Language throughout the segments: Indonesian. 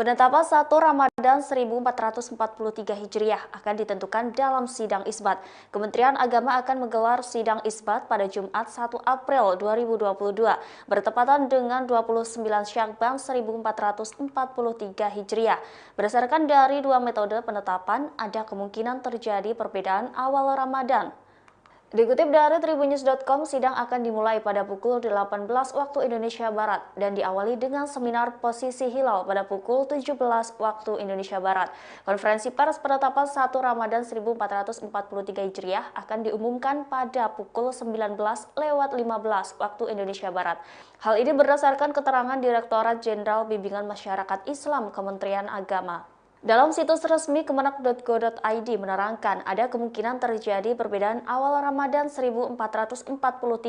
Penetapan 1 Ramadan 1443 Hijriah akan ditentukan dalam sidang isbat. Kementerian Agama akan menggelar sidang isbat pada Jumat 1 April 2022 bertepatan dengan 29 Syakban 1443 Hijriah. Berdasarkan dari dua metode penetapan, ada kemungkinan terjadi perbedaan awal Ramadan. Dikutip dari tribunnews.com, sidang akan dimulai pada pukul 18 waktu Indonesia Barat dan diawali dengan seminar posisi hilal pada pukul 17 waktu Indonesia Barat. Konferensi pers penetapan 1 Ramadan 1443 Hijriah akan diumumkan pada pukul 19:15 waktu Indonesia Barat. Hal ini berdasarkan keterangan Direktorat Jenderal Bimbingan Masyarakat Islam Kementerian Agama. Dalam situs resmi kemenak.go.id menerangkan ada kemungkinan terjadi perbedaan awal Ramadan 1443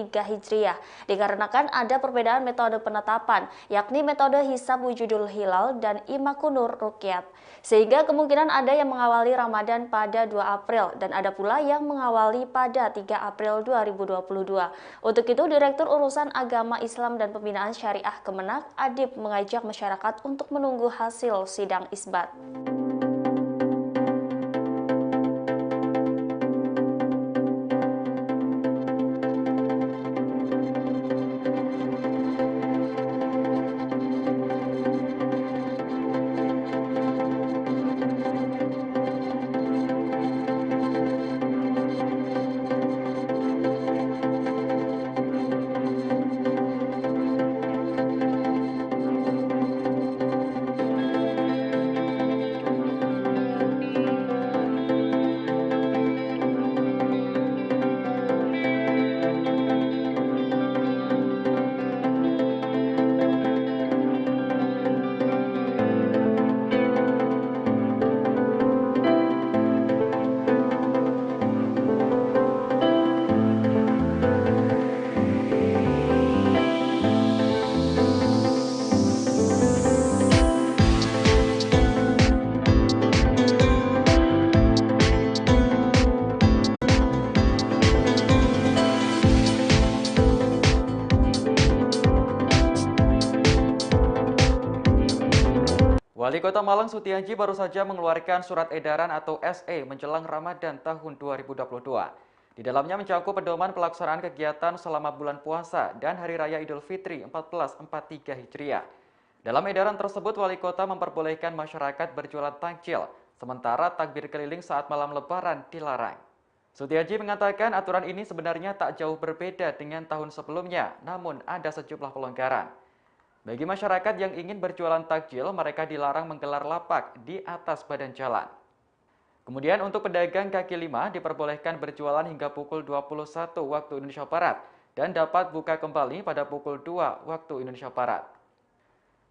Hijriah dikarenakan ada perbedaan metode penetapan, yakni metode hisab wujudul hilal dan imakunur ruqyat. Sehingga kemungkinan ada yang mengawali Ramadan pada 2 April dan ada pula yang mengawali pada 3 April 2022. Untuk itu, Direktur Urusan Agama Islam dan Pembinaan Syariah Kemenak, Adib, mengajak masyarakat untuk menunggu hasil sidang isbat. Wali Kota Malang Sutiaji baru saja mengeluarkan surat edaran atau SE menjelang Ramadan tahun 2022. Di dalamnya mencakup pedoman pelaksanaan kegiatan selama bulan puasa dan Hari Raya Idul Fitri 1443 Hijriah. Dalam edaran tersebut, Wali Kota memperbolehkan masyarakat berjualan takjil, sementara takbir keliling saat malam Lebaran dilarang. Sutiaji mengatakan aturan ini sebenarnya tak jauh berbeda dengan tahun sebelumnya, namun ada sejumlah pelonggaran. Bagi masyarakat yang ingin berjualan takjil, mereka dilarang menggelar lapak di atas badan jalan. Kemudian untuk pedagang kaki lima diperbolehkan berjualan hingga pukul 21 waktu Indonesia Barat dan dapat buka kembali pada pukul 2 waktu Indonesia Barat.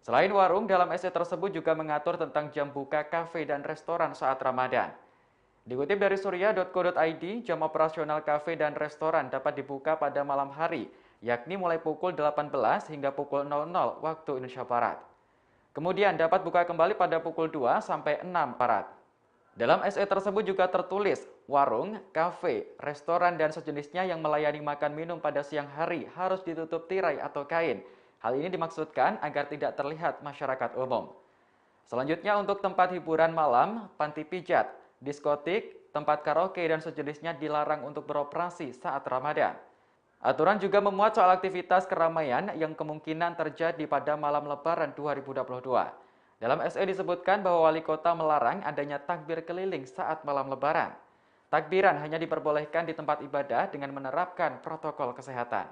Selain warung, dalam SE tersebut juga mengatur tentang jam buka kafe dan restoran saat Ramadan. Dikutip dari surya.co.id, jam operasional kafe dan restoran dapat dibuka pada malam hari, yakni mulai pukul 18 hingga pukul 00 waktu Indonesia Barat. Kemudian dapat buka kembali pada pukul 2 sampai 6 Barat. Dalam SE tersebut juga tertulis, warung, kafe, restoran, dan sejenisnya yang melayani makan minum pada siang hari harus ditutup tirai atau kain. Hal ini dimaksudkan agar tidak terlihat masyarakat umum. Selanjutnya untuk tempat hiburan malam, panti pijat, diskotik, tempat karaoke, dan sejenisnya dilarang untuk beroperasi saat Ramadan. Aturan juga memuat soal aktivitas keramaian yang kemungkinan terjadi pada malam Lebaran 2022. Dalam SE disebutkan bahwa Wali Kota melarang adanya takbir keliling saat malam Lebaran. Takbiran hanya diperbolehkan di tempat ibadah dengan menerapkan protokol kesehatan.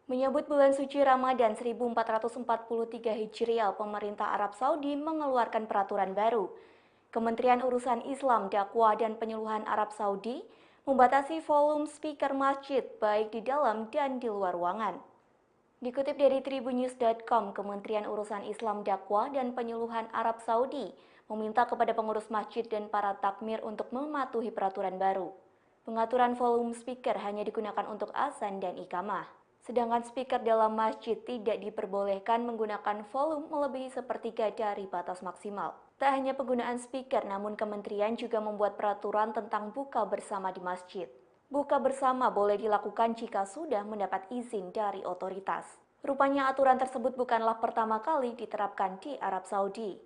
Menyambut bulan suci Ramadan 1443 Hijriah, pemerintah Arab Saudi mengeluarkan peraturan baru. Kementerian Urusan Islam, Dakwah, dan Penyuluhan Arab Saudi membatasi volume speaker masjid baik di dalam dan di luar ruangan. Dikutip dari tribunnews.com, Kementerian Urusan Islam, Dakwah, dan Penyuluhan Arab Saudi meminta kepada pengurus masjid dan para takmir untuk mematuhi peraturan baru. Pengaturan volume speaker hanya digunakan untuk azan dan iqamah. Sedangkan speaker dalam masjid tidak diperbolehkan menggunakan volume melebihi sepertiga dari batas maksimal. Tak hanya penggunaan speaker, namun kementerian juga membuat peraturan tentang buka bersama di masjid. Buka bersama boleh dilakukan jika sudah mendapat izin dari otoritas. Rupanya aturan tersebut bukanlah pertama kali diterapkan di Arab Saudi.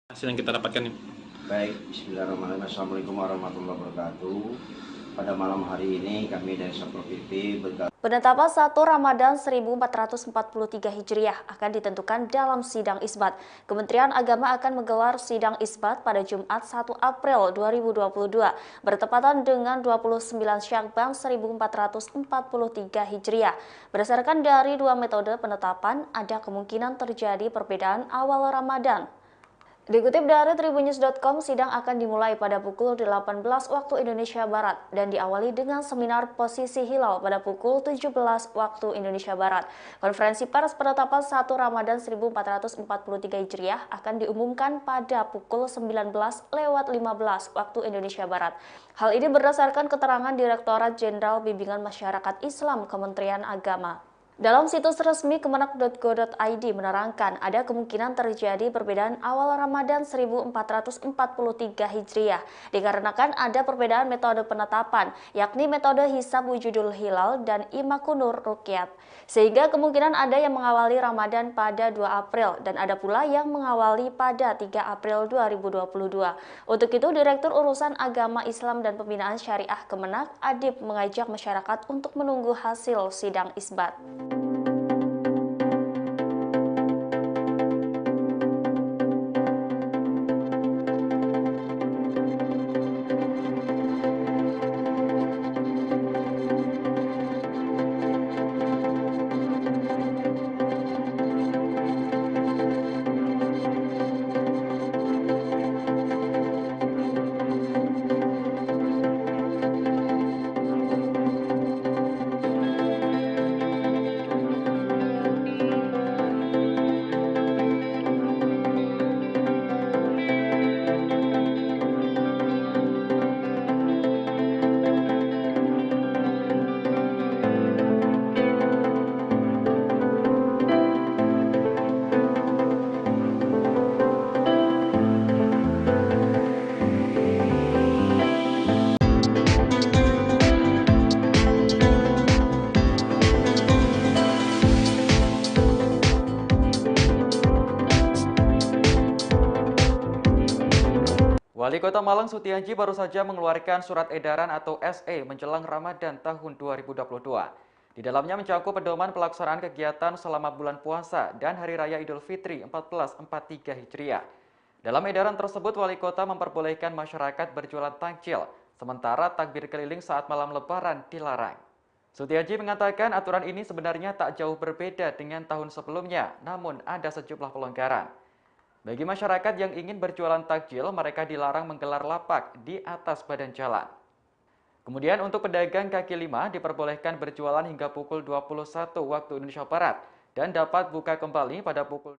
hasil yang kita dapatkan ini. Baik, bismillahirrahmanirrahim. Assalamualaikum warahmatullahi wabarakatuh. Pada malam hari ini kami dari Satpol PP bergabung. Penetapan 1 Ramadan 1443 Hijriah akan ditentukan dalam sidang isbat. Kementerian Agama akan menggelar sidang isbat pada Jumat 1 April 2022 bertepatan dengan 29 Syakban 1443 Hijriah. Berdasarkan dari dua metode penetapan, ada kemungkinan terjadi perbedaan awal Ramadan. Dikutip dari tribunnews.com, sidang akan dimulai pada pukul 18 waktu Indonesia Barat dan diawali dengan seminar posisi hilal pada pukul 17 waktu Indonesia Barat. Konferensi pers penetapan 1 Ramadan 1443 Hijriah akan diumumkan pada pukul 19:15 waktu Indonesia Barat. Hal ini berdasarkan keterangan Direktorat Jenderal Bimbingan Masyarakat Islam Kementerian Agama. Dalam situs resmi kemenak.go.id menerangkan ada kemungkinan terjadi perbedaan awal Ramadan 1443 Hijriah dikarenakan ada perbedaan metode penetapan, yakni metode hisab wujudul hilal dan imakunur rukyat. Sehingga kemungkinan ada yang mengawali Ramadan pada 2 April dan ada pula yang mengawali pada 3 April 2022. Untuk itu, Direktur Urusan Agama Islam dan Pembinaan Syariah Kemenak, Adib, mengajak masyarakat untuk menunggu hasil sidang isbat. Wali Kota Malang Sutianji baru saja mengeluarkan surat edaran atau SE menjelang Ramadan tahun 2022. Di dalamnya mencakup pedoman pelaksanaan kegiatan selama bulan puasa dan Hari Raya Idul Fitri 1443 Hijriah. Dalam edaran tersebut, Wali Kota memperbolehkan masyarakat berjualan takjil, sementara takbir keliling saat malam Lebaran dilarang. Sutianji mengatakan aturan ini sebenarnya tak jauh berbeda dengan tahun sebelumnya, namun ada sejumlah pelonggaran. Bagi masyarakat yang ingin berjualan takjil, mereka dilarang menggelar lapak di atas badan jalan. Kemudian untuk pedagang kaki lima diperbolehkan berjualan hingga pukul 21 waktu Indonesia Barat dan dapat buka kembali pada pukul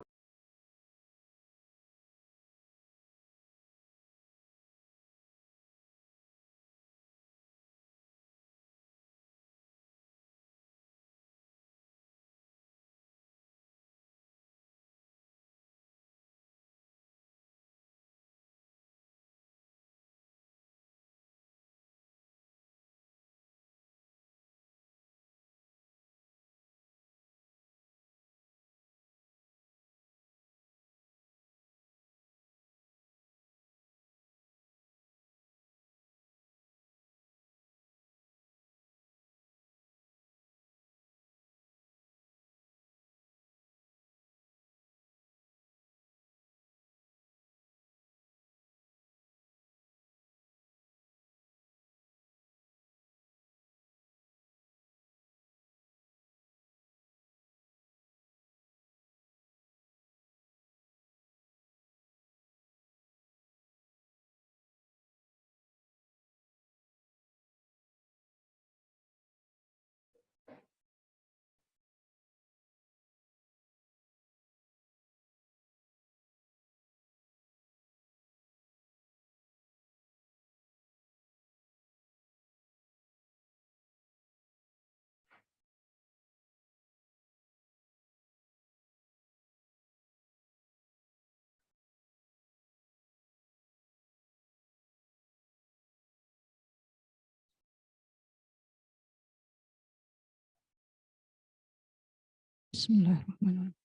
Bismillahirrahmanirrahim.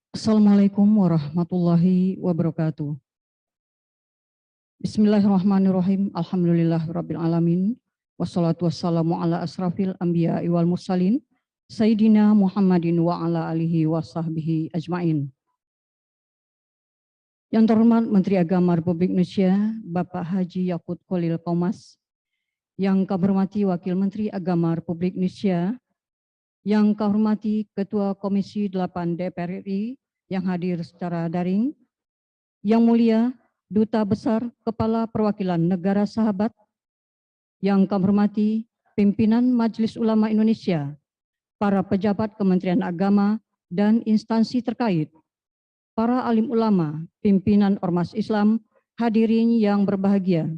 Assalamualaikum warahmatullahi wabarakatuh. Bismillahirrahmanirrahim. Alhamdulillahirabbil alamin. Wassalatu wassalamu ala asrafil anbiya wal mursalin Sayyidina Muhammadin wa ala alihi wa sahbihi ajmain. Yang terhormat Menteri Agama Republik Indonesia, Bapak Haji Yakut Khalil Qaumas, yang kami hormati Wakil Menteri Agama Republik Indonesia, yang kami hormati Ketua Komisi 8 DPR RI yang hadir secara daring, yang mulia Duta Besar Kepala Perwakilan Negara Sahabat, yang kami hormati pimpinan Majelis Ulama Indonesia, para pejabat Kementerian Agama dan instansi terkait, para alim ulama, pimpinan Ormas Islam, hadirin yang berbahagia.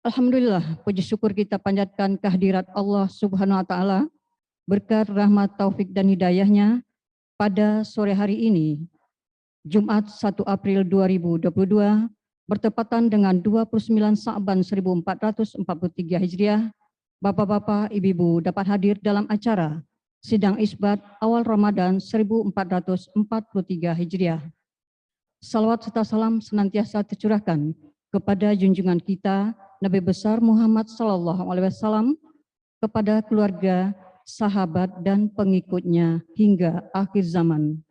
Alhamdulillah, puji syukur kita panjatkan kehadirat Allah Subhanahu wa Ta'ala, berkat rahmat taufik dan hidayahnya pada sore hari ini, Jumat 1 April 2022, bertepatan dengan 29 Sa'ban 1443 Hijriah, Bapak-bapak, Ibu-ibu dapat hadir dalam acara Sidang Isbat awal Ramadan 1443 Hijriah. Salawat serta salam senantiasa tercurahkan kepada junjungan kita Nabi besar Muhammad SAW, kepada keluarga, sahabat, dan pengikutnya hingga akhir zaman.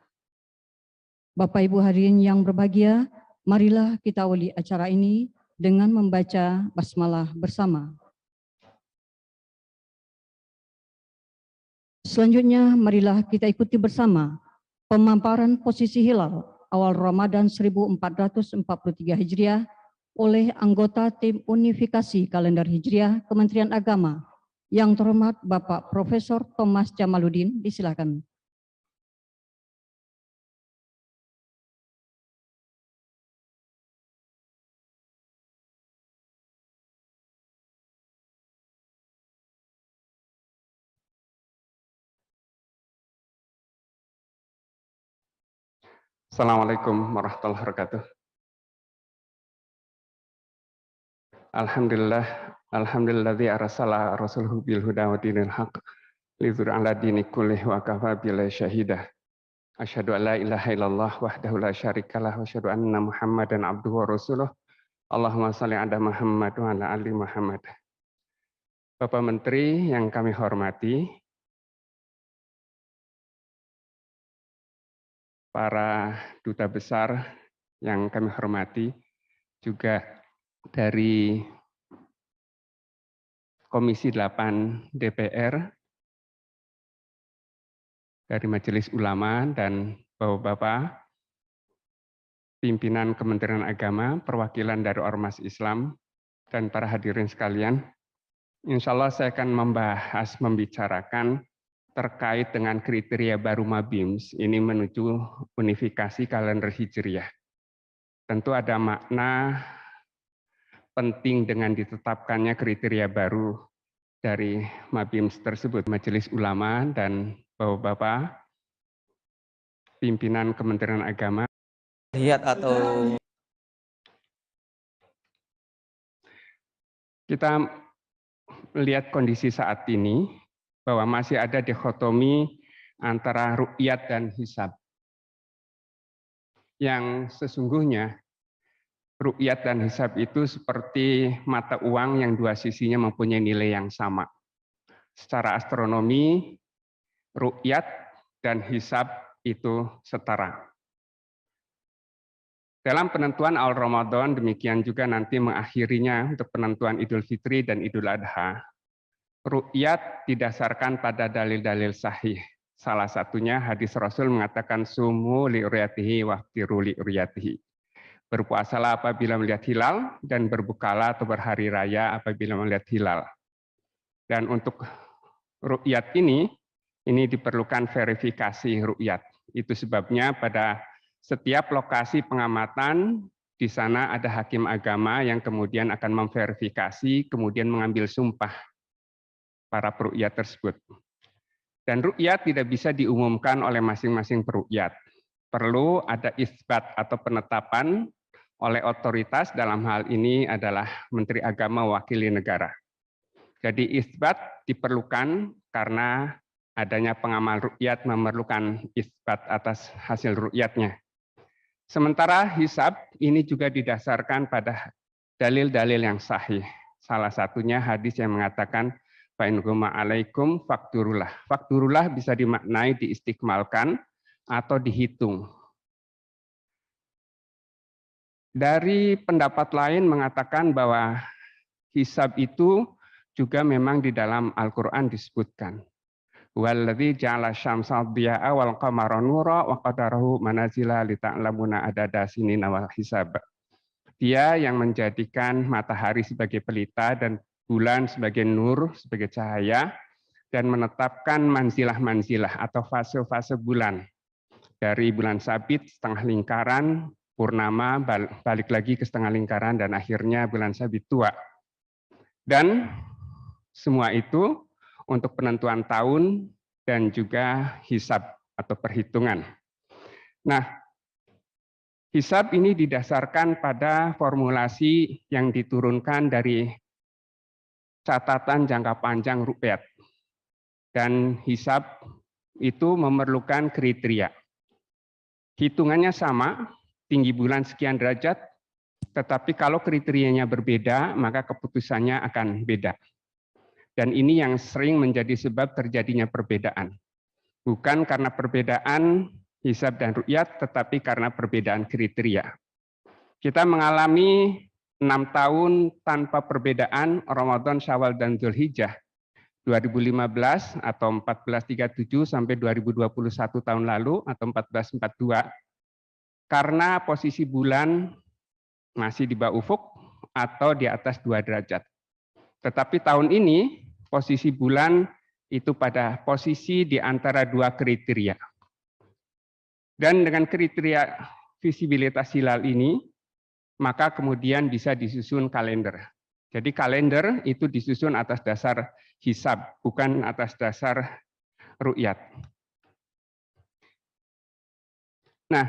Bapak Ibu hadirin yang berbahagia, marilah kita awali acara ini dengan membaca basmalah bersama. Selanjutnya, marilah kita ikuti bersama pemaparan posisi hilal awal Ramadan 1443 Hijriah oleh anggota tim unifikasi kalender Hijriah Kementerian Agama. Yang terhormat Bapak Profesor Thomas Jamaluddin, disilakan. Assalamualaikum warahmatullahi wabarakatuh. Alhamdulilladzi arsala rasulahu bil huda wa dinil haq lidzura ala dini kullih wa kafa billahi syahidah. Asyhadu an la ilaha illallah wahdahu la syarikalah wa asyhadu anna Muhammadan abduhu wa rasuluh. Allahumma shalli ala Muhammad wa ala ali Muhammad. Bapak Menteri yang kami hormati, para duta besar yang kami hormati, juga dari Komisi 8 DPR, dari Majelis Ulama, dan Bapak-bapak, pimpinan Kementerian Agama, perwakilan dari Ormas Islam, dan para hadirin sekalian. Insya Allah saya akan membicarakan terkait dengan kriteria baru Mabims ini menuju unifikasi kalender Hijriah. Tentu ada makna penting dengan ditetapkannya kriteria baru dari Mabims tersebut. Majelis Ulama dan Bapak-bapak, pimpinan Kementerian Agama. Kita melihat kondisi saat ini, bahwa masih ada dikotomi antara ru'yat dan hisab. Yang sesungguhnya ru'yat dan hisab itu seperti mata uang yang dua sisinya mempunyai nilai yang sama. Secara astronomi, ru'yat dan hisab itu setara. Dalam penentuan awal Ramadan, demikian juga nanti mengakhirinya untuk penentuan Idul Fitri dan Idul Adha. Ru'yat didasarkan pada dalil-dalil sahih. Salah satunya hadis Rasul mengatakan sumu li ru'yatihi waftiru li ru'yatihi. Berpuasalah apabila melihat hilal dan berbukalah atau berhari raya apabila melihat hilal. Dan untuk ru'yat ini diperlukan verifikasi ru'yat. Itu sebabnya pada setiap lokasi pengamatan di sana ada hakim agama yang kemudian akan memverifikasi, kemudian mengambil sumpah para peruqyat tersebut. Dan ruqyat tidak bisa diumumkan oleh masing-masing peruqyat. Perlu ada isbat atau penetapan oleh otoritas, dalam hal ini adalah Menteri Agama wakili negara. Jadi isbat diperlukan karena adanya pengamal ruqyat memerlukan isbat atas hasil ruqyatnya. Sementara hisab ini juga didasarkan pada dalil-dalil yang sahih. Salah satunya hadis yang mengatakan fa'in gumma alaikum fakturullah. Fakturullah bisa dimaknai diistiqmalkan atau dihitung. Dari pendapat lain mengatakan bahwa hisab itu juga memang di dalam Al-Qur'an disebutkan. Walladzi ja'ala syamsa dhiya'a wal qamara nura wa qadarahu manazila lita'lamuna adada sinina wal hisab. Dia yang menjadikan matahari sebagai pelita dan bulan sebagai nur, sebagai cahaya, dan menetapkan manzilah-manzilah atau fase-fase bulan. Dari bulan sabit, setengah lingkaran, purnama, balik lagi ke setengah lingkaran, dan akhirnya bulan sabit tua. Dan semua itu untuk penentuan tahun dan juga hisab atau perhitungan. Nah, hisab ini didasarkan pada formulasi yang diturunkan dari catatan jangka panjang ruqyat. Dan hisab itu memerlukan kriteria. Hitungannya sama, tinggi bulan sekian derajat, tetapi kalau kriterianya berbeda, maka keputusannya akan beda. Dan ini yang sering menjadi sebab terjadinya perbedaan. Bukan karena perbedaan hisab dan ruqyat, tetapi karena perbedaan kriteria. Kita mengalami 6 tahun tanpa perbedaan Ramadan, Syawal, dan Dzulhijjah. 2015 atau 1437 sampai 2021 tahun lalu atau 1442. Karena posisi bulan masih di bawah ufuk atau di atas 2 derajat. Tetapi tahun ini posisi bulan itu pada posisi di antara 2 kriteria. Dan dengan kriteria visibilitas hilal ini, maka kemudian bisa disusun kalender. Jadi kalender itu disusun atas dasar hisab, bukan atas dasar ruqyat. Nah,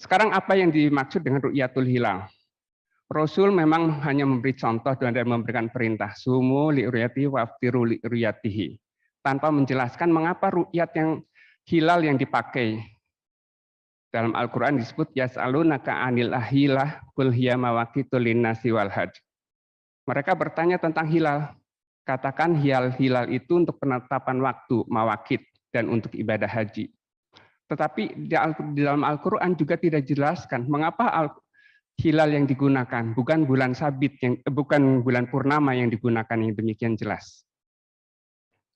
sekarang apa yang dimaksud dengan ru'yatul hilal? Rasul memang hanya memberi contoh dan memberikan perintah sumu li'ru'yati waftiru li'ru'yatihi, tanpa menjelaskan mengapa ru'yat yang hilal yang dipakai. Dalam Al-Qur'an disebut yas'alunaka 'anil ahilah qul hiya mawaqitul linnasi wal hajj. Mereka bertanya tentang hilal. Katakan hilal itu untuk penetapan waktu mawaqit dan untuk ibadah haji. Tetapi di dalam Al-Qur'an juga tidak dijelaskan mengapa hilal yang digunakan, bukan bulan sabit, bukan bulan purnama yang digunakan yang demikian jelas.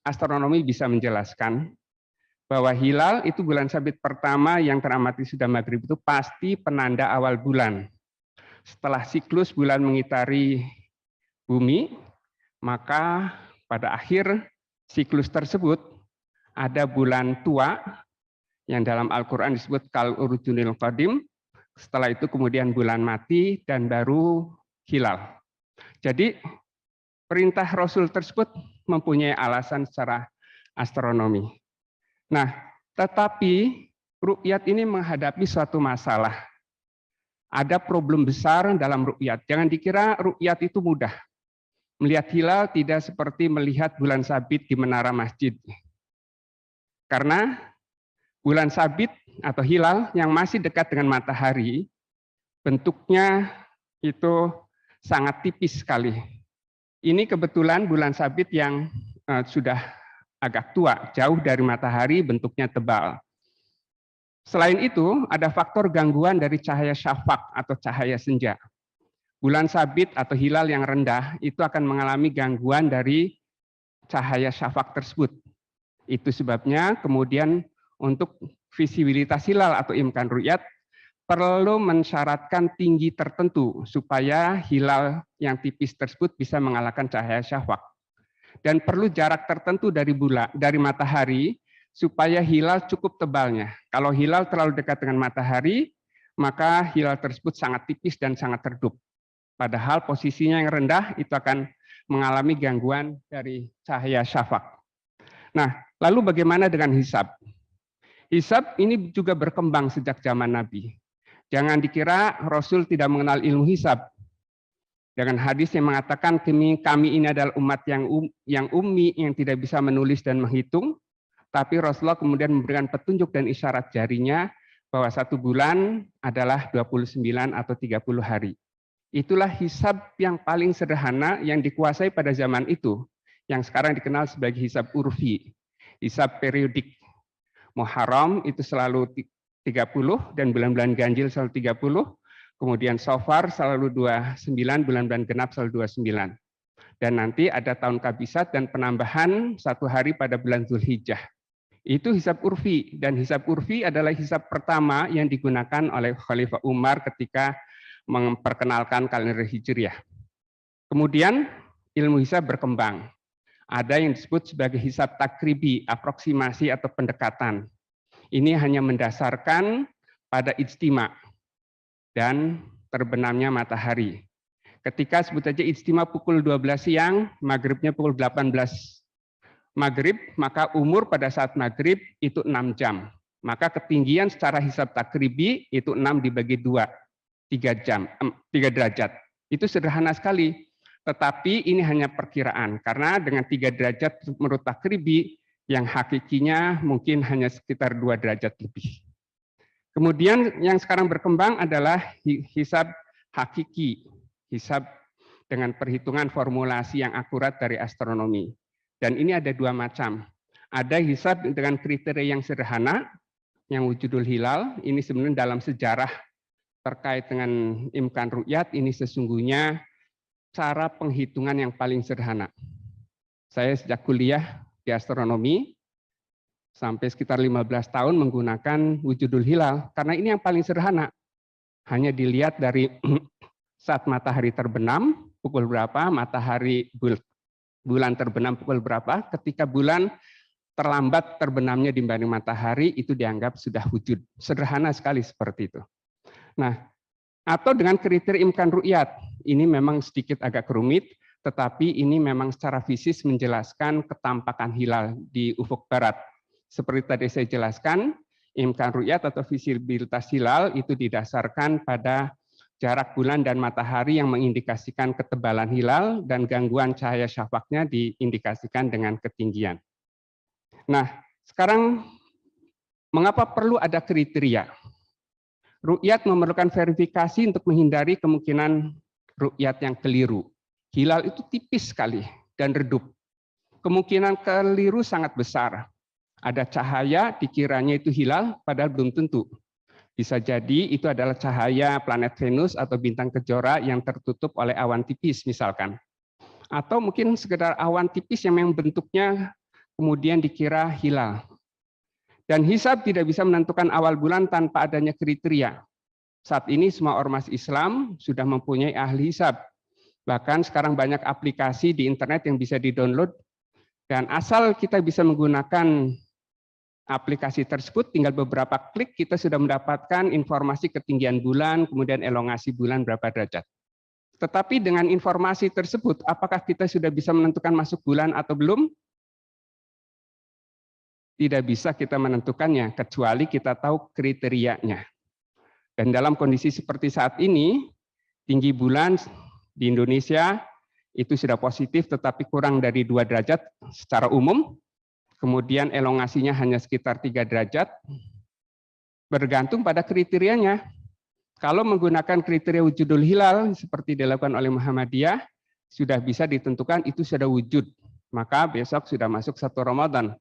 Astronomi bisa menjelaskan bahwa hilal itu bulan sabit pertama yang teramati sudah maghrib itu pasti penanda awal bulan. Setelah siklus bulan mengitari bumi, maka pada akhir siklus tersebut ada bulan tua yang dalam Al-Qur'an disebut kal urjunil qadim. Setelah itu kemudian bulan mati dan baru hilal. Jadi perintah Rasul tersebut mempunyai alasan secara astronomi. Nah, tetapi ruqyat ini menghadapi suatu masalah. Ada problem besar dalam ruqyat. Jangan dikira ruqyat itu mudah. Melihat hilal tidak seperti melihat bulan sabit di menara masjid. Karena bulan sabit atau hilal yang masih dekat dengan matahari, bentuknya itu sangat tipis sekali. Ini kebetulan bulan sabit yang sudah agak tua, jauh dari matahari, bentuknya tebal. Selain itu, ada faktor gangguan dari cahaya syafaq atau cahaya senja. Bulan sabit atau hilal yang rendah itu akan mengalami gangguan dari cahaya syafaq tersebut. Itu sebabnya kemudian untuk visibilitas hilal atau imkan ru'yat perlu mensyaratkan tinggi tertentu supaya hilal yang tipis tersebut bisa mengalahkan cahaya syafaq. Dan perlu jarak tertentu dari matahari supaya hilal cukup tebalnya. Kalau hilal terlalu dekat dengan matahari, maka hilal tersebut sangat tipis dan sangat redup. Padahal posisinya yang rendah itu akan mengalami gangguan dari cahaya syafaq. Nah, lalu bagaimana dengan hisab? Hisab ini juga berkembang sejak zaman Nabi. Jangan dikira Rasul tidak mengenal ilmu hisab. Dengan hadis yang mengatakan kami ini adalah umat yang ummi, yang tidak bisa menulis dan menghitung, tapi Rasulullah kemudian memberikan petunjuk dan isyarat jarinya bahwa 1 bulan adalah 29 atau 30 hari. Itulah hisab yang paling sederhana yang dikuasai pada zaman itu, yang sekarang dikenal sebagai hisab urfi, hisab periodik. Muharram itu selalu 30 dan bulan-bulan ganjil selalu 30, kemudian Safar selalu 29, bulan-bulan genap selalu 29. Dan nanti ada tahun kabisat dan penambahan 1 hari pada bulan Zulhijjah. Itu hisab urfi, dan hisab urfi adalah hisab pertama yang digunakan oleh Khalifah Umar ketika memperkenalkan kalender Hijriah. Kemudian ilmu hisab berkembang. Ada yang disebut sebagai hisab takribi, aproksimasi atau pendekatan. Ini hanya mendasarkan pada ijtima dan terbenamnya matahari. Ketika sebut saja ijtima pukul 12 siang, maghribnya pukul 18 maghrib, maka umur pada saat maghrib itu 6 jam. Maka ketinggian secara hisab takribi itu 6 dibagi 2, 3 derajat. Itu sederhana sekali. Tetapi ini hanya perkiraan, karena dengan 3 derajat menurut takribi, yang hakikinya mungkin hanya sekitar 2 derajat lebih. Kemudian yang sekarang berkembang adalah hisab hakiki, hisab dengan perhitungan formulasi yang akurat dari astronomi. Dan ini ada 2 macam. Ada hisab dengan kriteria yang sederhana, yang wujudul hilal. Ini sebenarnya dalam sejarah terkait dengan imkan ru'yat, ini sesungguhnya cara penghitungan yang paling sederhana. Saya sejak kuliah di astronomi, sampai sekitar 15 tahun menggunakan wujudul hilal, karena ini yang paling sederhana. Hanya dilihat dari saat matahari terbenam, pukul berapa, matahari bulan terbenam pukul berapa, ketika bulan terlambat terbenamnya dibanding matahari, itu dianggap sudah wujud. Sederhana sekali seperti itu. Nah, atau dengan kriteria imkan ru'yat, ini memang sedikit agak rumit, tetapi ini memang secara fisik menjelaskan ketampakan hilal di ufuk barat. Seperti tadi saya jelaskan, imkan ru'yat atau visibilitas hilal itu didasarkan pada jarak bulan dan matahari yang mengindikasikan ketebalan hilal, dan gangguan cahaya syafaqnya diindikasikan dengan ketinggian. Nah, sekarang mengapa perlu ada kriteria? Ru'yat memerlukan verifikasi untuk menghindari kemungkinan ru'yat yang keliru. Hilal itu tipis sekali dan redup. Kemungkinan keliru sangat besar. Ada cahaya dikiranya itu hilal, padahal belum tentu. Bisa jadi itu adalah cahaya planet Venus atau bintang kejora yang tertutup oleh awan tipis misalkan. Atau mungkin sekedar awan tipis yang memang bentuknya kemudian dikira hilal. Dan hisab tidak bisa menentukan awal bulan tanpa adanya kriteria. Saat ini semua ormas Islam sudah mempunyai ahli hisab. Bahkan sekarang banyak aplikasi di internet yang bisa di-download, dan asal kita bisa menggunakan aplikasi tersebut, tinggal beberapa klik kita sudah mendapatkan informasi ketinggian bulan, kemudian elongasi bulan berapa derajat. Tetapi dengan informasi tersebut, apakah kita sudah bisa menentukan masuk bulan atau belum? Tidak bisa kita menentukannya, kecuali kita tahu kriterianya. Dan dalam kondisi seperti saat ini, tinggi bulan di Indonesia itu sudah positif, tetapi kurang dari 2 derajat secara umum. Kemudian elongasinya hanya sekitar 3 derajat, bergantung pada kriterianya. Kalau menggunakan kriteria wujudul hilal, seperti dilakukan oleh Muhammadiyah, sudah bisa ditentukan itu sudah wujud, maka besok sudah masuk 1 Ramadan.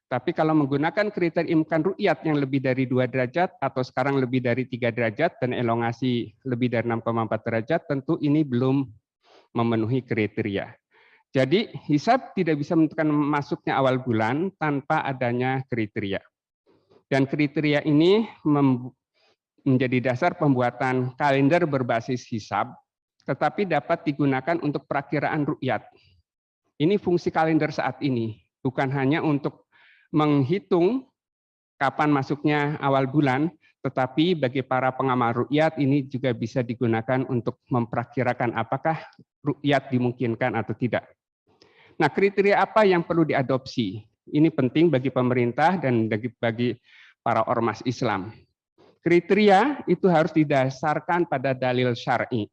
Tapi kalau menggunakan kriteria imkan ru'yat yang lebih dari 2 derajat, atau sekarang lebih dari 3 derajat, dan elongasi lebih dari 6,4 derajat, tentu ini belum memenuhi kriteria. Jadi hisab tidak bisa menentukan masuknya awal bulan tanpa adanya kriteria. Dan kriteria ini menjadi dasar pembuatan kalender berbasis hisab, tetapi dapat digunakan untuk perakiraan ru'yat. Ini fungsi kalender saat ini, bukan hanya untuk menghitung kapan masuknya awal bulan, tetapi bagi para pengamal ru'yat ini juga bisa digunakan untuk memperakirakan apakah ru'yat dimungkinkan atau tidak. Nah, kriteria apa yang perlu diadopsi? Ini penting bagi pemerintah dan bagi para ormas Islam. Kriteria itu harus didasarkan pada dalil syar'i.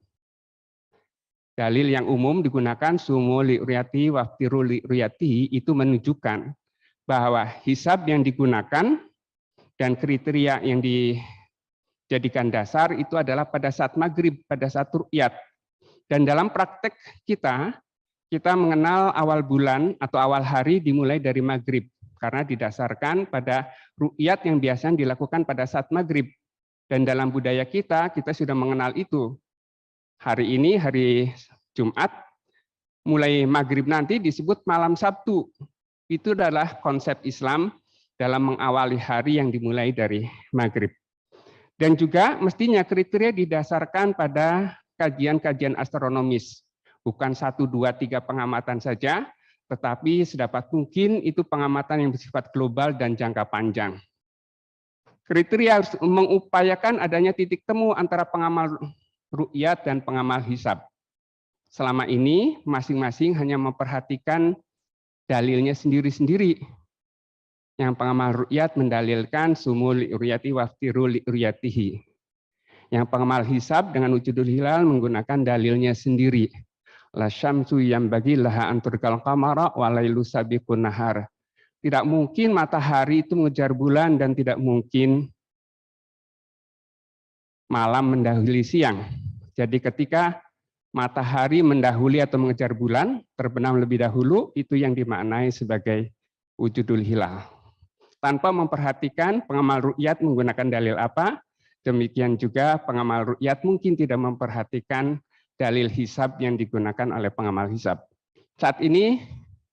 Dalil yang umum digunakan sumu li'riyati waftiru li'riyati itu menunjukkan bahwa hisab yang digunakan dan kriteria yang jadikan dasar itu adalah pada saat maghrib, pada saat ru'yat. Dan dalam praktek kita mengenal awal bulan atau awal hari dimulai dari maghrib, karena didasarkan pada ru'yat yang biasanya dilakukan pada saat maghrib. Dan dalam budaya kita sudah mengenal itu. Hari ini, hari Jumat, mulai maghrib nanti disebut malam Sabtu. Itu adalah konsep Islam dalam mengawali hari yang dimulai dari maghrib. Dan juga mestinya kriteria didasarkan pada kajian-kajian astronomis. Bukan 1, 2, 3 pengamatan saja, tetapi sedapat mungkin itu pengamatan yang bersifat global dan jangka panjang. Kriteria harus mengupayakan adanya titik temu antara pengamal ru'yat dan pengamal hisab. Selama ini masing-masing hanya memperhatikan dalilnya sendiri-sendiri. Yang pengamal ru'yat mendalilkan sumul li'ru'yati waftiru li'ru'yatihi. Yang pengamal hisab dengan wujudul hilal menggunakan dalilnya sendiri. La syamsu yambagi laha anturkal qamara wa lailu sabiqun nahar. Tidak mungkin matahari itu mengejar bulan dan tidak mungkin malam mendahului siang. Jadi ketika matahari mendahului atau mengejar bulan, terbenam lebih dahulu, itu yang dimaknai sebagai wujudul hilal. Tanpa memperhatikan pengamal ru'yat menggunakan dalil apa, demikian juga pengamal ru'yat mungkin tidak memperhatikan dalil hisab yang digunakan oleh pengamal hisab. Saat ini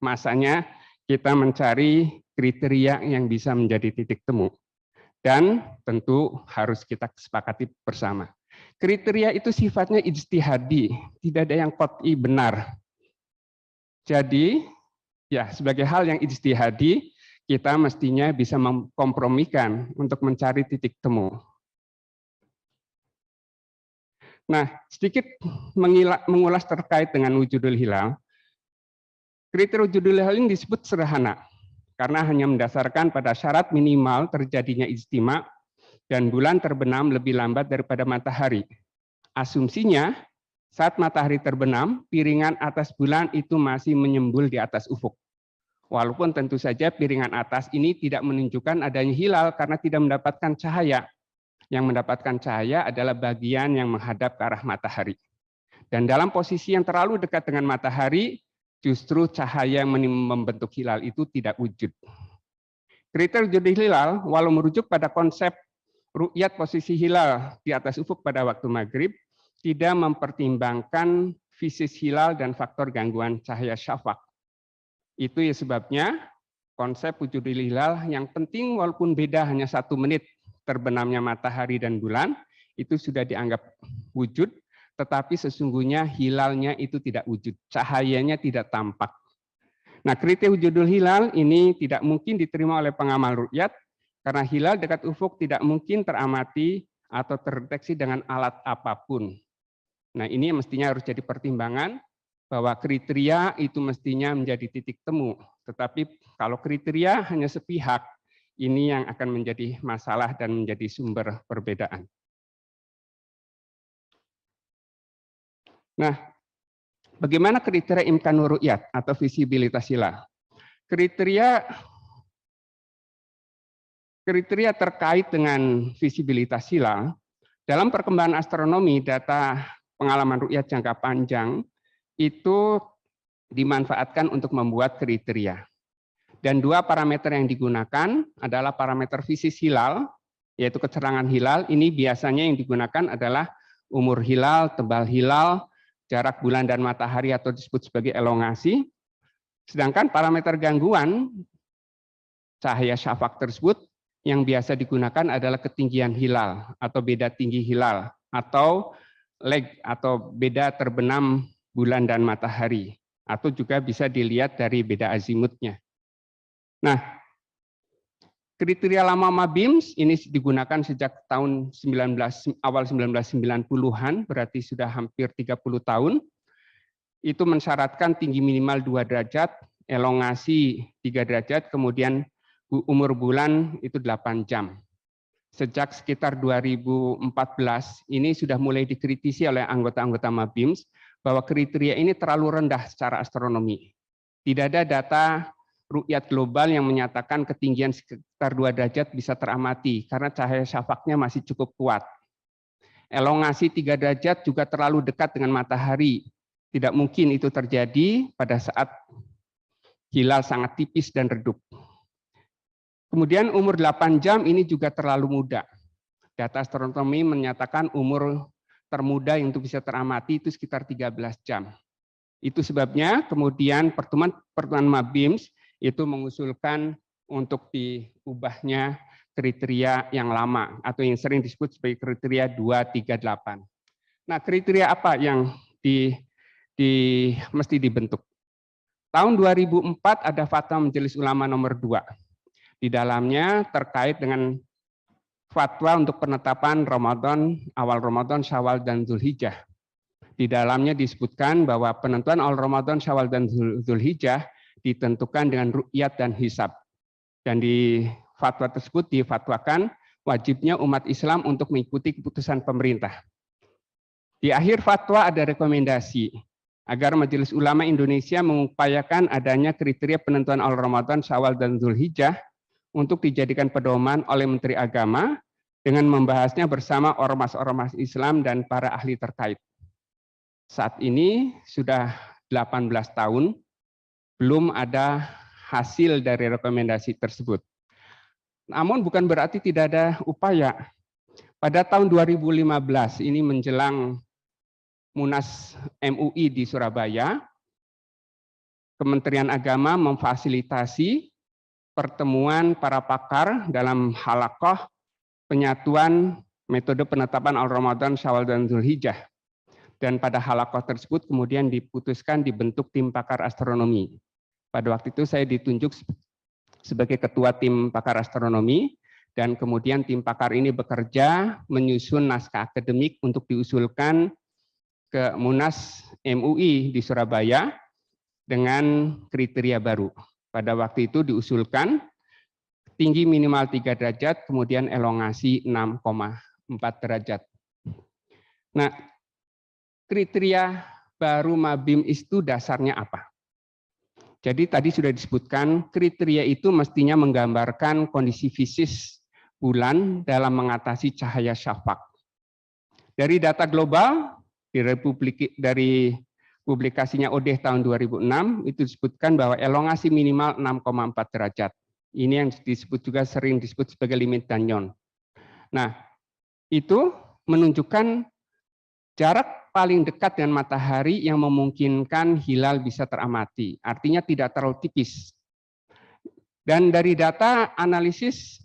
masanya kita mencari kriteria yang bisa menjadi titik temu. Dan tentu harus kita sepakati bersama. Kriteria itu sifatnya ijtihadi, tidak ada yang qat'i benar. Jadi, ya sebagai hal yang ijtihadi, kita mestinya bisa mengkompromikan untuk mencari titik temu. Nah, sedikit mengulas terkait dengan wujudul hilal. Kriteria wujudul hilal ini disebut sederhana, karena hanya mendasarkan pada syarat minimal terjadinya ijtima dan bulan terbenam lebih lambat daripada matahari. Asumsinya, saat matahari terbenam, piringan atas bulan itu masih menyembul di atas ufuk. Walaupun tentu saja piringan atas ini tidak menunjukkan adanya hilal karena tidak mendapatkan cahaya. Yang mendapatkan cahaya adalah bagian yang menghadap ke arah matahari. Dan dalam posisi yang terlalu dekat dengan matahari, justru cahaya yang membentuk hilal itu tidak wujud. Kriteria wujud hilal, walau merujuk pada konsep ru'yat posisi hilal di atas ufuk pada waktu maghrib, tidak mempertimbangkan fisis hilal dan faktor gangguan cahaya syafaq. Itu ya sebabnya konsep wujudul hilal yang penting walaupun beda hanya 1 menit terbenamnya matahari dan bulan, itu sudah dianggap wujud, tetapi sesungguhnya hilalnya itu tidak wujud, cahayanya tidak tampak. Nah, kriteria wujudul hilal ini tidak mungkin diterima oleh pengamal ru'yat, karena hilal dekat ufuk tidak mungkin teramati atau terdeteksi dengan alat apapun. Nah, ini mestinya harus jadi pertimbangan, bahwa kriteria itu mestinya menjadi titik temu. Tetapi kalau kriteria hanya sepihak, ini yang akan menjadi masalah dan menjadi sumber perbedaan. Nah, bagaimana kriteria imkanur ru'yat atau visibilitas hilal? Kriteria terkait dengan visibilitas hilal, dalam perkembangan astronomi, data pengalaman ru'yat jangka panjang itu dimanfaatkan untuk membuat kriteria. Dan 2 parameter yang digunakan adalah parameter fisis hilal, yaitu kecerangan hilal. Ini biasanya yang digunakan adalah umur hilal, tebal hilal, jarak bulan dan matahari atau disebut sebagai elongasi. Sedangkan parameter gangguan cahaya syafaq tersebut yang biasa digunakan adalah ketinggian hilal atau beda tinggi hilal atau lag atau beda terbenam bulan dan matahari, atau juga bisa dilihat dari beda azimutnya. Nah, kriteria lama MABIMS ini digunakan sejak tahun awal 1990-an, berarti sudah hampir 30 tahun. Itu mensyaratkan tinggi minimal 2 derajat, elongasi 3 derajat, kemudian umur bulan itu 8 jam. Sejak sekitar 2014, ini sudah mulai dikritisi oleh anggota-anggota MABIMS, bahwa kriteria ini terlalu rendah secara astronomi. Tidak ada data ru'yat global yang menyatakan ketinggian sekitar 2 derajat bisa teramati karena cahaya syafaqnya masih cukup kuat. Elongasi 3 derajat juga terlalu dekat dengan matahari. Tidak mungkin itu terjadi pada saat hilal sangat tipis dan redup. Kemudian umur 8 jam ini juga terlalu muda. Data astronomi menyatakan umur termuda yang untuk bisa teramati itu sekitar 13 jam. Itu sebabnya kemudian pertemuan MABIMS itu mengusulkan untuk diubahnya kriteria yang lama atau yang sering disebut sebagai kriteria 238. Nah, kriteria apa yang mesti dibentuk? Tahun 2004 ada Fatwa Majelis Ulama nomor 2. Di dalamnya terkait dengan fatwa untuk penetapan Ramadan, awal Ramadan, Syawal, dan Zulhijjah. Di dalamnya disebutkan bahwa penentuan awal Ramadan, Syawal, dan Zulhijjah ditentukan dengan ru'yat dan hisab. Dan di fatwa tersebut difatwakan wajibnya umat Islam untuk mengikuti keputusan pemerintah. Di akhir fatwa ada rekomendasi agar Majelis Ulama Indonesia mengupayakan adanya kriteria penentuan awal Ramadan, Syawal, dan Zulhijjah untuk dijadikan pedoman oleh Menteri Agama dengan membahasnya bersama ormas-ormas Islam dan para ahli terkait. Saat ini sudah 18 tahun, belum ada hasil dari rekomendasi tersebut. Namun bukan berarti tidak ada upaya. Pada tahun 2015, ini menjelang Munas MUI di Surabaya, Kementerian Agama memfasilitasi pertemuan para pakar dalam halaqah penyatuan metode penetapan Al-Ramadan, Syawal, dan Zulhijjah. Dan pada halaqah tersebut kemudian diputuskan dibentuk tim pakar astronomi. Pada waktu itu saya ditunjuk sebagai ketua tim pakar astronomi, dan kemudian tim pakar ini bekerja menyusun naskah akademik untuk diusulkan ke Munas MUI di Surabaya dengan kriteria baru. Pada waktu itu diusulkan tinggi minimal 3 derajat, kemudian elongasi 6,4 derajat. Nah, kriteria baru MABIM itu dasarnya apa? Jadi tadi sudah disebutkan kriteria itu mestinya menggambarkan kondisi fisik bulan dalam mengatasi cahaya syafaq. Dari data global dari publikasinya ODEH tahun 2006 itu disebutkan bahwa elongasi minimal 6,4 derajat. Ini yang disebut juga sering disebut sebagai limit Danyon. Nah, itu menunjukkan jarak paling dekat dengan matahari yang memungkinkan hilal bisa teramati. Artinya tidak terlalu tipis. Dan dari data analisis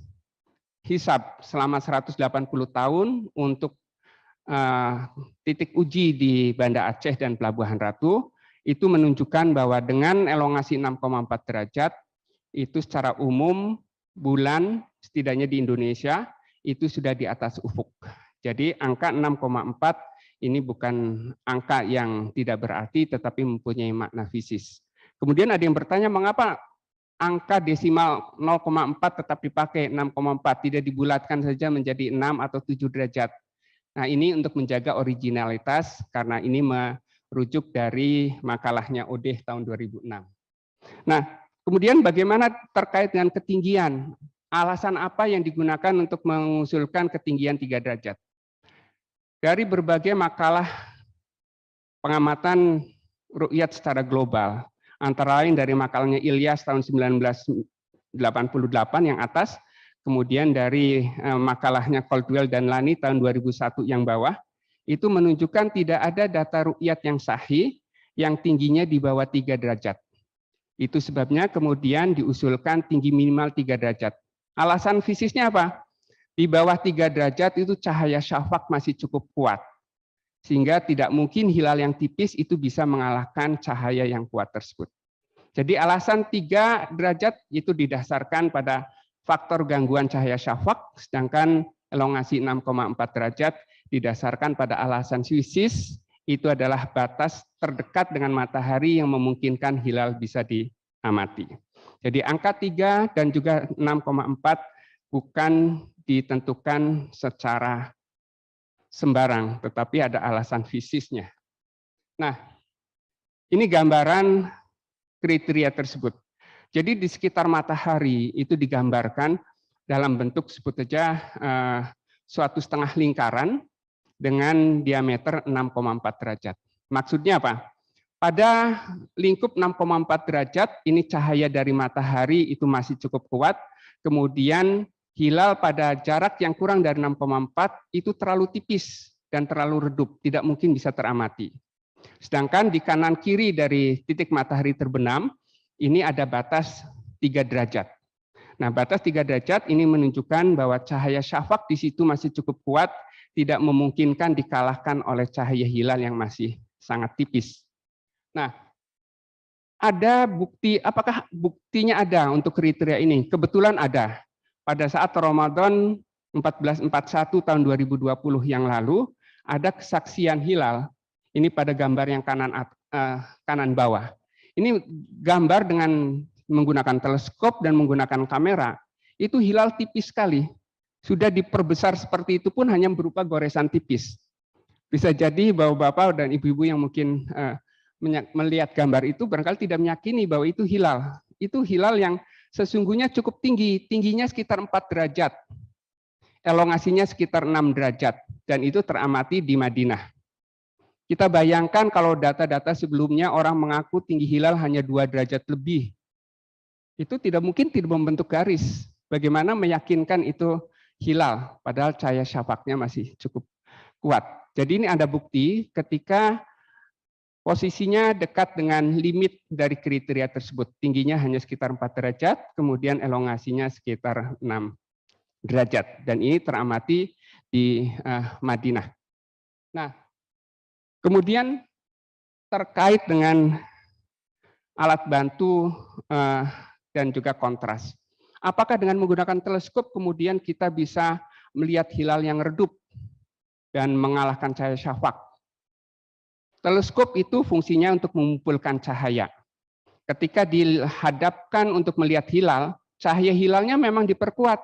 hisab selama 180 tahun untuk titik uji di Banda Aceh dan Pelabuhan Ratu, itu menunjukkan bahwa dengan elongasi 6,4 derajat, itu secara umum bulan setidaknya di Indonesia itu sudah di atas ufuk. Jadi angka 6,4 ini bukan angka yang tidak berarti tetapi mempunyai makna fisis. Kemudian ada yang bertanya mengapa angka desimal 0,4 tetap dipakai 6,4 tidak dibulatkan saja menjadi 6 atau 7 derajat. Nah, ini untuk menjaga originalitas karena ini merujuk dari makalahnya ODEH tahun 2006. Nah, kemudian bagaimana terkait dengan ketinggian? Alasan apa yang digunakan untuk mengusulkan ketinggian 3 derajat? Dari berbagai makalah pengamatan ru'yat secara global, antara lain dari makalahnya Ilyas tahun 1988 yang atas, kemudian dari makalahnya Caldwell dan Lani tahun 2001 yang bawah, itu menunjukkan tidak ada data ru'yat yang sahih yang tingginya di bawah 3 derajat. Itu sebabnya kemudian diusulkan tinggi minimal 3 derajat. Alasan fisiknya apa? Di bawah 3 derajat itu cahaya syafaq masih cukup kuat. Sehingga tidak mungkin hilal yang tipis itu bisa mengalahkan cahaya yang kuat tersebut. Jadi alasan 3 derajat itu didasarkan pada faktor gangguan cahaya syafaq, sedangkan elongasi 6,4 derajat didasarkan pada alasan fisis, itu adalah batas terdekat dengan matahari yang memungkinkan hilal bisa diamati. Jadi angka 3 dan juga 6,4 bukan ditentukan secara sembarang, tetapi ada alasan fisisnya. Nah, ini gambaran kriteria tersebut. Jadi di sekitar matahari itu digambarkan dalam bentuk sebut saja suatu setengah lingkaran, dengan diameter 6,4 derajat. Maksudnya apa? Pada lingkup 6,4 derajat, ini cahaya dari matahari itu masih cukup kuat, kemudian hilal pada jarak yang kurang dari 6,4 itu terlalu tipis dan terlalu redup, tidak mungkin bisa teramati. Sedangkan di kanan kiri dari titik matahari terbenam, ini ada batas 3 derajat. Nah, batas 3 derajat ini menunjukkan bahwa cahaya syafaq di situ masih cukup kuat, tidak memungkinkan dikalahkan oleh cahaya hilal yang masih sangat tipis. Nah, ada bukti, apakah buktinya ada untuk kriteria ini? Kebetulan ada. Pada saat Ramadan 1441 tahun 2020 yang lalu, ada kesaksian hilal. Ini pada gambar yang kanan bawah. Ini gambar dengan menggunakan teleskop dan menggunakan kamera. Itu hilal tipis sekali. Sudah diperbesar seperti itu pun hanya berupa goresan tipis. Bisa jadi bapak-bapak dan ibu-ibu yang mungkin melihat gambar itu barangkali tidak meyakini bahwa itu hilal. Itu hilal yang sesungguhnya cukup tinggi, tingginya sekitar 4 derajat. Elongasinya sekitar 6 derajat dan itu teramati di Madinah. Kita bayangkan kalau data-data sebelumnya orang mengaku tinggi hilal hanya 2 derajat lebih. Itu tidak mungkin tidak membentuk garis. Bagaimana meyakinkan itu hilal padahal cahaya syafaqnya masih cukup kuat. Jadi ini ada bukti ketika posisinya dekat dengan limit dari kriteria tersebut. Tingginya hanya sekitar 4 derajat, kemudian elongasinya sekitar 6 derajat. Dan ini teramati di Madinah. Nah, kemudian terkait dengan alat bantu dan juga kontras. Apakah dengan menggunakan teleskop kemudian kita bisa melihat hilal yang redup dan mengalahkan cahaya syafaq? Teleskop itu fungsinya untuk mengumpulkan cahaya. Ketika dihadapkan untuk melihat hilal, cahaya hilalnya memang diperkuat,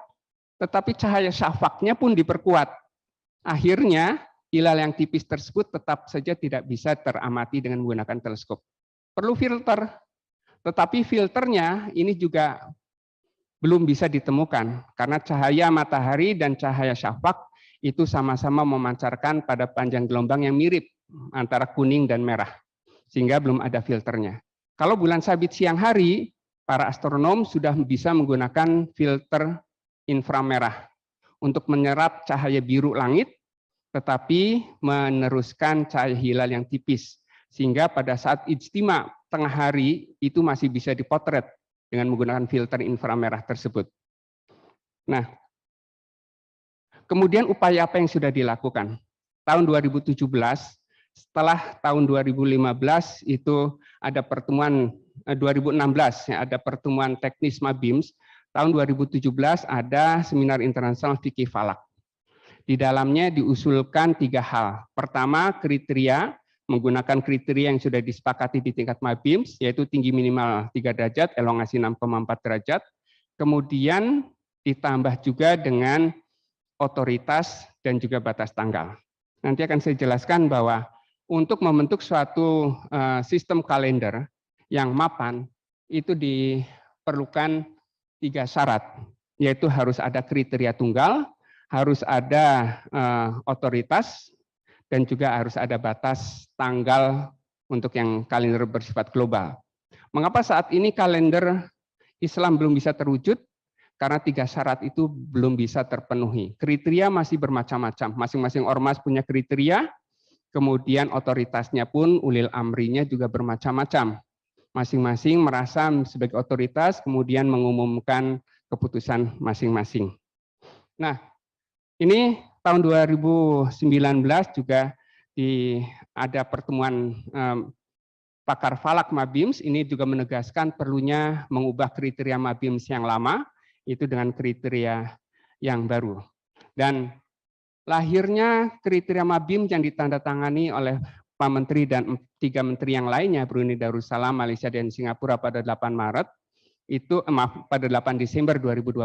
tetapi cahaya syafaqnya pun diperkuat. Akhirnya hilal yang tipis tersebut tetap saja tidak bisa teramati dengan menggunakan teleskop. Perlu filter, tetapi filternya ini juga belum bisa ditemukan karena cahaya matahari dan cahaya syafaq itu sama-sama memancarkan pada panjang gelombang yang mirip antara kuning dan merah, sehingga belum ada filternya. Kalau bulan sabit siang hari, para astronom sudah bisa menggunakan filter inframerah untuk menyerap cahaya biru langit, tetapi meneruskan cahaya hilal yang tipis, sehingga pada saat ijtima tengah hari itu masih bisa dipotret dengan menggunakan filter inframerah tersebut. Nah, kemudian upaya apa yang sudah dilakukan? Tahun 2017, setelah tahun 2015 itu ada pertemuan 2016 ya, ada pertemuan teknis MABIMS. Tahun 2017 ada seminar internasional fikih falak. Di dalamnya diusulkan 3 hal. Pertama, kriteria menggunakan kriteria yang sudah disepakati di tingkat MABIMS, yaitu tinggi minimal 3 derajat, elongasi 6,4 derajat. Kemudian ditambah juga dengan otoritas dan juga batas tanggal. Nanti akan saya jelaskan bahwa untuk membentuk suatu sistem kalender yang mapan, itu diperlukan 3 syarat, yaitu harus ada kriteria tunggal, harus ada otoritas, dan juga harus ada batas tanggal untuk yang kalender bersifat global. Mengapa saat ini kalender Islam belum bisa terwujud? Karena 3 syarat itu belum bisa terpenuhi. Kriteria masih bermacam-macam, masing-masing ormas punya kriteria, kemudian otoritasnya pun ulil amrinya juga bermacam-macam. Masing-masing merasa sebagai otoritas, kemudian mengumumkan keputusan masing-masing. Nah, ini tahun 2019 juga ada pertemuan pakar falak MABIMS, ini juga menegaskan perlunya mengubah kriteria MABIMS yang lama, itu dengan kriteria yang baru. Dan lahirnya kriteria MABIMS yang ditandatangani oleh Pak Menteri dan 3 menteri yang lainnya, Brunei Darussalam, Malaysia, dan Singapura pada 8 Maret, itu pada 8 Desember 2021,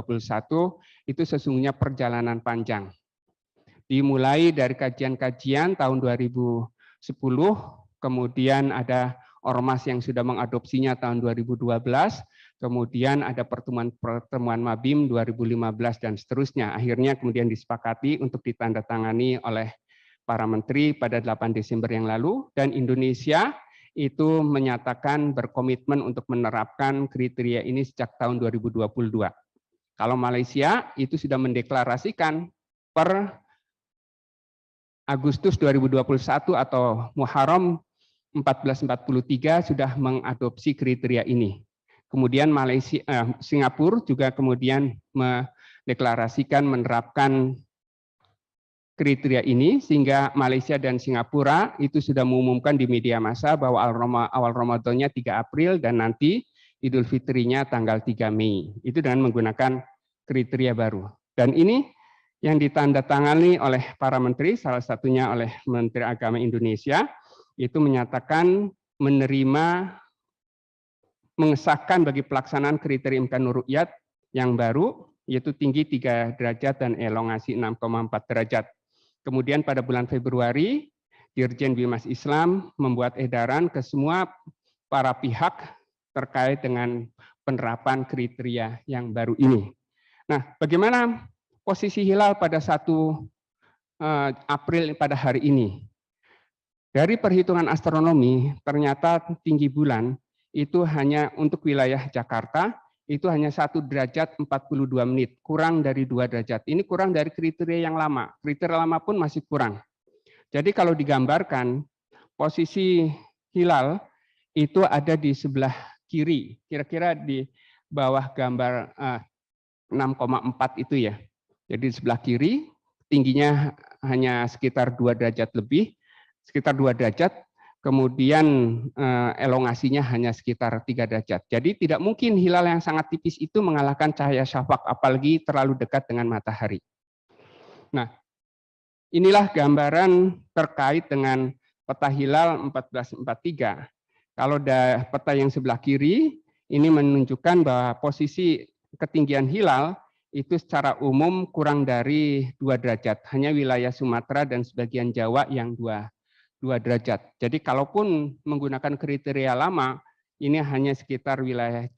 itu sesungguhnya perjalanan panjang. Dimulai dari kajian-kajian tahun 2010, kemudian ada ormas yang sudah mengadopsinya tahun 2012, kemudian ada pertemuan MABIM 2015 dan seterusnya. Akhirnya kemudian disepakati untuk ditandatangani oleh para menteri pada 8 Desember yang lalu, dan Indonesia itu menyatakan berkomitmen untuk menerapkan kriteria ini sejak tahun 2022. Kalau Malaysia itu sudah mendeklarasikan per Agustus 2021 atau Muharram 1443 sudah mengadopsi kriteria ini. Kemudian Singapura juga kemudian mendeklarasikan menerapkan kriteria ini, sehingga Malaysia dan Singapura itu sudah mengumumkan di media massa bahwa awal Ramadannya 3 April dan nanti Idul Fitrinya tanggal 3 Mei. Itu dengan menggunakan kriteria baru. Dan ini yang ditandatangani oleh para menteri, salah satunya oleh Menteri Agama Indonesia, itu menyatakan menerima, mengesahkan bagi pelaksanaan kriteria Imkanur Ru'yat yang baru, yaitu tinggi 3 derajat dan elongasi 6,4 derajat. Kemudian pada bulan Februari, Dirjen Bimas Islam membuat edaran ke semua para pihak terkait dengan penerapan kriteria yang baru ini. Nah, bagaimana posisi hilal pada 1 April pada hari ini? Dari perhitungan astronomi, ternyata tinggi bulan itu hanya untuk wilayah Jakarta, itu hanya 1 derajat 42 menit, kurang dari 2 derajat. Ini kurang dari kriteria yang lama. Kriteria lama pun masih kurang. Jadi kalau digambarkan, posisi hilal itu ada di sebelah kiri, kira-kira di bawah gambar 6,4 itu ya. Jadi di sebelah kiri, tingginya hanya sekitar 2 derajat lebih, sekitar 2 derajat, kemudian elongasinya hanya sekitar 3 derajat. Jadi tidak mungkin hilal yang sangat tipis itu mengalahkan cahaya syafaq, apalagi terlalu dekat dengan matahari. Nah, inilah gambaran terkait dengan peta hilal 1443. Kalau peta yang sebelah kiri, ini menunjukkan bahwa posisi ketinggian hilal itu secara umum kurang dari 2 derajat. Hanya wilayah Sumatera dan sebagian Jawa yang 2 derajat. Jadi kalaupun menggunakan kriteria lama, ini hanya sekitar wilayah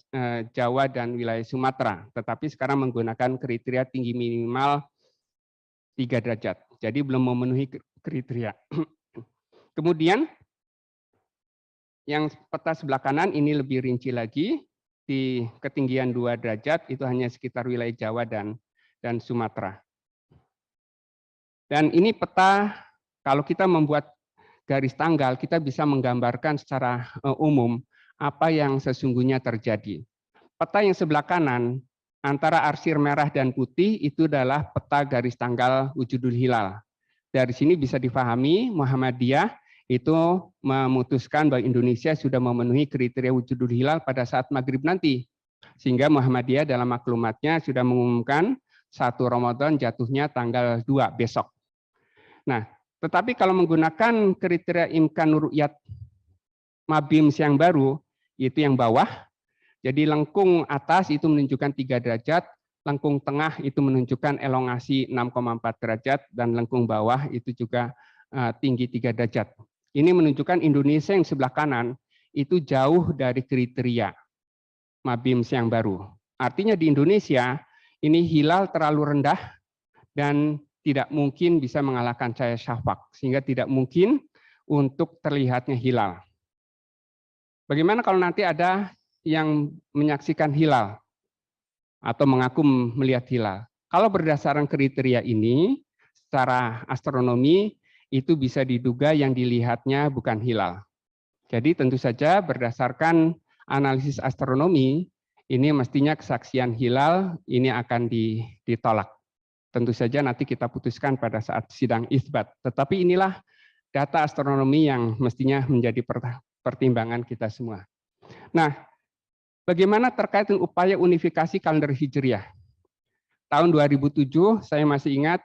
Jawa dan wilayah Sumatera. Tetapi sekarang menggunakan kriteria tinggi minimal 3 derajat. Jadi belum memenuhi kriteria. Kemudian yang peta sebelah kanan ini lebih rinci lagi. Di ketinggian 2 derajat itu hanya sekitar wilayah Jawa dan Sumatera. Dan ini peta, kalau kita membuat garis tanggal, kita bisa menggambarkan secara umum apa yang sesungguhnya terjadi. Peta yang sebelah kanan, antara arsir merah dan putih, itu adalah peta garis tanggal wujudul hilal. Dari sini bisa difahami Muhammadiyah itu memutuskan bahwa Indonesia sudah memenuhi kriteria wujudul hilal pada saat maghrib nanti. Sehingga Muhammadiyah dalam maklumatnya sudah mengumumkan 1 Ramadan jatuhnya tanggal 2 besok. Nah, tetapi kalau menggunakan kriteria Imkanur Ru'yat Mabims yang baru, itu yang bawah, jadi lengkung atas itu menunjukkan 3 derajat, lengkung tengah itu menunjukkan elongasi 6,4 derajat, dan lengkung bawah itu juga tinggi 3 derajat. Ini menunjukkan Indonesia yang sebelah kanan itu jauh dari kriteria Mabims yang baru. Artinya di Indonesia ini hilal terlalu rendah dan tidak mungkin bisa mengalahkan cahaya syafaq, sehingga tidak mungkin untuk terlihatnya hilal. Bagaimana kalau nanti ada yang menyaksikan hilal atau mengaku melihat hilal? Kalau berdasarkan kriteria ini, secara astronomi itu bisa diduga yang dilihatnya bukan hilal. Jadi tentu saja berdasarkan analisis astronomi, ini mestinya kesaksian hilal ini akan ditolak. Tentu saja nanti kita putuskan pada saat sidang isbat. Tetapi inilah data astronomi yang mestinya menjadi pertimbangan kita semua. Nah, bagaimana terkait dengan upaya unifikasi kalender Hijriah? Tahun 2007, saya masih ingat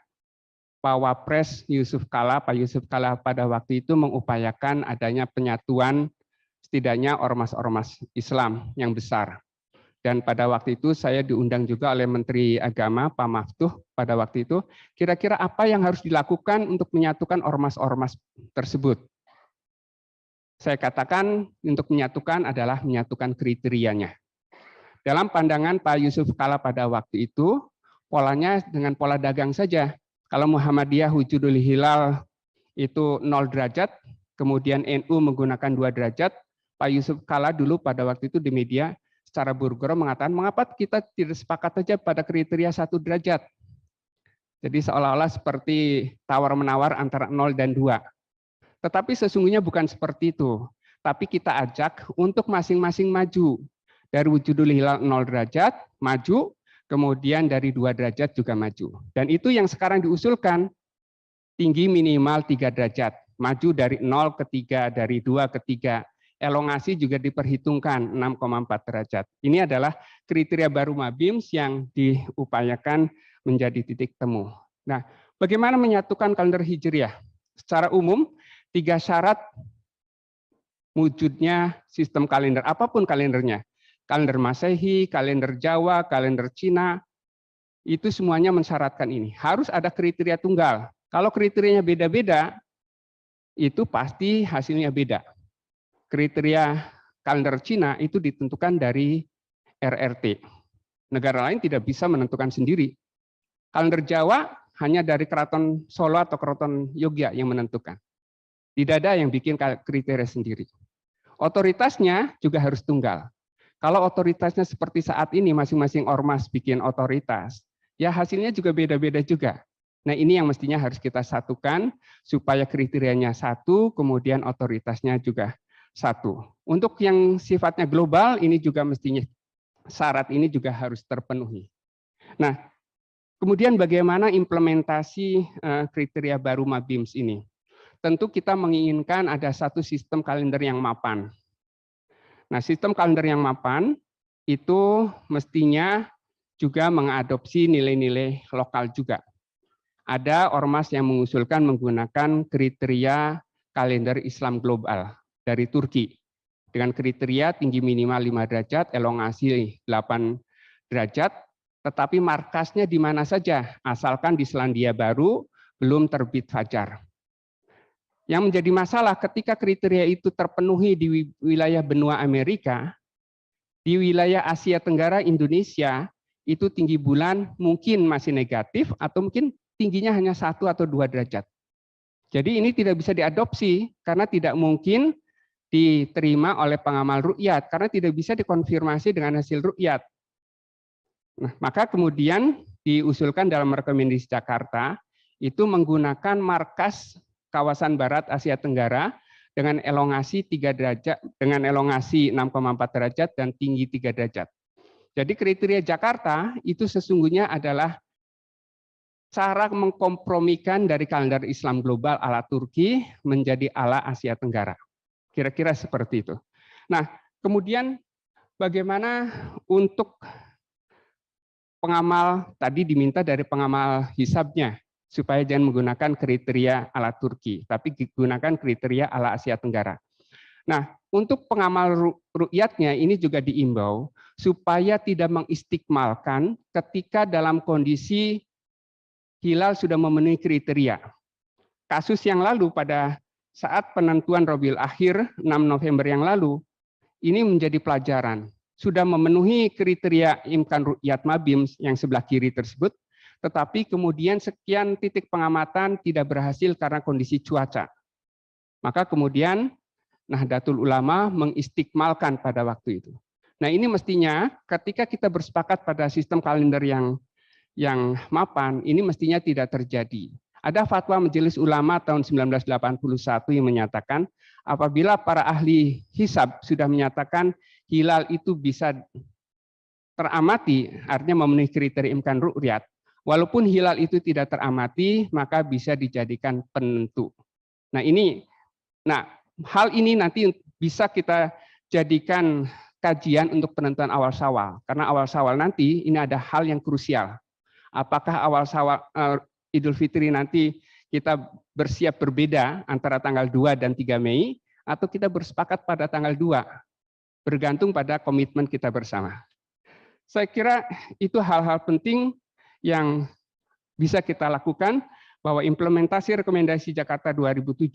Pak Wapres Pak Yusuf Kala pada waktu itu mengupayakan adanya penyatuan setidaknya ormas-ormas Islam yang besar. Dan pada waktu itu saya diundang juga oleh Menteri Agama, Pak Maftuh, pada waktu itu, kira-kira apa yang harus dilakukan untuk menyatukan ormas-ormas tersebut? Saya katakan untuk menyatukan adalah menyatukan kriterianya. Dalam pandangan Pak Yusuf Kala pada waktu itu, polanya dengan pola dagang saja. Kalau Muhammadiyah wujudul hilal itu 0 derajat, kemudian NU menggunakan 2 derajat. Pak Yusuf Kala dulu pada waktu itu di media secara buru-buru mengatakan, mengapa kita tidak sepakat saja pada kriteria 1 derajat? Jadi seolah-olah seperti tawar-menawar antara 0 dan 2. Tetapi sesungguhnya bukan seperti itu. Tapi kita ajak untuk masing-masing maju. Dari wujudul hilal 0 derajat, maju, kemudian dari 2 derajat juga maju. Dan itu yang sekarang diusulkan, tinggi minimal 3 derajat. Maju dari 0 ke 3, dari 2 ke 3. Elongasi juga diperhitungkan 6,4 derajat. Ini adalah kriteria baru Mabims yang diupayakan menjadi titik temu. Nah, bagaimana menyatukan kalender Hijriah? Secara umum, 3 syarat wujudnya sistem kalender, apapun kalendernya. Kalender Masehi, kalender Jawa, kalender Cina, itu semuanya mensyaratkan ini. Harus ada kriteria tunggal. Kalau kriterianya beda-beda, itu pasti hasilnya beda. Kriteria kalender Cina itu ditentukan dari RRT. Negara lain tidak bisa menentukan sendiri. Kalender Jawa hanya dari Keraton Solo atau Keraton Yogyakarta yang menentukan. Tidak ada yang bikin kriteria sendiri. Otoritasnya juga harus tunggal. Kalau otoritasnya seperti saat ini masing-masing ormas bikin otoritas, ya hasilnya juga beda-beda juga. Nah ini yang mestinya harus kita satukan supaya kriterianya satu, kemudian otoritasnya juga satu. Untuk yang sifatnya global ini juga mestinya syarat ini juga harus terpenuhi. Nah, kemudian bagaimana implementasi kriteria baru Mabims ini? Tentu kita menginginkan ada satu sistem kalender yang mapan. Nah, sistem kalender yang mapan itu mestinya juga mengadopsi nilai-nilai lokal juga. Ada ormas yang mengusulkan menggunakan kriteria kalender Islam global dari Turki. Dengan kriteria tinggi minimal 5 derajat, elongasi 8 derajat, tetapi markasnya di mana saja, asalkan di Selandia Baru belum terbit fajar. Yang menjadi masalah ketika kriteria itu terpenuhi di wilayah benua Amerika, di wilayah Asia Tenggara, Indonesia, itu tinggi bulan mungkin masih negatif atau mungkin tingginya hanya 1 atau 2 derajat. Jadi ini tidak bisa diadopsi karena tidak mungkin diterima oleh pengamal ru'yat karena tidak bisa dikonfirmasi dengan hasil ru'yat. Nah, maka kemudian diusulkan dalam rekomendasi Jakarta itu menggunakan markas kawasan barat Asia Tenggara dengan elongasi 3 derajat, dengan elongasi 6,4 derajat dan tinggi 3 derajat. Jadi kriteria Jakarta itu sesungguhnya adalah cara mengkompromikan dari kalender Islam global ala Turki menjadi ala Asia Tenggara. Kira-kira seperti itu. Nah, kemudian bagaimana untuk pengamal, tadi diminta dari pengamal hisabnya, supaya jangan menggunakan kriteria ala Turki, tapi digunakan kriteria ala Asia Tenggara. Nah, untuk pengamal ru'yatnya ini juga diimbau supaya tidak mengistikmalkan ketika dalam kondisi hilal sudah memenuhi kriteria. Kasus yang lalu pada saat penentuan Rabiul Akhir 6 November yang lalu, ini menjadi pelajaran. Sudah memenuhi kriteria imkan ru'yat Mabims yang sebelah kiri tersebut, tetapi kemudian sekian titik pengamatan tidak berhasil karena kondisi cuaca. Maka kemudian Nahdlatul Ulama mengistikmalkan pada waktu itu. Nah ini mestinya ketika kita bersepakat pada sistem kalender yang mapan, ini mestinya tidak terjadi. Ada fatwa Majelis Ulama tahun 1981 yang menyatakan apabila para ahli hisab sudah menyatakan hilal itu bisa teramati, artinya memenuhi kriteria imkan ru'yat, walaupun hilal itu tidak teramati, maka bisa dijadikan penentu. Nah, hal ini nanti bisa kita jadikan kajian untuk penentuan awal Syawal, karena awal Syawal nanti ini ada hal yang krusial. Apakah awal Syawal Idul Fitri nanti kita bersiap berbeda antara tanggal 2 dan 3 Mei, atau kita bersepakat pada tanggal 2, bergantung pada komitmen kita bersama. Saya kira itu hal-hal penting yang bisa kita lakukan, bahwa implementasi rekomendasi Jakarta 2007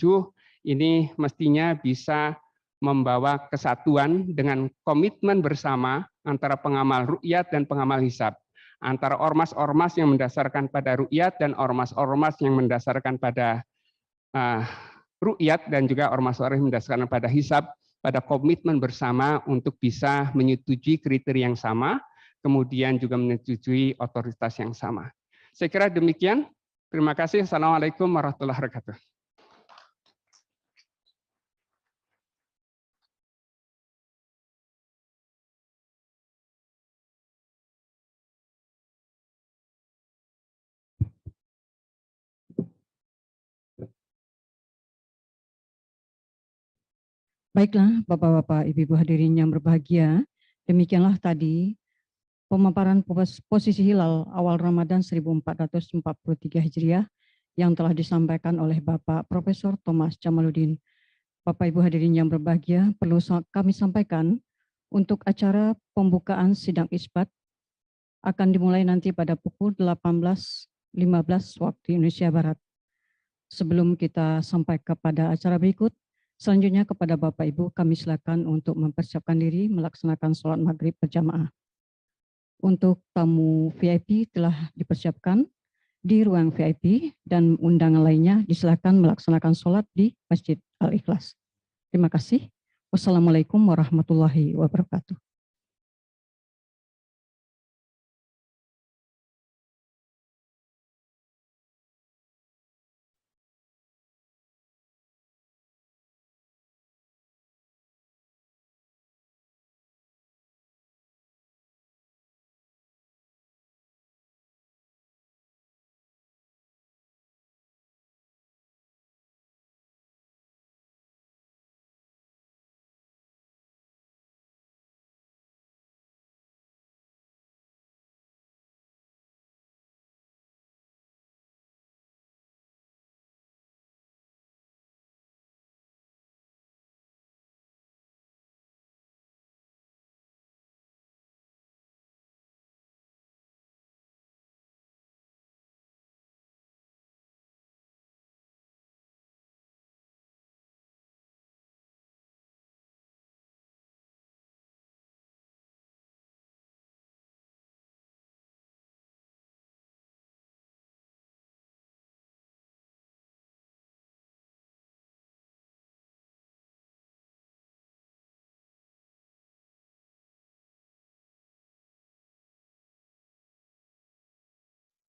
ini mestinya bisa membawa kesatuan dengan komitmen bersama antara pengamal ru'yat dan pengamal hisab, antara ormas-ormas yang mendasarkan pada ru'yat dan ormas-ormas yang mendasarkan pada ru'yat dan juga ormas-ormas mendasarkan pada hisab, pada komitmen bersama untuk bisa menyetujui kriteria yang sama, kemudian juga menyetujui otoritas yang sama. Saya kira demikian. Terima kasih. Assalamualaikum warahmatullahi wabarakatuh. Baiklah, Bapak-Bapak, Ibu-Ibu hadirin yang berbahagia, demikianlah tadi pemaparan posisi hilal awal Ramadan 1443 Hijriah yang telah disampaikan oleh Bapak Profesor Thomas Jamaluddin. Bapak Ibu hadirin yang berbahagia, perlu kami sampaikan untuk acara pembukaan sidang isbat akan dimulai nanti pada pukul 18.15 waktu Indonesia Barat. Sebelum kita sampai kepada acara berikut, selanjutnya kepada Bapak Ibu kami silakan untuk mempersiapkan diri melaksanakan sholat maghrib berjamaah. Untuk tamu VIP telah dipersiapkan di ruang VIP dan undangan lainnya disilakan melaksanakan sholat di Masjid Al-Ikhlas. Terima kasih. Wassalamualaikum warahmatullahi wabarakatuh.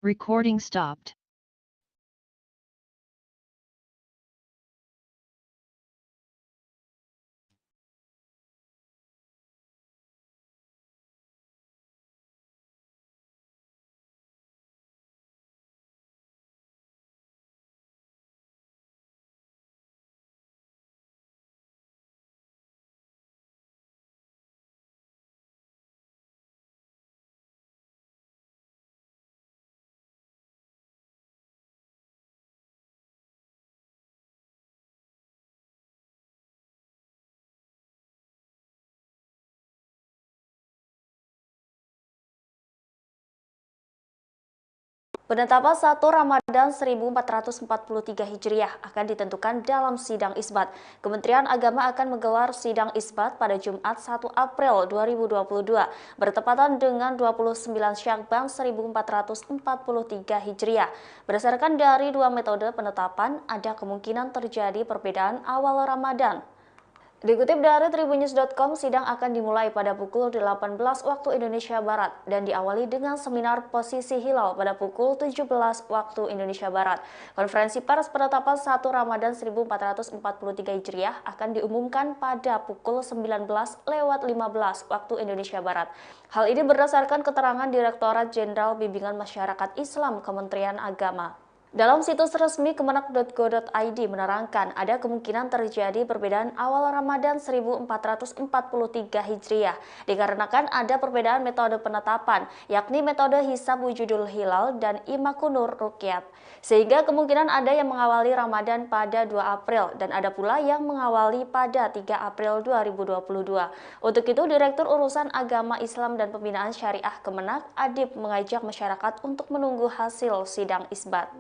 Recording stopped. Penetapan 1 Ramadan 1443 Hijriah akan ditentukan dalam sidang isbat. Kementerian Agama akan menggelar sidang isbat pada Jumat 1 April 2022 bertepatan dengan 29 Syakban 1443 Hijriah. Berdasarkan dari dua metode penetapan, ada kemungkinan terjadi perbedaan awal Ramadan. Dikutip dari tribunnews.com, sidang akan dimulai pada pukul 18 waktu Indonesia Barat dan diawali dengan seminar posisi hilal pada pukul 17 waktu Indonesia Barat. Konferensi pers penetapan 1 Ramadan 1443 Hijriah akan diumumkan pada pukul 19.15 waktu Indonesia Barat. Hal ini berdasarkan keterangan Direktorat Jenderal Bimbingan Masyarakat Islam Kementerian Agama. Dalam situs resmi kemenak.go.id menerangkan ada kemungkinan terjadi perbedaan awal Ramadan 1443 Hijriah dikarenakan ada perbedaan metode penetapan, yakni metode hisab wujudul hilal dan imakunur ruqyat. Sehingga kemungkinan ada yang mengawali Ramadan pada 2 April dan ada pula yang mengawali pada 3 April 2022. Untuk itu, Direktur Urusan Agama Islam dan Pembinaan Syariah Kemenak, Adib, mengajak masyarakat untuk menunggu hasil sidang isbat.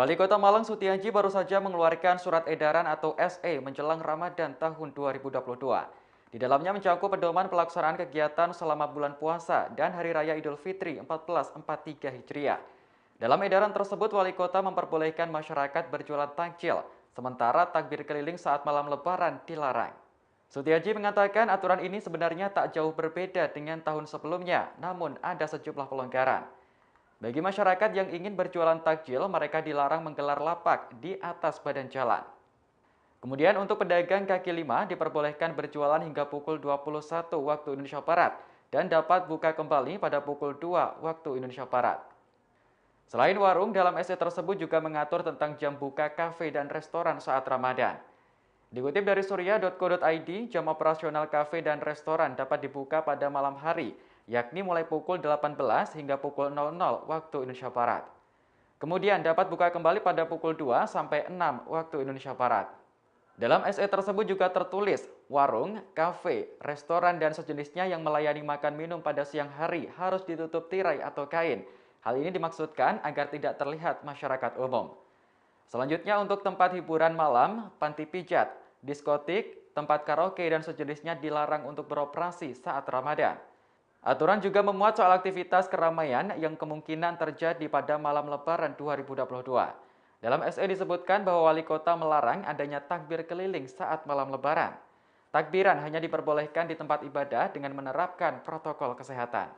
Wali Kota Malang Sutiaji baru saja mengeluarkan surat edaran atau SE menjelang Ramadan tahun 2022. Di dalamnya mencakup pedoman pelaksanaan kegiatan selama bulan puasa dan Hari Raya Idul Fitri 1443 Hijriah. Dalam edaran tersebut, Wali Kota memperbolehkan masyarakat berjualan takjil, sementara takbir keliling saat malam Lebaran dilarang. Sutiaji mengatakan aturan ini sebenarnya tak jauh berbeda dengan tahun sebelumnya, namun ada sejumlah pelonggaran. Bagi masyarakat yang ingin berjualan takjil, mereka dilarang menggelar lapak di atas badan jalan. Kemudian untuk pedagang kaki lima diperbolehkan berjualan hingga pukul 21 waktu Indonesia Barat dan dapat buka kembali pada pukul 2 waktu Indonesia Barat. Selain warung, dalam SE tersebut juga mengatur tentang jam buka kafe dan restoran saat Ramadan. Dikutip dari surya.co.id, jam operasional kafe dan restoran dapat dibuka pada malam hari, yakni mulai pukul 18 hingga pukul 00 waktu Indonesia Barat. Kemudian dapat buka kembali pada pukul 2 sampai 6 waktu Indonesia Barat. Dalam SE tersebut juga tertulis, warung, kafe, restoran, dan sejenisnya yang melayani makan minum pada siang hari harus ditutup tirai atau kain. Hal ini dimaksudkan agar tidak terlihat masyarakat umum. Selanjutnya untuk tempat hiburan malam, panti pijat, diskotik, tempat karaoke, dan sejenisnya dilarang untuk beroperasi saat Ramadan. Aturan juga memuat soal aktivitas keramaian yang kemungkinan terjadi pada malam Lebaran 2022. Dalam SE disebutkan bahwa Wali Kota melarang adanya takbir keliling saat malam Lebaran. Takbiran hanya diperbolehkan di tempat ibadah dengan menerapkan protokol kesehatan.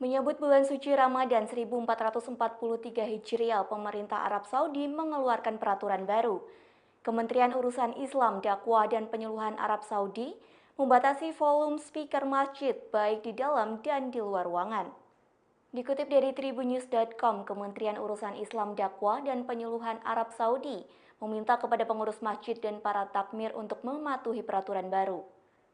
Menyambut bulan suci Ramadan 1443 Hijriah, pemerintah Arab Saudi mengeluarkan peraturan baru. Kementerian Urusan Islam, Dakwah, dan Penyuluhan Arab Saudi membatasi volume speaker masjid baik di dalam dan di luar ruangan. Dikutip dari tribunnews.com, Kementerian Urusan Islam, Dakwah, dan Penyuluhan Arab Saudi meminta kepada pengurus masjid dan para takmir untuk mematuhi peraturan baru.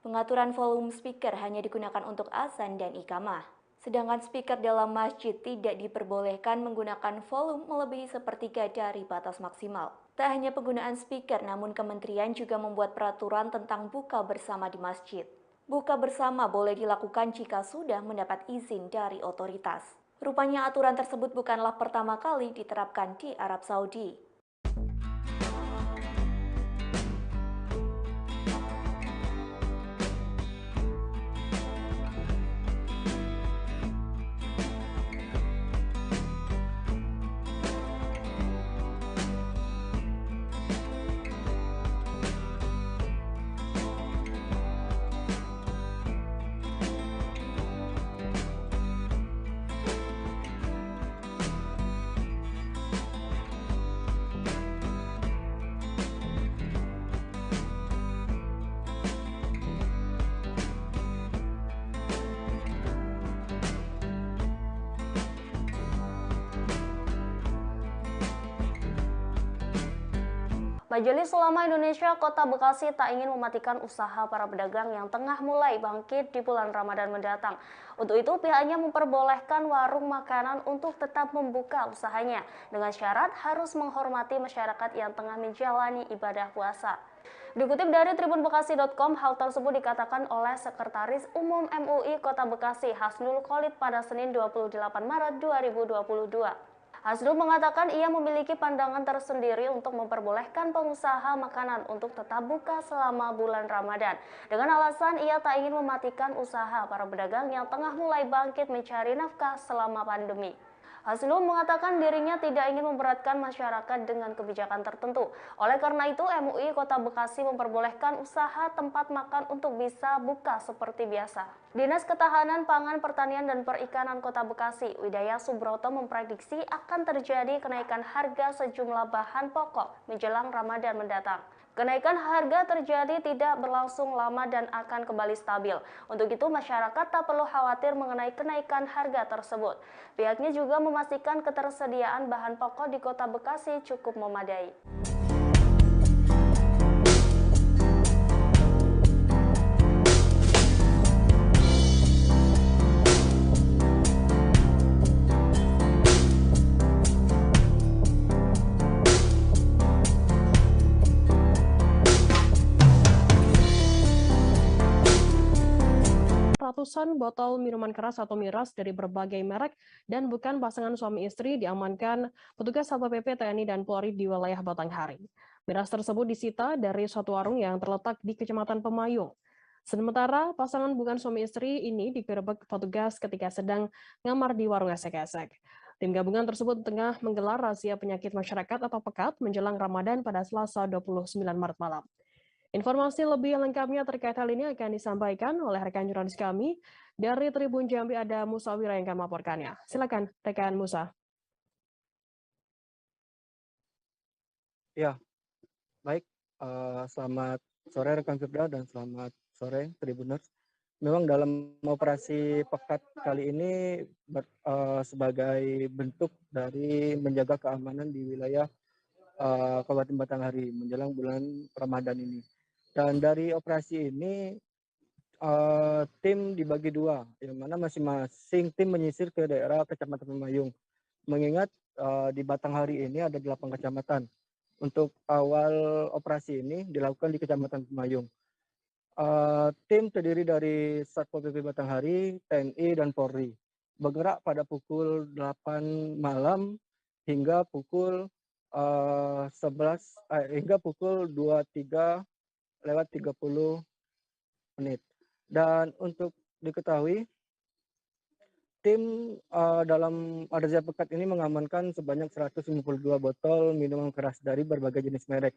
Pengaturan volume speaker hanya digunakan untuk azan dan iqamah. Sedangkan speaker dalam masjid tidak diperbolehkan menggunakan volume melebihi sepertiga dari batas maksimal. Tak hanya penggunaan speaker, namun kementerian juga membuat peraturan tentang buka bersama di masjid. Buka bersama boleh dilakukan jika sudah mendapat izin dari otoritas. Rupanya aturan tersebut bukanlah pertama kali diterapkan di Arab Saudi. Majelis Ulama Indonesia Kota Bekasi tak ingin mematikan usaha para pedagang yang tengah mulai bangkit di bulan Ramadan mendatang. Untuk itu, pihaknya memperbolehkan warung makanan untuk tetap membuka usahanya dengan syarat harus menghormati masyarakat yang tengah menjalani ibadah puasa. Dikutip dari tribunbekasi.com, hal tersebut dikatakan oleh Sekretaris Umum MUI Kota Bekasi, Hasnul Khalid pada Senin 28 Maret 2022. Hasnul mengatakan ia memiliki pandangan tersendiri untuk memperbolehkan pengusaha makanan untuk tetap buka selama bulan Ramadan. Dengan alasan ia tak ingin mematikan usaha para pedagang yang tengah mulai bangkit mencari nafkah selama pandemi. Hasnul mengatakan dirinya tidak ingin memberatkan masyarakat dengan kebijakan tertentu. Oleh karena itu, MUI Kota Bekasi memperbolehkan usaha tempat makan untuk bisa buka seperti biasa. Dinas Ketahanan Pangan, Pertanian, dan Perikanan Kota Bekasi, Widaya Subroto, memprediksi akan terjadi kenaikan harga sejumlah bahan pokok menjelang Ramadan mendatang. Kenaikan harga terjadi tidak berlangsung lama dan akan kembali stabil. Untuk itu, masyarakat tak perlu khawatir mengenai kenaikan harga tersebut. Pihaknya juga memastikan ketersediaan bahan pokok di Kota Bekasi cukup memadai. ratusan botol minuman keras atau miras dari berbagai merek dan bukan pasangan suami istri diamankan petugas Satpol PP, TNI, dan Polri di wilayah Batanghari. Miras tersebut disita dari suatu warung yang terletak di Kecamatan Pemayung. Sementara pasangan bukan suami istri ini digerebek petugas ketika sedang ngamar di warung esek-esek. Tim gabungan tersebut tengah menggelar razia penyakit masyarakat atau pekat menjelang Ramadan pada Selasa 29 Maret malam. Informasi lebih lengkapnya terkait hal ini akan disampaikan oleh rekan jurnalis kami dari Tribun Jambi, ada Musa Wira yang akan melaporkannya. Silakan rekan Musa. Ya, baik. Selamat sore rekan Firda dan selamat sore Tribuners. Memang dalam operasi pekat kali ini sebagai bentuk dari menjaga keamanan di wilayah Kabupaten Batanghari menjelang bulan Ramadan ini. Dan dari operasi ini tim dibagi dua, yang mana masing-masing tim menyisir ke daerah Kecamatan Pemayung. Mengingat di Batanghari ini ada 8 kecamatan. Untuk awal operasi ini dilakukan di Kecamatan Pemayung. Tim terdiri dari Satpol PP Batanghari, TNI, dan Polri. Bergerak pada pukul 8 malam hingga pukul 23:30 menit. Dan untuk diketahui, tim dalam razia pekat ini mengamankan sebanyak 152 botol minuman keras dari berbagai jenis merek.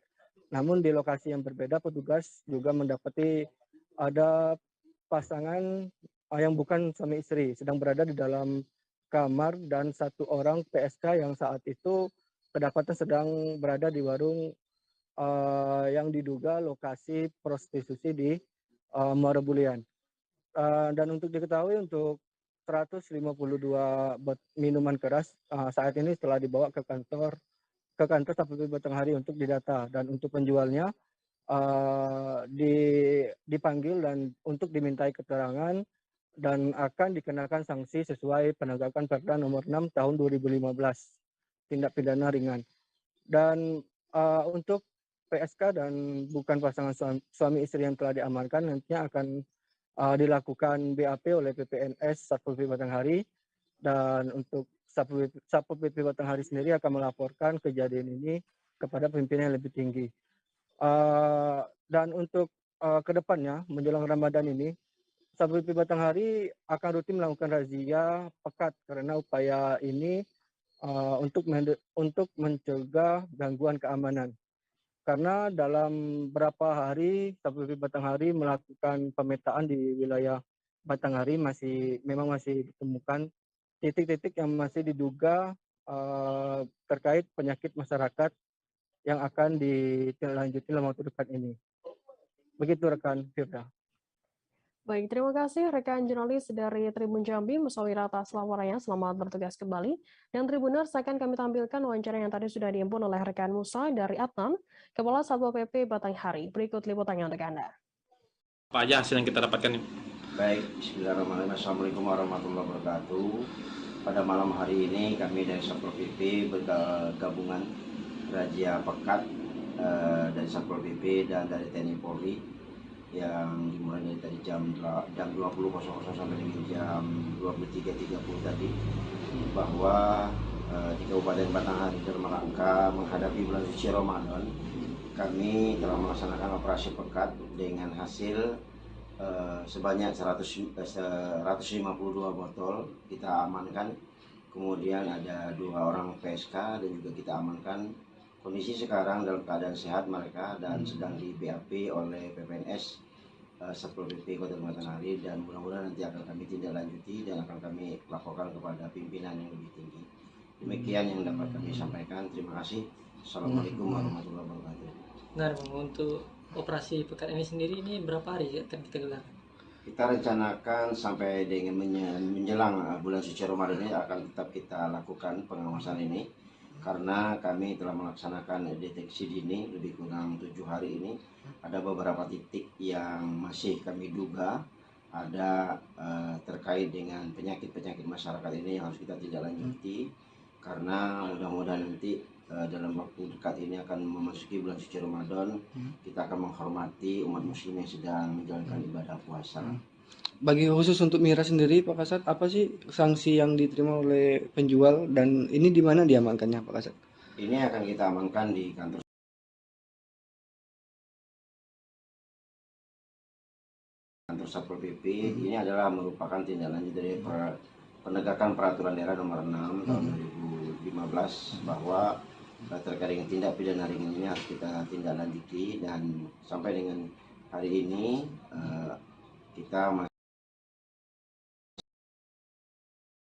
Namun di lokasi yang berbeda, petugas juga mendapati ada pasangan yang bukan suami istri sedang berada di dalam kamar dan satu orang PSK yang saat itu kedapatan sedang berada di warung yang diduga lokasi prostitusi di Muara Bulian. Dan untuk diketahui, untuk 152 minuman keras saat ini telah dibawa ke kantor Satpol PP Batanghari untuk didata, dan untuk penjualnya dipanggil dan untuk dimintai keterangan dan akan dikenakan sanksi sesuai penegakan Perda nomor 6 tahun 2015, tindak pidana ringan. Dan untuk PSK dan bukan pasangan suami istri yang telah diamankan nantinya akan dilakukan BAP oleh PPNS Satpol PP Batanghari, dan untuk Satpol PP Batanghari sendiri akan melaporkan kejadian ini kepada pimpinan yang lebih tinggi. Dan untuk kedepannya menjelang Ramadan ini, Satpol PP Batanghari akan rutin melakukan razia pekat karena upaya ini untuk mencegah gangguan keamanan. Karena dalam beberapa hari Satpol PP Batanghari melakukan pemetaan di wilayah Batanghari, memang masih ditemukan titik-titik yang masih diduga terkait penyakit masyarakat yang akan ditindaklanjuti dalam waktu dekat ini. Begitu rekan Firda. Baik, terima kasih rekan jurnalis dari Tribun Jambi, Musa Wira atas laporannya. Selamat bertugas kembali. Dan Tribuners, akan kami tampilkan wawancara yang tadi sudah diimpun oleh rekan Musa dari Adnan, Kepala Satpol PP Batanghari. Berikut liputannya untuk Anda. Apa aja hasil yang kita dapatkan? Baik, bismillahirrahmanirrahim. Assalamualaikum warahmatullahi wabarakatuh. Pada malam hari ini kami dari Satpol PP bergabungan razia pekat dari Satpol PP dan dari TNI Polri yang dimulai dari tadi jam 20.00 sampai dengan jam 23.30 tadi, bahwa di Kabupaten Batanghari dalam rangka menghadapi bulan suci Ramadan, kami telah melaksanakan operasi pekat dengan hasil sebanyak 152 botol kita amankan. Kemudian ada 2 orang PSK dan juga kita amankan. Kondisi sekarang dalam keadaan sehat mereka dan sedang di BAP oleh PPNS Satpol PP Kota Batanghari, dan mudah-mudahan nanti akan kami tindak lanjuti dan akan kami laporkan kepada pimpinan yang lebih tinggi. Demikian yang dapat kami sampaikan. Terima kasih. Assalamualaikum warahmatullahi wabarakatuh. Nah, untuk operasi pekat ini sendiri ini berapa hari akan kita gelar? Kita rencanakan sampai dengan menjelang bulan suci Ramadan ini akan tetap kita lakukan pengawasan ini, karena kami telah melaksanakan deteksi dini lebih kurang 7 hari ini. Ada beberapa titik yang masih kami duga ada terkait dengan penyakit-penyakit masyarakat ini yang harus kita tindak lanjuti, karena mudah-mudahan nanti dalam waktu dekat ini akan memasuki bulan suci Ramadan, kita akan menghormati umat muslim yang sedang menjalankan ibadah puasa. Bagi khusus untuk miras sendiri, Pak Kasat, apa sih sanksi yang diterima oleh penjual dan ini di mana diamankannya, Pak Kasat? Ini akan kita amankan di kantor Satpol PP. Ini adalah merupakan tindak lanjut dari penegakan peraturan daerah nomor 6 tahun 2015 bahwa terkait dengan tindak pidana ringan ini harus kita tindak lanjuti, dan sampai dengan hari ini kita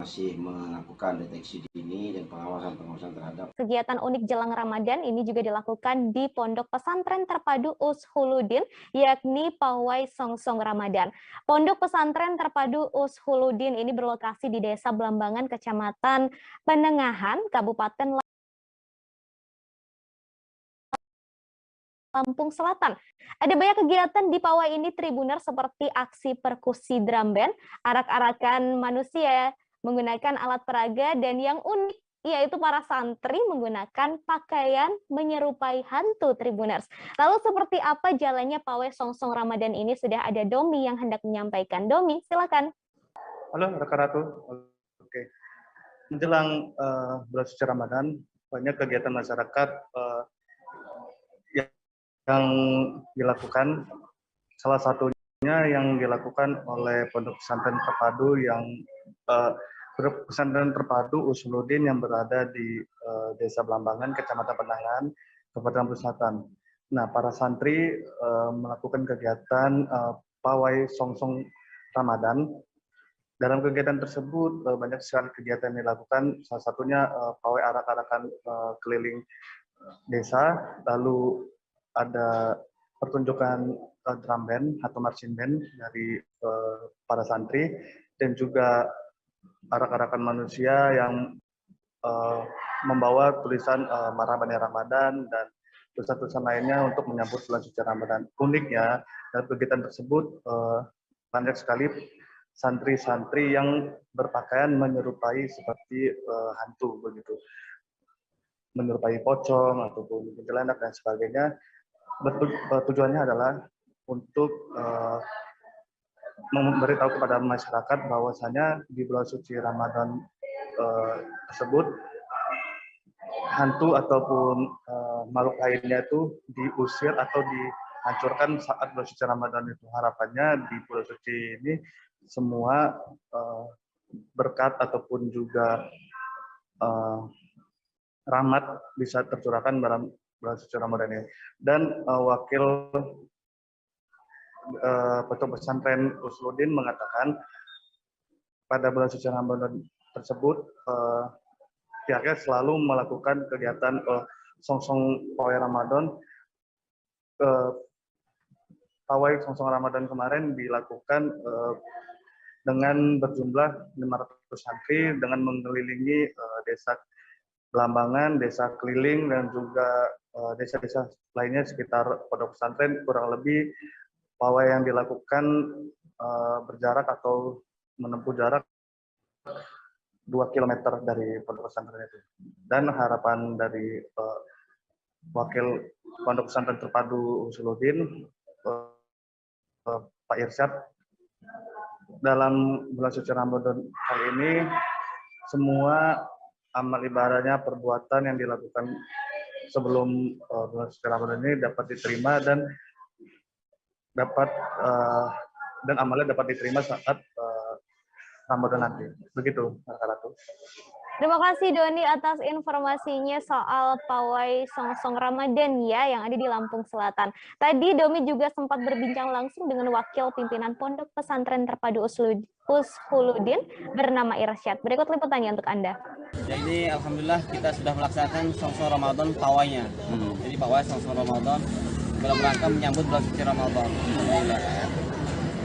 masih melakukan deteksi dini dan pengawasan terhadap Kegiatan unik jelang Ramadan ini juga dilakukan di Pondok Pesantren Terpadu Ushuluddin, yakni Pawai Songsong Ramadan. Pondok Pesantren Terpadu Ushuluddin ini berlokasi di Desa Belambangan, Kecamatan Penengahan, Kabupaten Lampung Selatan. Ada banyak kegiatan di pawai ini, Tribuner, seperti aksi perkusi drum band, arak-arakan manusia menggunakan alat peraga, dan yang unik yaitu para santri menggunakan pakaian menyerupai hantu, Tribuners. Lalu seperti apa jalannya pawai Songsong Ramadan ini? Sudah ada Domi yang hendak menyampaikan. Domi, silakan. Halo rekan Ratu. Oke. Menjelang bulan suci Ramadan, banyak kegiatan masyarakat yang dilakukan. Salah satunya yang dilakukan oleh Pondok Pesantren Terpadu Pesantren Terpadu Ushuluddin yang berada di Desa Belambangan, Kecamatan Penangan, Kabupaten Lampung Selatan. Nah, para santri melakukan kegiatan pawai Songsong Ramadan. Dalam kegiatan tersebut banyak sekali kegiatan yang dilakukan. Salah satunya pawai arak-arakan keliling desa, lalu ada pertunjukan drum band atau marching band dari para santri, dan juga arak-arakan manusia yang membawa tulisan Marhaban ya Ramadan dan tulisan-tulisan lainnya untuk menyambut bulan suci Ramadan. Uniknya dalam kegiatan tersebut banyak sekali santri-santri yang berpakaian menyerupai seperti hantu begitu, menyerupai pocong ataupun kuntilanak dan sebagainya. Tujuannya adalah untuk memberitahu kepada masyarakat bahwasanya di bulan suci Ramadan tersebut hantu ataupun makhluk lainnya itu diusir atau dihancurkan saat bulan suci Ramadan itu. Harapannya di bulan suci ini semua berkat ataupun juga rahmat bisa tercurahkan dalam bulan suci Ramadan ini. Dan wakil Pondok Pesantren Ushuluddin mengatakan pada bulan suci Ramadan tersebut pihaknya selalu melakukan kegiatan Songsong Pawai Ramadan. Pawai Songsong Ramadan kemarin dilakukan dengan berjumlah 500 santri dengan mengelilingi desa Belambangan, desa keliling, dan juga desa-desa lainnya sekitar Pondok Pesantren. Kurang lebih pawai yang dilakukan berjarak atau menempuh jarak 2 km dari Pondok Pesantren itu. Dan harapan dari wakil Pondok Pesantren Terpadu Ushuluddin, Pak Irsyad, dalam bulan suci Ramadan kali ini semua amal ibadahnya, perbuatan yang dilakukan sebelum bulan suci Ramadan ini dapat diterima dan amalnya dapat diterima saat Ramadan nanti. Begitu, Ratu. Terima kasih Doni atas informasinya soal pawai Songsong Ramadan ya yang ada di Lampung Selatan. Tadi Domi juga sempat berbincang langsung dengan wakil pimpinan Pondok Pesantren Terpadu Ushuluddin bernama Irsyad. Berikut liputannya untuk Anda. Jadi alhamdulillah kita sudah melaksanakan Songsong Ramadan pawainya. Jadi pawai Songsong Ramadan dalam rangka menyambut bulan suci Ramadan.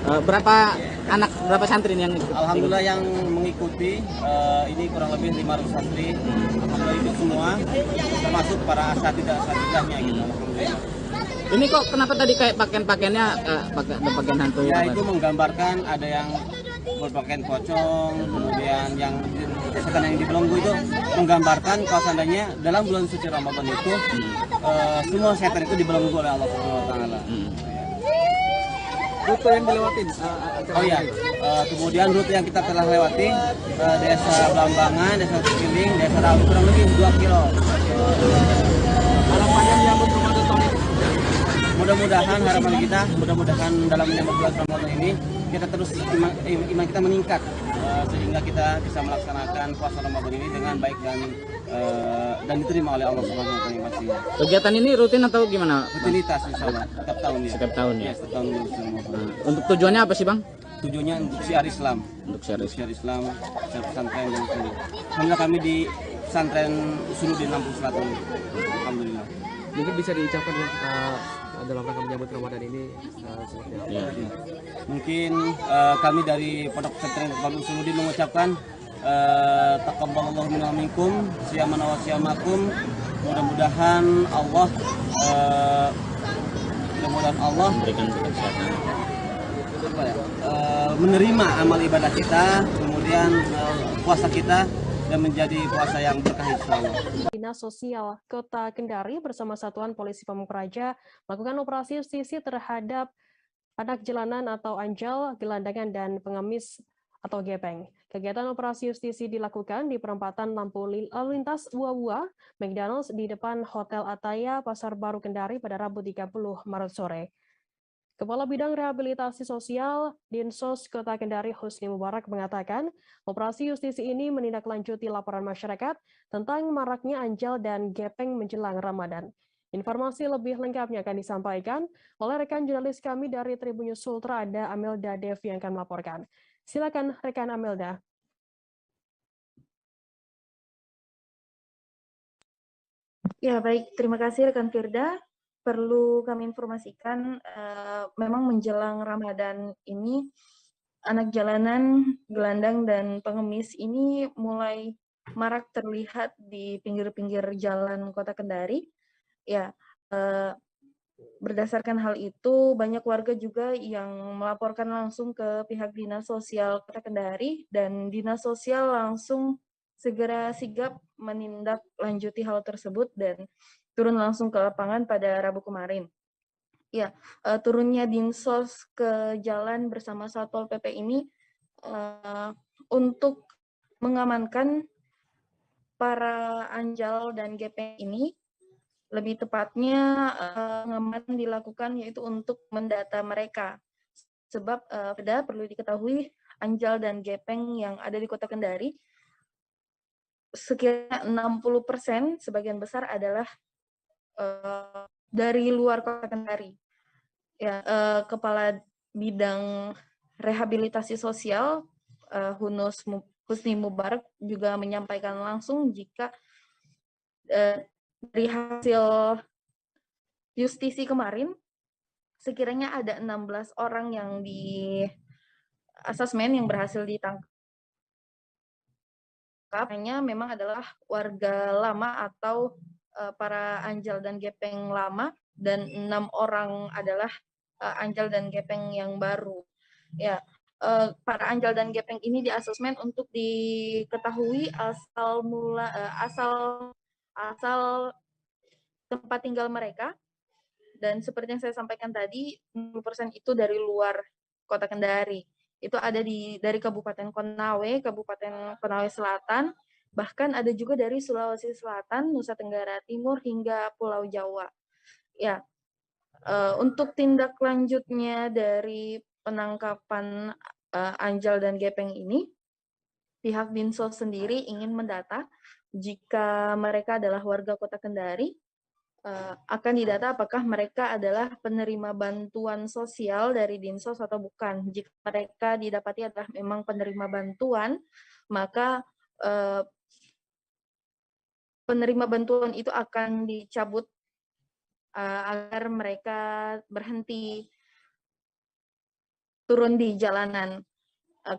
Berapa santri yang ikut? Alhamdulillah yang mengikuti ini kurang lebih 500 santri. Alhamdulillah ikut semua, termasuk para asatidahnya gitu. Alhamdulillah. Ini kok kenapa tadi kayak pakaiannya pakaian hantu? Ya itu menggambarkan ada yang berpakaian pocong, kemudian yang setan yang di belenggu itu menggambarkan kalau seandainya dalam bulan suci Ramadan itu semua setan itu dibelenggu oleh Allah Subhanahu wa taala. rute yang dilewatin. Oh iya, kemudian rute yang kita telah lewati Desa Blambangan, Desa Sekiling, Desa Raung kurang lebih 2 kilo. Harapannya menyambut Ramadan tahun ini. Mudah-mudahan harapan kita, mudah-mudahan dalam menyambut bulan Ramadan ini kita terus iman kita meningkat sehingga kita bisa melaksanakan puasa Ramadan ini dengan baik dan diterima oleh Allah Subhanahu wa taala pastinya. Kegiatan ini rutin atau gimana? Rutinitas insyaallah setiap tahun ya. Setiap tahun ya. Ya, setiap tahun Untuk tujuannya apa sih, Bang? Tujuannya untuk syiar Islam. Untuk syiar Islam, syiar pesantren dan sebagainya. Alhamdulillah kami di pesantren Suludin Lampung Selatan. Alhamdulillah. Mungkin bisa diucapkan dalam rangka menyambut Ramadan ini seperti apa? Ya. Mungkin kami dari Pondok Pesantren Baru Suludin mengucapkan taqabbalallahu minna minkum siyamana wa siyamakum. Mudah-mudahan Allah Memberikan kesehatan. Menerima amal ibadah kita, kemudian puasa kita dan menjadi puasa yang berkah insyaallah. Dinas Sosial Kota Kendari bersama Satuan Polisi Pamung Praja melakukan operasi justisi terhadap anak jalanan atau anjal, gelandangan, dan pengemis atau gepeng. Kegiatan operasi justisi dilakukan di perempatan lampu lalu lintas Buah-Buah, McDonald's di depan Hotel Ataya, Pasar Baru Kendari pada Rabu 30 Maret sore. Kepala Bidang Rehabilitasi Sosial Dinsos Kota Kendari Husni Mubarak mengatakan, operasi justisi ini menindaklanjuti laporan masyarakat tentang maraknya anjal dan gepeng menjelang Ramadan. Informasi lebih lengkapnya akan disampaikan oleh rekan jurnalis kami dari Tribun News Ultra, ada Amelda Devi yang akan melaporkan. Silakan rekan Amelda. Ya, baik. Terima kasih rekan Firda. Perlu kami informasikan, memang menjelang Ramadan ini, anak jalanan, gelandang, dan pengemis ini mulai marak terlihat di pinggir-pinggir jalan Kota Kendari. Ya, berdasarkan hal itu, banyak warga juga yang melaporkan langsung ke pihak Dinas Sosial Kota Kendari, dan Dinas Sosial langsung segera sigap menindaklanjuti hal tersebut dan turun langsung ke lapangan pada Rabu kemarin. Ya, turunnya Dinsos ke jalan bersama Satpol PP ini untuk mengamankan para anjal dan gepeng ini. Lebih tepatnya pengaman dilakukan yaitu untuk mendata mereka. Sebab perlu diketahui anjal dan gepeng yang ada di Kota Kendari sekiranya 60% sebagian besar adalah dari luar Kota Kendari. Ya, Kepala Bidang Rehabilitasi Sosial Husni Mubarak juga menyampaikan langsung jika dari hasil justisi kemarin sekiranya ada 16 orang yang di asesmen yang berhasil ditangkap. Hanya memang adalah warga lama atau para anjal dan gepeng lama, dan 6 orang adalah anjal dan gepeng yang baru. Ya, para anjal dan gepeng ini diasesmen untuk diketahui asal tempat tinggal mereka, dan seperti yang saya sampaikan tadi, 60% itu dari luar Kota Kendari. Itu ada dari Kabupaten Konawe, Kabupaten Konawe Selatan, bahkan ada juga dari Sulawesi Selatan, Nusa Tenggara Timur, hingga Pulau Jawa. Ya, untuk tindak lanjutnya dari penangkapan anjal dan gepeng ini, pihak Dinsos sendiri ingin mendata jika mereka adalah warga Kota Kendari, akan didata apakah mereka adalah penerima bantuan sosial dari Dinsos atau bukan. Jika mereka didapati adalah memang penerima bantuan, maka penerima bantuan itu akan dicabut agar mereka berhenti turun di jalanan.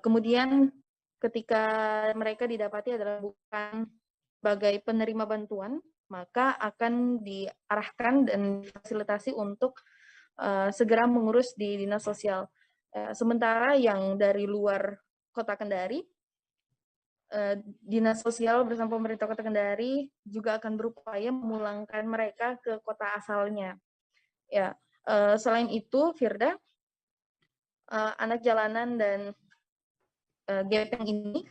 Kemudian ketika mereka didapati adalah bukan sebagai penerima bantuan, maka akan diarahkan dan difasilitasi untuk segera mengurus di Dinas Sosial. Sementara yang dari luar Kota Kendari, Dinas Sosial bersama pemerintah Kota Kendari juga akan berupaya memulangkan mereka ke kota asalnya. Ya, selain itu, Firda, anak jalanan dan gepeng ini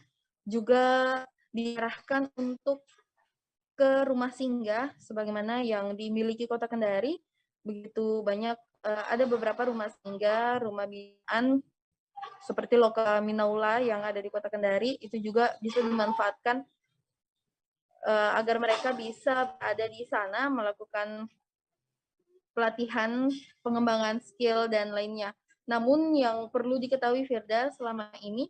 juga diarahkan untuk ke rumah singgah sebagaimana yang dimiliki Kota Kendari. Begitu banyak, ada beberapa rumah singgah, rumah binaan seperti Loka Minaula yang ada di Kota Kendari, itu juga bisa dimanfaatkan agar mereka bisa ada di sana melakukan pelatihan, pengembangan skill, dan lainnya. Namun yang perlu diketahui Firda, selama ini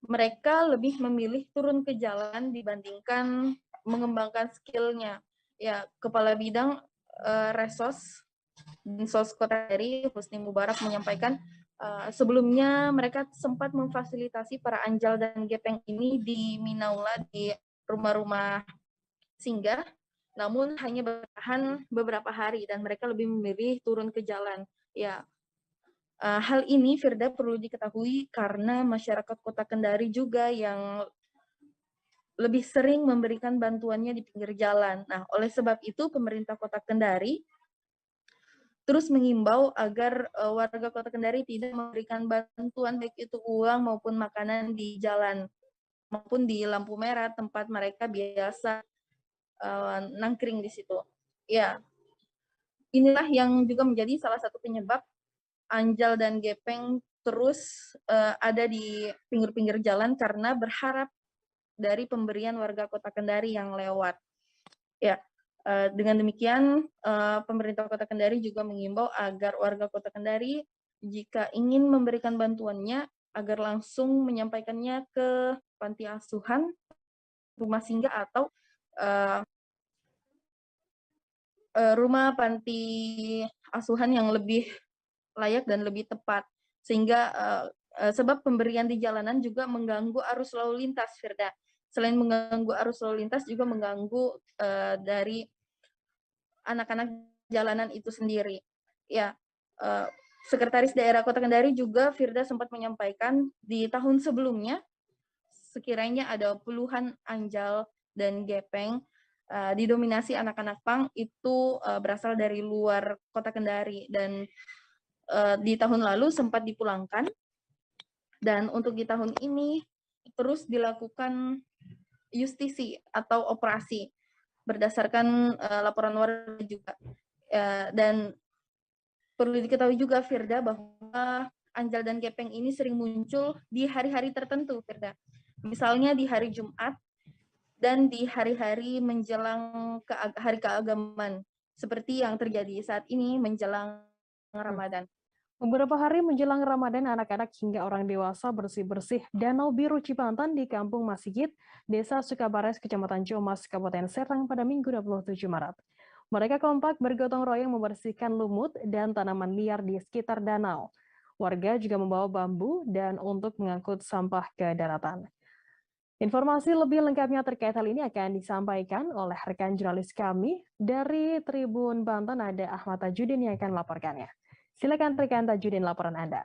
mereka lebih memilih turun ke jalan dibandingkan mengembangkan skillnya. Ya, Kepala Bidang Resos Dinsos Kota Kendari, Husni Mubarak menyampaikan sebelumnya mereka sempat memfasilitasi para anjal dan gepeng ini di Minaula di rumah-rumah singgah, namun hanya bertahan beberapa hari dan mereka lebih memilih turun ke jalan. Ya, hal ini Firda perlu diketahui karena masyarakat Kota Kendari juga yang lebih sering memberikan bantuannya di pinggir jalan. Nah, oleh sebab itu pemerintah Kota Kendari terus mengimbau agar warga Kota Kendari tidak memberikan bantuan baik itu uang maupun makanan di jalan maupun di lampu merah tempat mereka biasa nangkring di situ. Ya, inilah yang juga menjadi salah satu penyebab anjal dan gepeng terus ada di pinggir-pinggir jalan karena berharap dari pemberian warga Kota Kendari yang lewat. Ya, dengan demikian pemerintah Kota Kendari juga mengimbau agar warga Kota Kendari jika ingin memberikan bantuannya agar langsung menyampaikannya ke panti asuhan, rumah singgah atau rumah panti asuhan yang lebih layak dan lebih tepat, sehingga sebab pemberian di jalanan juga mengganggu arus lalu lintas, Firda. Selain mengganggu arus lalu lintas, juga mengganggu dari anak-anak jalanan itu sendiri. Ya, Sekretaris Daerah Kota Kendari juga Firda sempat menyampaikan di tahun sebelumnya sekiranya ada puluhan anjal dan gepeng didominasi anak-anak pang itu berasal dari luar Kota Kendari dan di tahun lalu sempat dipulangkan dan untuk di tahun ini terus dilakukan justisi atau operasi berdasarkan laporan warga juga. Dan perlu diketahui juga Firda bahwa anjal dan gepeng ini sering muncul di hari-hari tertentu, Firda. Misalnya di hari Jumat dan di hari-hari menjelang hari keagamaan seperti yang terjadi saat ini menjelang Ramadan. Beberapa hari menjelang Ramadan, anak-anak hingga orang dewasa bersih-bersih Danau Biru Cibanten di Kampung Masigit, Desa Sukabares, Kecamatan Ciomas, Kabupaten Serang pada Minggu 27 Maret. Mereka kompak bergotong royong membersihkan lumut dan tanaman liar di sekitar danau. Warga juga membawa bambu dan untuk mengangkut sampah ke daratan. Informasi lebih lengkapnya terkait hal ini akan disampaikan oleh rekan jurnalis kami dari Tribun Banten, ada Ahmad Tajudin yang akan melaporkannya. Silakan rekan Tajudin, laporan Anda.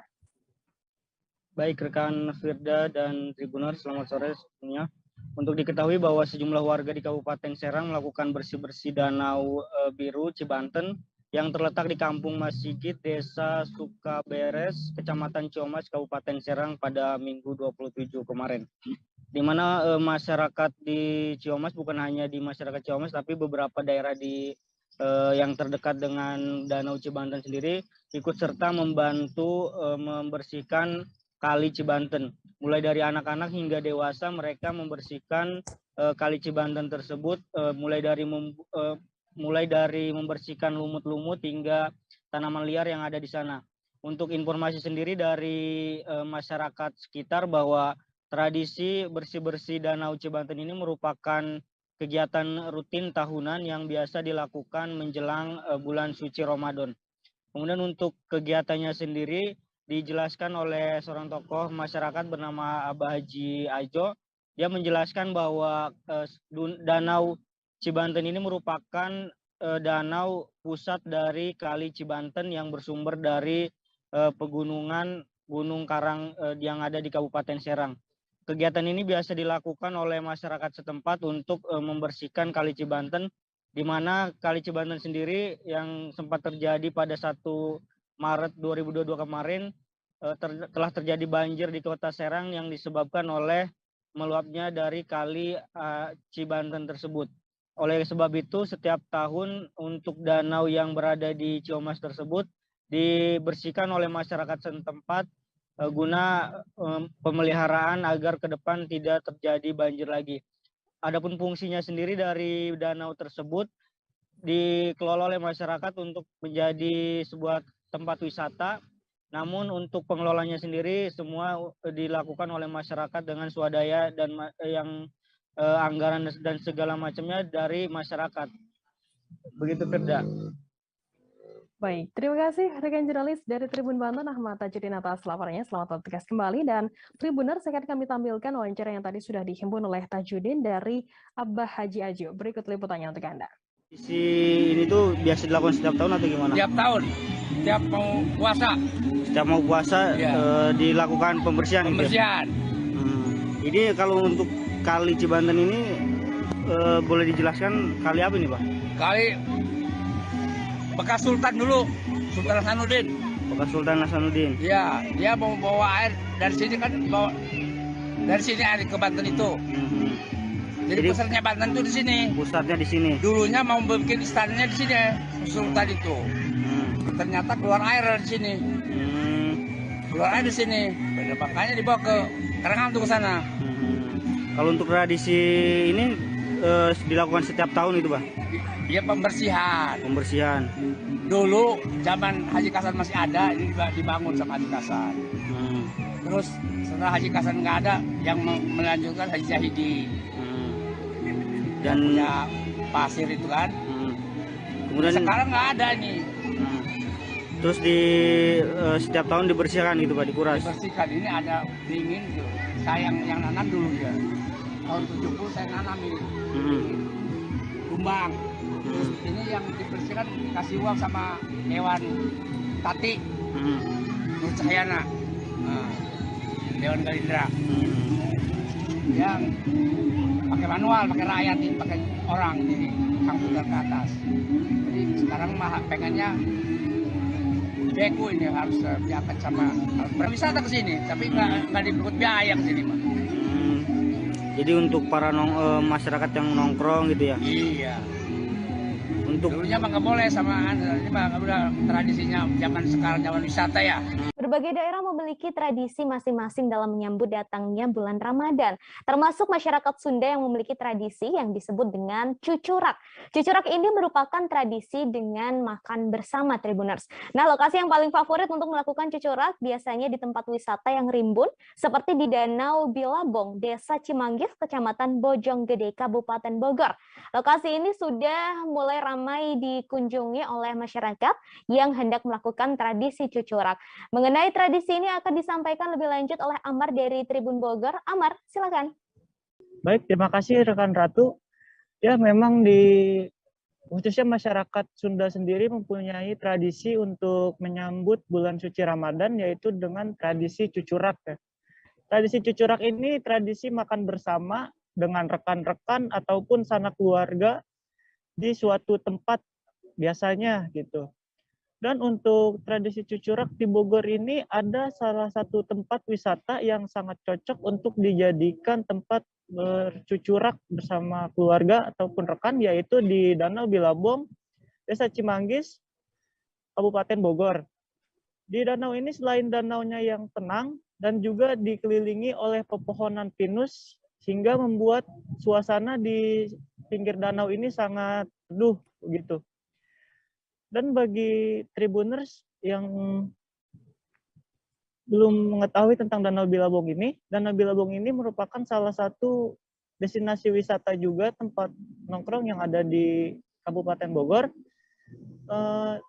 Baik rekan Firda dan Tribuners, selamat sore semuanya. Untuk diketahui bahwa sejumlah warga di Kabupaten Serang melakukan bersih-bersih Danau Biru Cibanten yang terletak di Kampung Masigit, Desa Sukaberes, Kecamatan Ciomas, Kabupaten Serang pada Minggu 27 kemarin. Di mana masyarakat di Ciomas, bukan hanya di masyarakat Ciomas, tapi beberapa daerah di yang terdekat dengan Danau Cibanten sendiri ikut serta membantu membersihkan Kali Cibanten. Mulai dari anak-anak hingga dewasa mereka membersihkan Kali Cibanten tersebut, mulai dari membersihkan lumut-lumut hingga tanaman liar yang ada di sana. Untuk informasi sendiri dari masyarakat sekitar bahwa tradisi bersih-bersih Danau Cibanten ini merupakan kegiatan rutin tahunan yang biasa dilakukan menjelang bulan suci Ramadan. Kemudian untuk kegiatannya sendiri dijelaskan oleh seorang tokoh masyarakat bernama Abah Haji Ajo. Dia menjelaskan bahwa Danau Cibanten ini merupakan danau pusat dari Kali Cibanten yang bersumber dari pegunungan Gunung Karang yang ada di Kabupaten Serang. Kegiatan ini biasa dilakukan oleh masyarakat setempat untuk membersihkan Kali Cibanten, di mana Kali Cibanten sendiri yang sempat terjadi pada 1 Maret 2022 kemarin telah terjadi banjir di Kota Serang yang disebabkan oleh meluapnya dari kali Cibanten tersebut. Oleh sebab itu, setiap tahun untuk danau yang berada di Ciamas tersebut dibersihkan oleh masyarakat setempat guna pemeliharaan agar ke depan tidak terjadi banjir lagi. Adapun fungsinya sendiri dari danau tersebut dikelola oleh masyarakat untuk menjadi sebuah tempat wisata. Namun untuk pengelolanya sendiri semua dilakukan oleh masyarakat dengan swadaya dan yang anggaran dan segala macamnya dari masyarakat. Begitu, Firda. Baik, terima kasih rekan jurnalis dari Tribun Banten Ahmad Tajudin atas laporannya. Selamat bertugas kembali, dan Tribuners akan kami tampilkan wawancara yang tadi sudah dihimpun oleh Tajudin dari Abah Haji Ajo. Berikut liputannya untuk Anda. Ini tuh biasa dilakukan setiap tahun atau gimana? Setiap tahun, setiap mau puasa. Setiap mau puasa dilakukan pembersihan. Pembersihan. Ini kalau untuk Kali Cibanten ini boleh dijelaskan kali apa ini, Pak? Kali bekas Sultan dulu, Sultan Hasanuddin. Bekas Sultan Hasanuddin. Iya, dia mau bawa air dari sini kan, bawa dari sini air ke Banten itu. Jadi pusatnya Banten itu di sini. Pusatnya di sini. Dulunya mau bikin istananya di sini, Sultan itu. Ternyata keluar air di sini. Keluar air di sini. Makanya dibawa ke Karangham tuh ke sana. Kalau untuk tradisi ini dilakukan setiap tahun itu, Pak? Iya, pembersihan. Pembersihan. Dulu zaman Haji Kasan masih ada, ini dibangun sama Haji Kasan. Terus setelah Haji Kasan nggak ada, yang melanjutkan Haji Zahidi. Dan punya pasir itu kan. Kemudian sekarang nggak ada nih. Terus di setiap tahun dibersihkan gitu, Pak, dikuras. Dibersihkan. Ini ada dingin tuh. Saya yang nanam dulu ya. Tahun 70 saya nanam ini. Kumbang. Terus ini yang dibersihkan dikasih uang sama Dewan Tati. Nur Cahyana. Dewan Galindra. Yang pakai manual, pakai rakyat ini, pakai orang jadi komputer ke atas. Jadi sekarang mah pengennya beku ini harus diangkat sama berwisata ke sini, tapi nggak dipungut biaya ke sini mah. Jadi untuk para masyarakat yang nongkrong gitu ya? Iya. Untuk dulunya mah nggak boleh sama ini mah udah tradisinya zaman sekarang, zaman wisata ya. Berbagai daerah memiliki tradisi masing-masing dalam menyambut datangnya bulan Ramadan, termasuk masyarakat Sunda yang memiliki tradisi yang disebut dengan cucurak. Cucurak ini merupakan tradisi dengan makan bersama, Tribuners. Nah, lokasi yang paling favorit untuk melakukan cucurak biasanya di tempat wisata yang rimbun, seperti di Danau Bilabong, Desa Cimanggis, Kecamatan Bojonggede, Kabupaten Bogor. Lokasi ini sudah mulai ramai dikunjungi oleh masyarakat yang hendak melakukan tradisi cucurak. Mengenai tradisi ini akan disampaikan lebih lanjut oleh Amar dari Tribun Bogor. Amar, silakan. Baik, terima kasih rekan Ratu. Ya, memang khususnya masyarakat Sunda sendiri mempunyai tradisi untuk menyambut bulan suci Ramadan, yaitu dengan tradisi cucurak. Ya. Tradisi cucurak ini tradisi makan bersama dengan rekan-rekan ataupun sanak keluarga di suatu tempat biasanya gitu. Dan untuk tradisi cucurak di Bogor ini ada salah satu tempat wisata yang sangat cocok untuk dijadikan tempat bercucurak bersama keluarga ataupun rekan, yaitu di Danau Bilabong, Desa Cimanggis, Kabupaten Bogor. Di danau ini selain danaunya yang tenang dan juga dikelilingi oleh pepohonan pinus, sehingga membuat suasana di pinggir danau ini sangat teduh begitu. Dan bagi Tribuners yang belum mengetahui tentang Danau Bilabong ini merupakan salah satu destinasi wisata juga, tempat nongkrong yang ada di Kabupaten Bogor.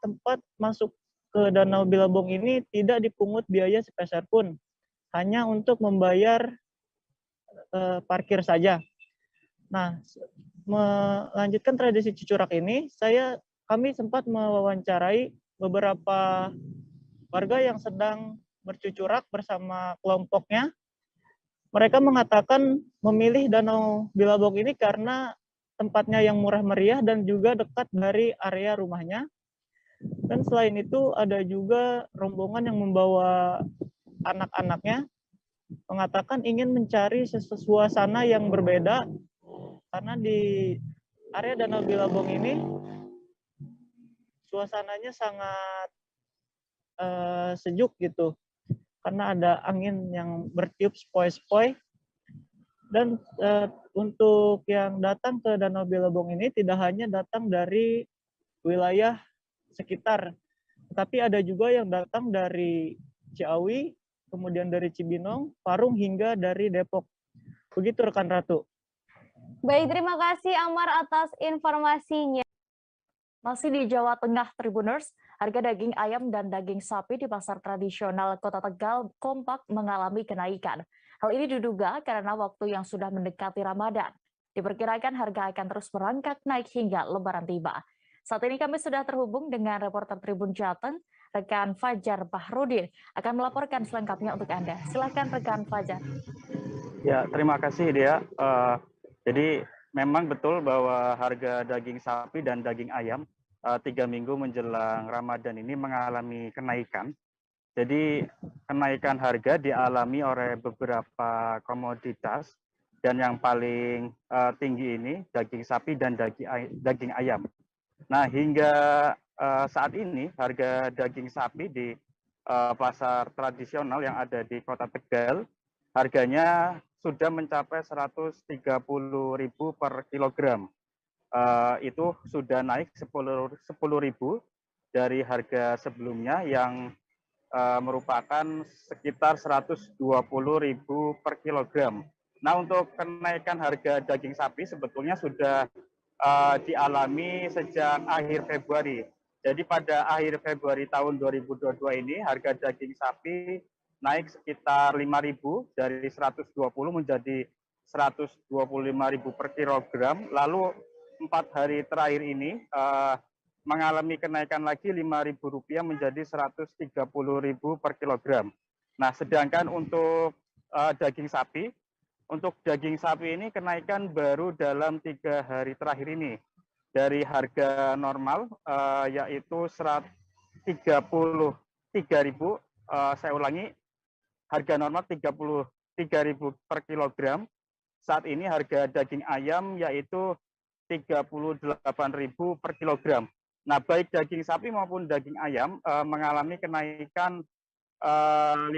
Tempat masuk ke Danau Bilabong ini tidak dipungut biaya sepeser pun, hanya untuk membayar parkir saja. Nah, melanjutkan tradisi cucurak ini, kami sempat mewawancarai beberapa warga yang sedang bercucurak bersama kelompoknya. Mereka mengatakan memilih Danau Bilabong ini karena tempatnya yang murah meriah dan juga dekat dari area rumahnya. Dan selain itu ada juga rombongan yang membawa anak-anaknya mengatakan ingin mencari suasana yang berbeda karena di area Danau Bilabong ini suasananya sangat sejuk gitu karena ada angin yang bertiup sepoi-sepoi. Dan untuk yang datang ke Danau Bilabong ini tidak hanya datang dari wilayah sekitar, tapi ada juga yang datang dari Ciawi, kemudian dari Cibinong, Parung, hingga dari Depok. Begitu rekan Ratu. Baik, terima kasih Amar atas informasinya. Masih di Jawa Tengah, Tribuners, harga daging ayam dan daging sapi di pasar tradisional Kota Tegal kompak mengalami kenaikan. Hal ini diduga karena waktu yang sudah mendekati Ramadan. Diperkirakan harga akan terus merangkak naik hingga Lebaran tiba. Saat ini kami sudah terhubung dengan reporter Tribun Jateng, rekan Fajar Bahrudin, akan melaporkan selengkapnya untuk Anda. Silakan rekan Fajar. Ya, terima kasih Dea. Jadi memang betul bahwa harga daging sapi dan daging ayam 3 minggu menjelang Ramadan ini mengalami kenaikan. Jadi kenaikan harga dialami oleh beberapa komoditas dan yang paling tinggi ini daging sapi dan daging ayam. Nah, hingga saat ini harga daging sapi di pasar tradisional yang ada di Kota Tegal harganya sudah mencapai 130.000 per kilogram. Itu sudah naik 10.000 dari harga sebelumnya yang merupakan sekitar 120.000 per kilogram. Nah, untuk kenaikan harga daging sapi sebetulnya sudah dialami sejak akhir Februari. Jadi pada akhir Februari tahun 2022 ini harga daging sapi naik sekitar 5.000 dari 120 menjadi 125.000 per kilogram. Lalu 4 hari terakhir ini mengalami kenaikan lagi Rp5.000 menjadi Rp130.000 per kilogram. Nah, sedangkan untuk daging sapi ini kenaikan baru dalam 3 hari terakhir ini. Dari harga normal yaitu Rp33.000, saya ulangi, harga normal Rp33.000 per kilogram. Saat ini harga daging ayam yaitu Rp38.000 per kilogram. Nah, baik daging sapi maupun daging ayam mengalami kenaikan 5.000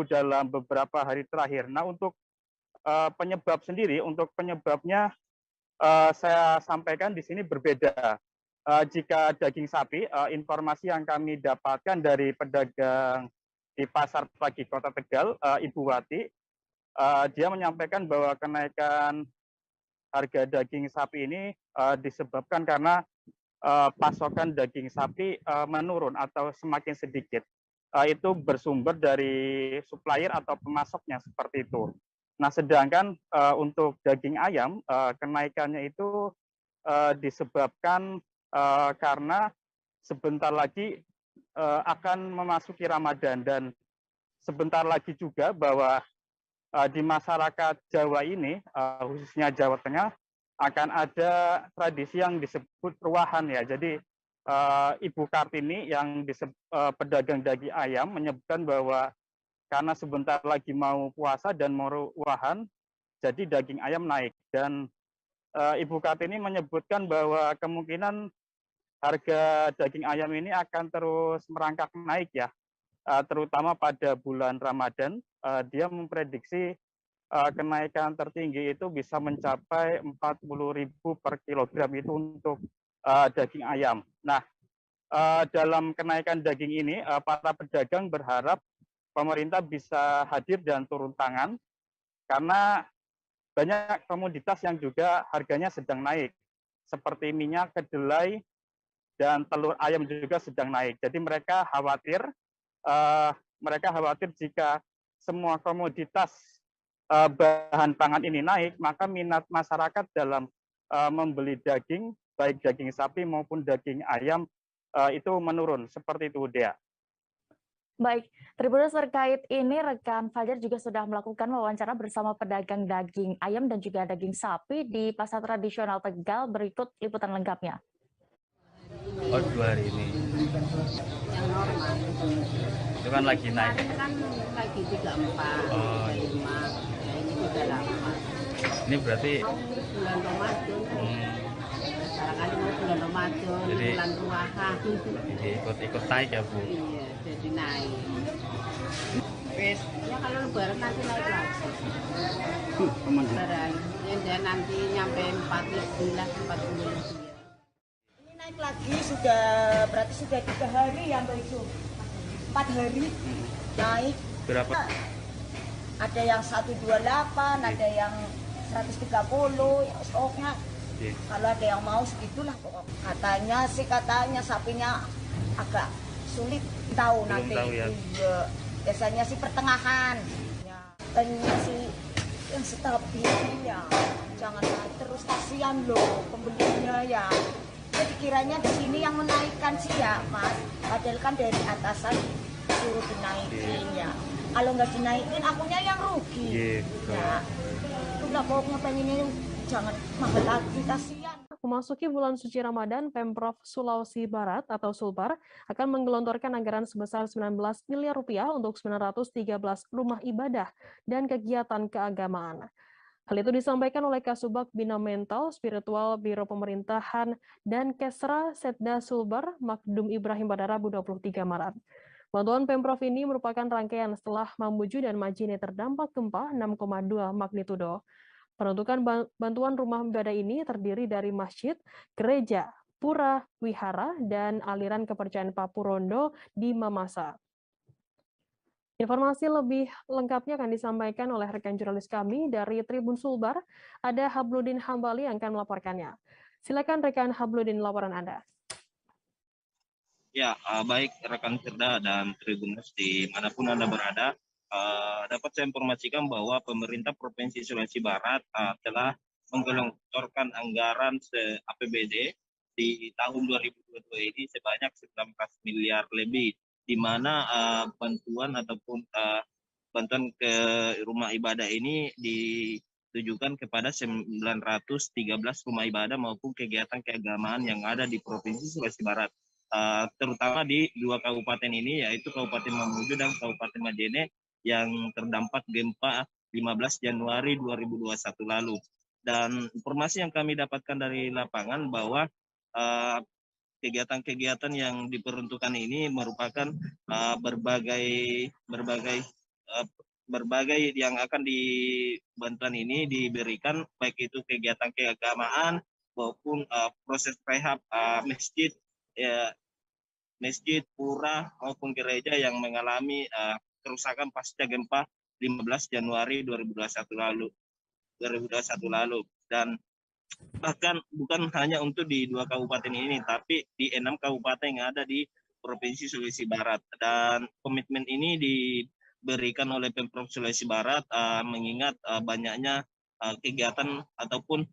dalam beberapa hari terakhir. Nah, untuk penyebab sendiri, untuk penyebabnya saya sampaikan di sini berbeda. Jika daging sapi, informasi yang kami dapatkan dari pedagang di Pasar Pagi Kota Tegal, Ibu Wati, dia menyampaikan bahwa kenaikan harga daging sapi ini disebabkan karena pasokan daging sapi menurun atau semakin sedikit. Itu bersumber dari supplier atau pemasoknya seperti itu. Nah, sedangkan untuk daging ayam kenaikannya itu disebabkan karena sebentar lagi akan memasuki Ramadan dan sebentar lagi juga bahwa di masyarakat Jawa ini khususnya Jawa Tengah akan ada tradisi yang disebut ruahan ya. Jadi Ibu Kartini yang pedagang daging ayam menyebutkan bahwa karena sebentar lagi mau puasa dan mau ruahan, jadi daging ayam naik. Dan Ibu Kartini menyebutkan bahwa kemungkinan harga daging ayam ini akan terus merangkak naik ya, terutama pada bulan Ramadan. Dia memprediksi kenaikan tertinggi itu bisa mencapai 40.000 per kilogram itu untuk daging ayam. Nah, dalam kenaikan daging ini, para pedagang berharap pemerintah bisa hadir dan turun tangan, karena banyak komoditas yang juga harganya sedang naik, seperti minyak, kedelai, dan telur ayam juga sedang naik. Jadi mereka khawatir jika semua komoditas bahan pangan ini naik, maka minat masyarakat dalam membeli daging, baik daging sapi maupun daging ayam, itu menurun. Seperti itu, Dea. Baik, Tribuners, terkait ini rekan Fajar juga sudah melakukan wawancara bersama pedagang daging ayam dan juga daging sapi di Pasar Tradisional Tegal. Berikut liputan lengkapnya. Oh, 2 hari ini. Itu kan lagi naik. Kan lagi 34, Oh, 35, ya ini 38. ini berarti Bulan Ramadan. Barangkali mau bulan Ramadan, Jadi- bulan ruahan. jadi ikut naik ya Bu. Iya, jadi naik. Ya kalau lebaran nanti naik lagi. Lebaran, ya nanti nyampe 14, 40. Ini naik lagi berarti sudah 3 hari ya Mbak itu. 4 hari naik. Berapa? Ada yang 128, ada yang 130, ya stoknya. Kalau ada yang mau segitulah pokoknya. Katanya sapinya agak sulit tahu Belum nanti. tahu ya. Iya. Biasanya sih pertengahan. Ya. Tadinya sih yang stabil ya. Jangan naik terus, kasihan loh pembelinya ya. Jadi kiranya di sini yang menaikkan sih ya Mas. Padahal kan dari atasan suruh dinaikin ya. Kalau nggak dinaikin akunya yang rugi. Ya. Udah pokoknya pengennya jangan mahal lagi, kasihan. Memasuki bulan suci Ramadan, Pemprov Sulawesi Barat atau Sulbar akan menggelontorkan anggaran sebesar 19 miliar rupiah untuk 913 rumah ibadah dan kegiatan keagamaan. Hal itu disampaikan oleh Kasubag Bina Mental Spiritual Biro Pemerintahan dan Kesra Setda Sulbar Makdum Ibrahim pada Rabu 23 Maret. Bantuan Pemprov ini merupakan rangkaian setelah Mamuju dan Majene terdampak gempa 6,2 magnitudo. Peruntukan bantuan rumah ibadah ini terdiri dari masjid, gereja, pura, wihara, dan aliran kepercayaan Papurondo di Mamasa. Informasi lebih lengkapnya akan disampaikan oleh rekan jurnalis kami dari Tribun Sulbar, ada Habludin Hambali yang akan melaporkannya. Silakan rekan Habludin, laporan Anda. Ya, baik rekan Firda dan Tribuners dimanapun Anda berada, dapat saya informasikan bahwa pemerintah Provinsi Sulawesi Barat telah menggelontorkan anggaran APBD di tahun 2022 ini sebanyak 19 miliar lebih, di mana bantuan ataupun bantuan ke rumah ibadah ini ditujukan kepada 913 rumah ibadah maupun kegiatan keagamaan yang ada di Provinsi Sulawesi Barat. Terutama di 2 kabupaten ini, yaitu Kabupaten Mamuju dan Kabupaten Majene yang terdampak gempa 15 Januari 2021 lalu. Dan informasi yang kami dapatkan dari lapangan bahwa kegiatan-kegiatan yang diperuntukkan ini merupakan berbagai yang akan dibantuan ini diberikan, baik itu kegiatan keagamaan maupun proses rehab masjid, masjid, pura maupun gereja yang mengalami kerusakan pasca gempa 15 Januari 2021 lalu. Dan bahkan bukan hanya untuk di 2 kabupaten ini, tapi di 6 kabupaten yang ada di Provinsi Sulawesi Barat. Dan komitmen ini diberikan oleh Pemprov Sulawesi Barat mengingat banyaknya kegiatan ataupun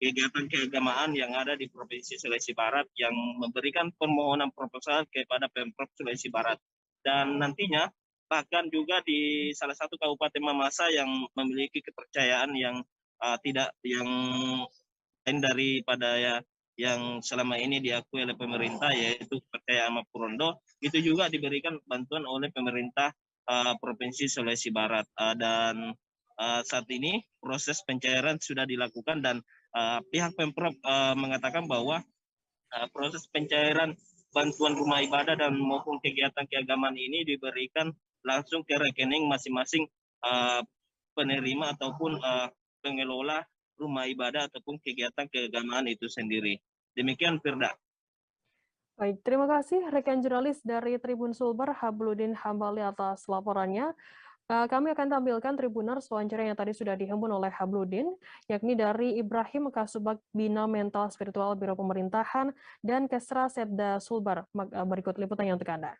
kegiatan keagamaan yang ada di Provinsi Sulawesi Barat yang memberikan permohonan proposal kepada Pemprov Sulawesi Barat. Dan nantinya bahkan juga di salah satu kabupaten Mamasa yang memiliki kepercayaan yang yang lain daripada yang selama ini diakui oleh pemerintah, yaitu kepercayaan Mapurondo, itu juga diberikan bantuan oleh pemerintah Provinsi Sulawesi Barat. Dan saat ini proses pencairan sudah dilakukan dan pihak Pemprov mengatakan bahwa proses pencairan bantuan rumah ibadah dan maupun kegiatan keagamaan ini diberikan langsung ke rekening masing-masing penerima ataupun pengelola rumah ibadah ataupun kegiatan keagamaan itu sendiri. Demikian Firda. Baik, terima kasih rekan jurnalis dari Tribun Sulbar Habludin Hambali atas laporannya. Kami akan tampilkan Tribuners wawancara yang tadi sudah dihimpun oleh Habludin, yakni dari Ibrahim Kasubag Bina Mental Spiritual Biro Pemerintahan dan Kesra Setda Sulbar. Berikut liputannya untuk Anda.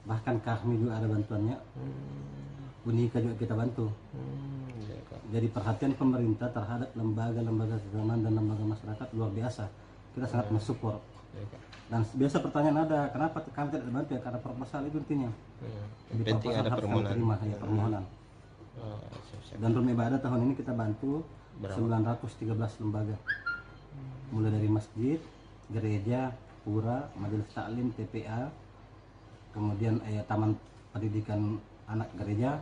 Bahkan kami juga ada bantuannya, Unika juga kita bantu. Jadi perhatian pemerintah terhadap lembaga-lembaga keagamaan dan lembaga masyarakat luar biasa. Kita sangat mensupport. Dan biasa pertanyaan ada, kenapa kami tidak dibantu ya? Karena proposal itu intinya. Penting ada permohonan. Dan rumah ibadah tahun ini kita bantu 913 lembaga. Mulai dari masjid, gereja, pura, majelis taklim, TPA, kemudian taman pendidikan anak gereja,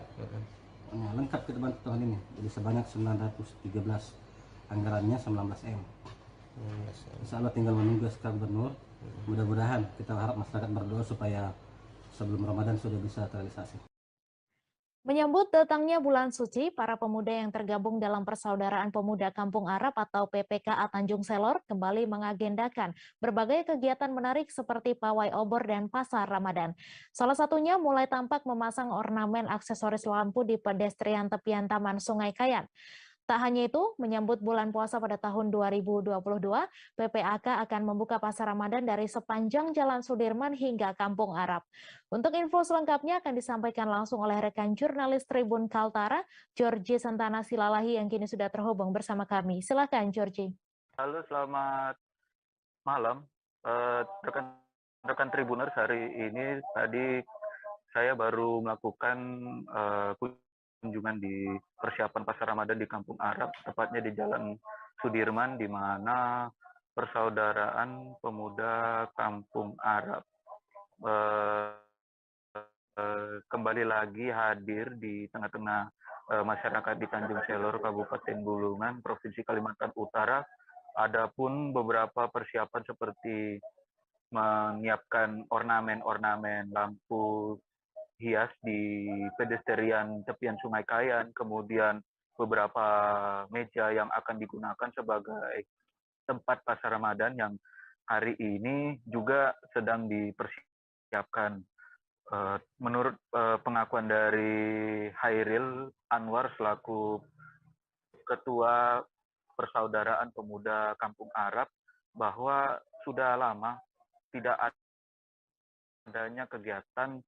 lengkap kita bantu tahun ini. Jadi sebanyak 913, anggarannya 19 M. Insya Allah tinggal menunggu SK Gubernur. Mudah-mudahan kita harap masyarakat berdoa supaya sebelum Ramadan sudah bisa terrealisasi. Menyambut datangnya bulan suci, para pemuda yang tergabung dalam Persaudaraan Pemuda Kampung Arab atau PPKA Tanjung Selor kembali mengagendakan berbagai kegiatan menarik seperti pawai obor dan pasar Ramadan. Salah satunya mulai tampak memasang ornamen aksesoris lampu di pedestrian tepian Taman Sungai Kayan. Tak hanya itu, menyambut bulan puasa pada tahun 2022, PPAK akan membuka pasar Ramadan dari sepanjang Jalan Sudirman hingga Kampung Arab. Untuk info selengkapnya akan disampaikan langsung oleh rekan jurnalis Tribun Kaltara, Georgie Santana Silalahi yang kini sudah terhubung bersama kami. Silakan, Georgie. Halo, selamat malam. Rekan Tribuners, hari ini tadi saya baru melakukan kunjungan di persiapan pasar Ramadan di Kampung Arab, tepatnya di Jalan Sudirman, di mana Persaudaraan Pemuda Kampung Arab kembali lagi hadir di tengah-tengah masyarakat di Tanjung Selor, Kabupaten Bulungan, Provinsi Kalimantan Utara. Adapun beberapa persiapan seperti menyiapkan ornamen-ornamen lampu hias di pedestrian tepian Sungai Kayan, kemudian beberapa meja yang akan digunakan sebagai tempat pasar Ramadan yang hari ini juga sedang dipersiapkan. Menurut pengakuan dari Hairil Anwar selaku Ketua Persaudaraan Pemuda Kampung Arab, bahwa sudah lama tidak adanya kegiatan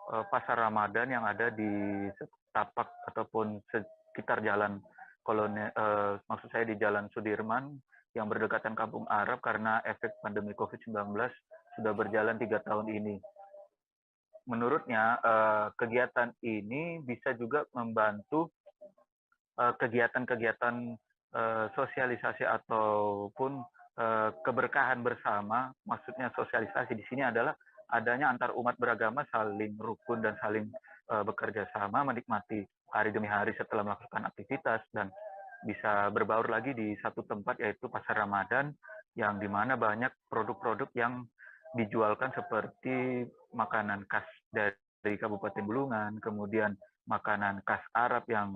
pasar Ramadan yang ada di setapak ataupun sekitar jalan kolonial, maksud saya di Jalan Sudirman yang berdekatan Kampung Arab, karena efek pandemi COVID-19 sudah berjalan 3 tahun ini. Menurutnya kegiatan ini bisa juga membantu kegiatan-kegiatan sosialisasi ataupun keberkahan bersama. Maksudnya sosialisasi di sini adalah adanya antar umat beragama saling rukun dan saling bekerja sama, menikmati hari demi hari setelah melakukan aktivitas, dan bisa berbaur lagi di satu tempat, yaitu pasar Ramadan, yang dimana banyak produk-produk yang dijualkan seperti makanan khas dari Kabupaten Bulungan, kemudian makanan khas Arab yang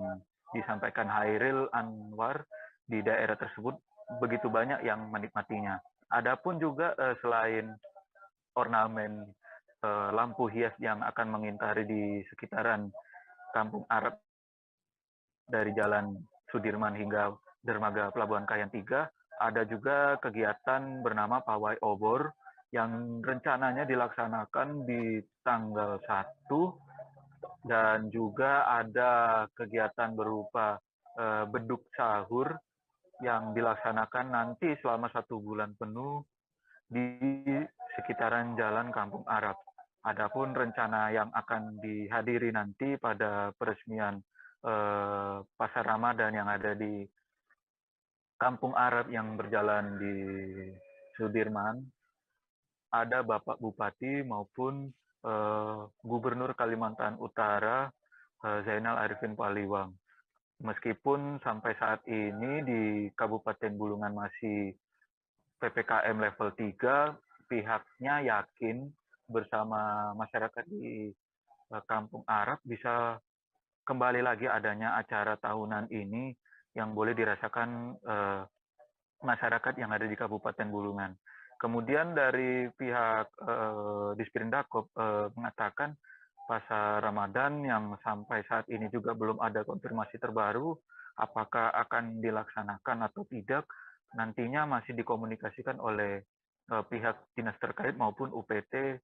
disampaikan Hairil Anwar di daerah tersebut, begitu banyak yang menikmatinya. Adapun juga selain ornamen lampu hias yang akan mengintari di sekitaran Kampung Arab dari Jalan Sudirman hingga dermaga Pelabuhan Kayan 3, ada juga kegiatan bernama pawai obor yang rencananya dilaksanakan di tanggal 1, dan juga ada kegiatan berupa beduk sahur yang dilaksanakan nanti selama 1 bulan penuh di sekitaran Jalan Kampung Arab. Adapun rencana yang akan dihadiri nanti pada peresmian pasar Ramadan yang ada di Kampung Arab yang berjalan di Sudirman, ada Bapak Bupati maupun Gubernur Kalimantan Utara Zainal Arifin Paliwang. Meskipun sampai saat ini di Kabupaten Bulungan masih PPKM level 3, pihaknya yakin bersama masyarakat di Kampung Arab bisa kembali lagi adanya acara tahunan ini yang boleh dirasakan masyarakat yang ada di Kabupaten Bulungan. Kemudian dari pihak Disperindakob mengatakan pasar Ramadan yang sampai saat ini juga belum ada konfirmasi terbaru apakah akan dilaksanakan atau tidak, nantinya masih dikomunikasikan oleh pihak dinas terkait maupun UPT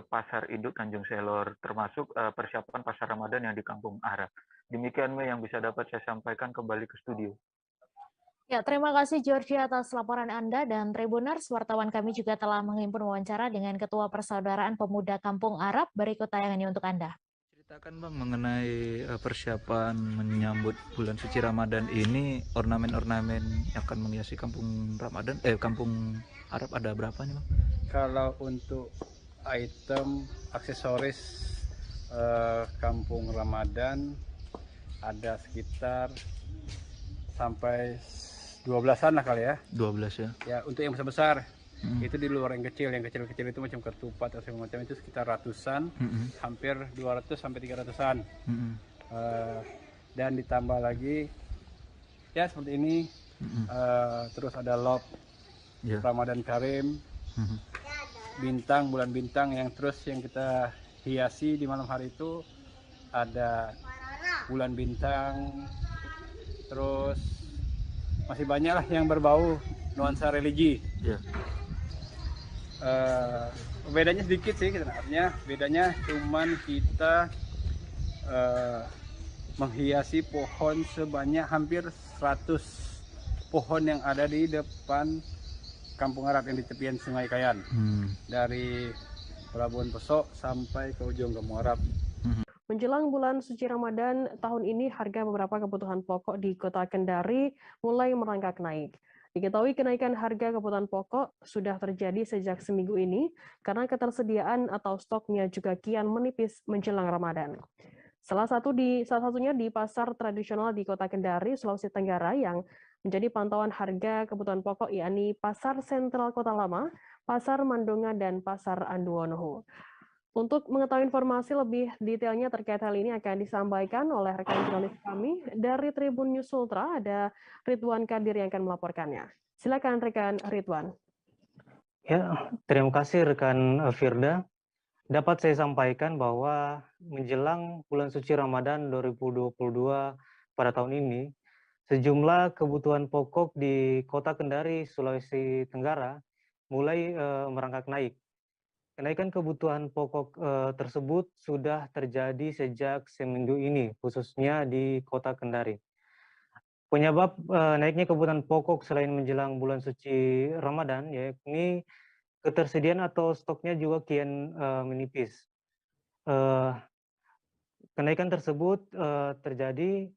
Pasar Induk Tanjung Selor, termasuk persiapan pasar Ramadan yang di Kampung Arab. Demikian yang bisa dapat saya sampaikan, kembali ke studio. Ya, terima kasih Georgie atas laporan Anda, dan Tribuners, wartawan kami juga telah menghimpun wawancara dengan Ketua Persaudaraan Pemuda Kampung Arab. Berikut tayangannya untuk Anda. Ceritakan Bang mengenai persiapan menyambut bulan suci Ramadan ini, ornamen-ornamen yang akan menghiasi Kampung Ramadan, Kampung Arab ada berapa nih Bang? Kalau untuk item aksesoris Kampung Ramadan ada sekitar sampai 12-an lah kali ya. 12 ya. Ya, untuk yang besar-besar. Itu di luar yang kecil itu macam ketupat atau semacam itu sekitar ratusan, hampir 200 sampai 300-an. Dan ditambah lagi ya seperti ini, terus ada log Ramadan Karim, bintang, bulan bintang yang terus yang kita hiasi di malam hari itu ada bulan bintang, terus masih banyak lah yang berbau nuansa religi. Bedanya sedikit sih, artinya bedanya cuman kita menghiasi pohon sebanyak hampir 100 pohon yang ada di depan Kampung Arab yang di tepian Sungai Kayan, dari Pelabuhan Pesok sampai ke ujung Kampung Arab. Menjelang bulan suci Ramadan tahun ini, harga beberapa kebutuhan pokok di Kota Kendari mulai merangkak naik. Diketahui kenaikan harga kebutuhan pokok sudah terjadi sejak seminggu ini karena ketersediaan atau stoknya juga kian menipis menjelang Ramadan. Salah satunya di pasar tradisional di Kota Kendari, Sulawesi Tenggara yang menjadi pantauan harga kebutuhan pokok, yakni Pasar Sentral Kota Lama, Pasar Mandonga, dan Pasar Anduonoho. Untuk mengetahui informasi lebih detailnya terkait hal ini akan disampaikan oleh rekan jurnalis kami dari Tribun News Ultra, ada Ridwan Kadir yang akan melaporkannya. Silakan rekan Ridwan. Ya, terima kasih rekan Firda. Dapat saya sampaikan bahwa menjelang bulan suci Ramadan 2022 pada tahun ini, sejumlah kebutuhan pokok di Kota Kendari, Sulawesi Tenggara mulai merangkak naik. Kenaikan kebutuhan pokok tersebut sudah terjadi sejak seminggu ini, khususnya di Kota Kendari. Penyebab naiknya kebutuhan pokok selain menjelang bulan suci Ramadan, yakni ketersediaan atau stoknya juga kian menipis. Kenaikan tersebut terjadi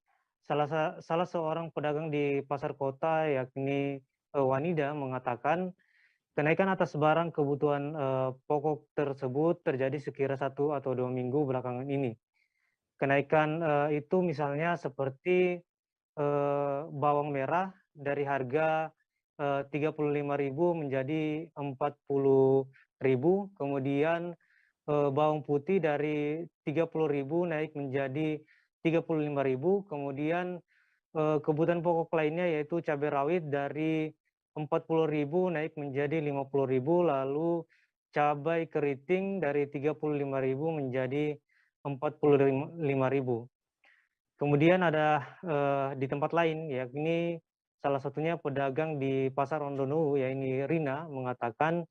salah seorang pedagang di pasar kota, yakni Wanida, mengatakan kenaikan atas barang kebutuhan pokok tersebut terjadi sekira 1 atau 2 minggu belakangan ini. Kenaikan itu misalnya seperti bawang merah dari harga 35.000 menjadi 40.000, kemudian bawang putih dari 30.000 naik menjadi 35.000, kemudian kebutuhan pokok lainnya yaitu cabai rawit dari 40.000 naik menjadi 50.000, lalu cabai keriting dari 35.000 menjadi 45.000. Kemudian ada di tempat lain, yakni salah satunya pedagang di Pasar Anduonoho, yaitu Rina, mengatakan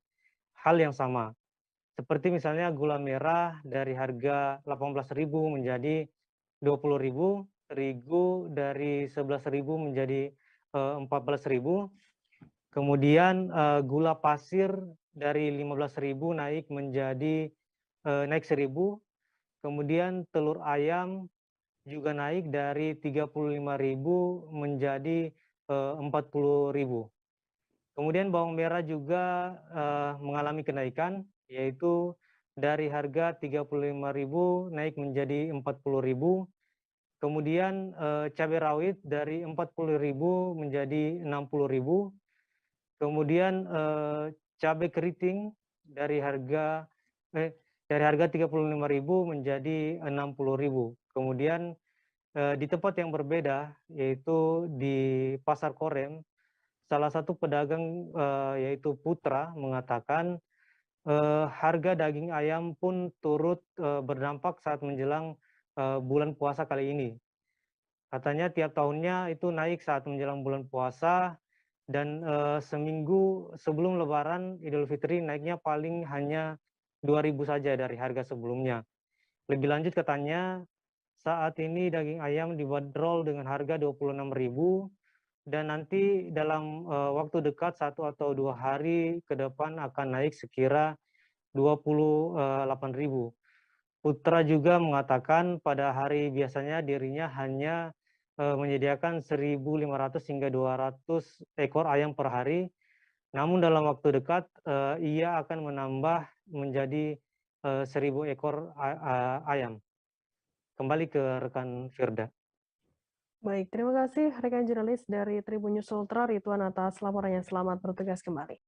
hal yang sama. Seperti misalnya gula merah dari harga 18.000 menjadi 20.000, terigu dari 11.000 menjadi 14.000, kemudian gula pasir dari 15.000 naik menjadi naik 1.000, kemudian telur ayam juga naik dari 35.000 menjadi 40.000. Kemudian bawang merah juga mengalami kenaikan, yaitu dari harga 35.000 naik menjadi 40.000. Kemudian cabai rawit dari 40.000 menjadi 60.000. Kemudian cabai keriting dari harga 35.000 menjadi 60.000. Kemudian di tempat yang berbeda, yaitu di Pasar Korem, salah satu pedagang yaitu Putra mengatakan harga daging ayam pun turut berdampak saat menjelang bulan puasa kali ini. Katanya tiap tahunnya itu naik saat menjelang bulan puasa, dan seminggu sebelum Lebaran Idul Fitri naiknya paling hanya 2.000 saja dari harga sebelumnya. Lebih lanjut katanya, saat ini daging ayam dibanderol dengan harga 26.000, dan nanti dalam waktu dekat 1 atau 2 hari ke depan akan naik sekira 28.000. Putra juga mengatakan pada hari biasanya dirinya hanya menyediakan 1.500 hingga 200 ekor ayam per hari. Namun dalam waktu dekat ia akan menambah menjadi 1000 ekor ayam. Kembali ke rekan Firda. Baik, terima kasih rekan jurnalis dari Tribun News Ultra, Ridwan atas laporannya. Selamat bertugas kembali.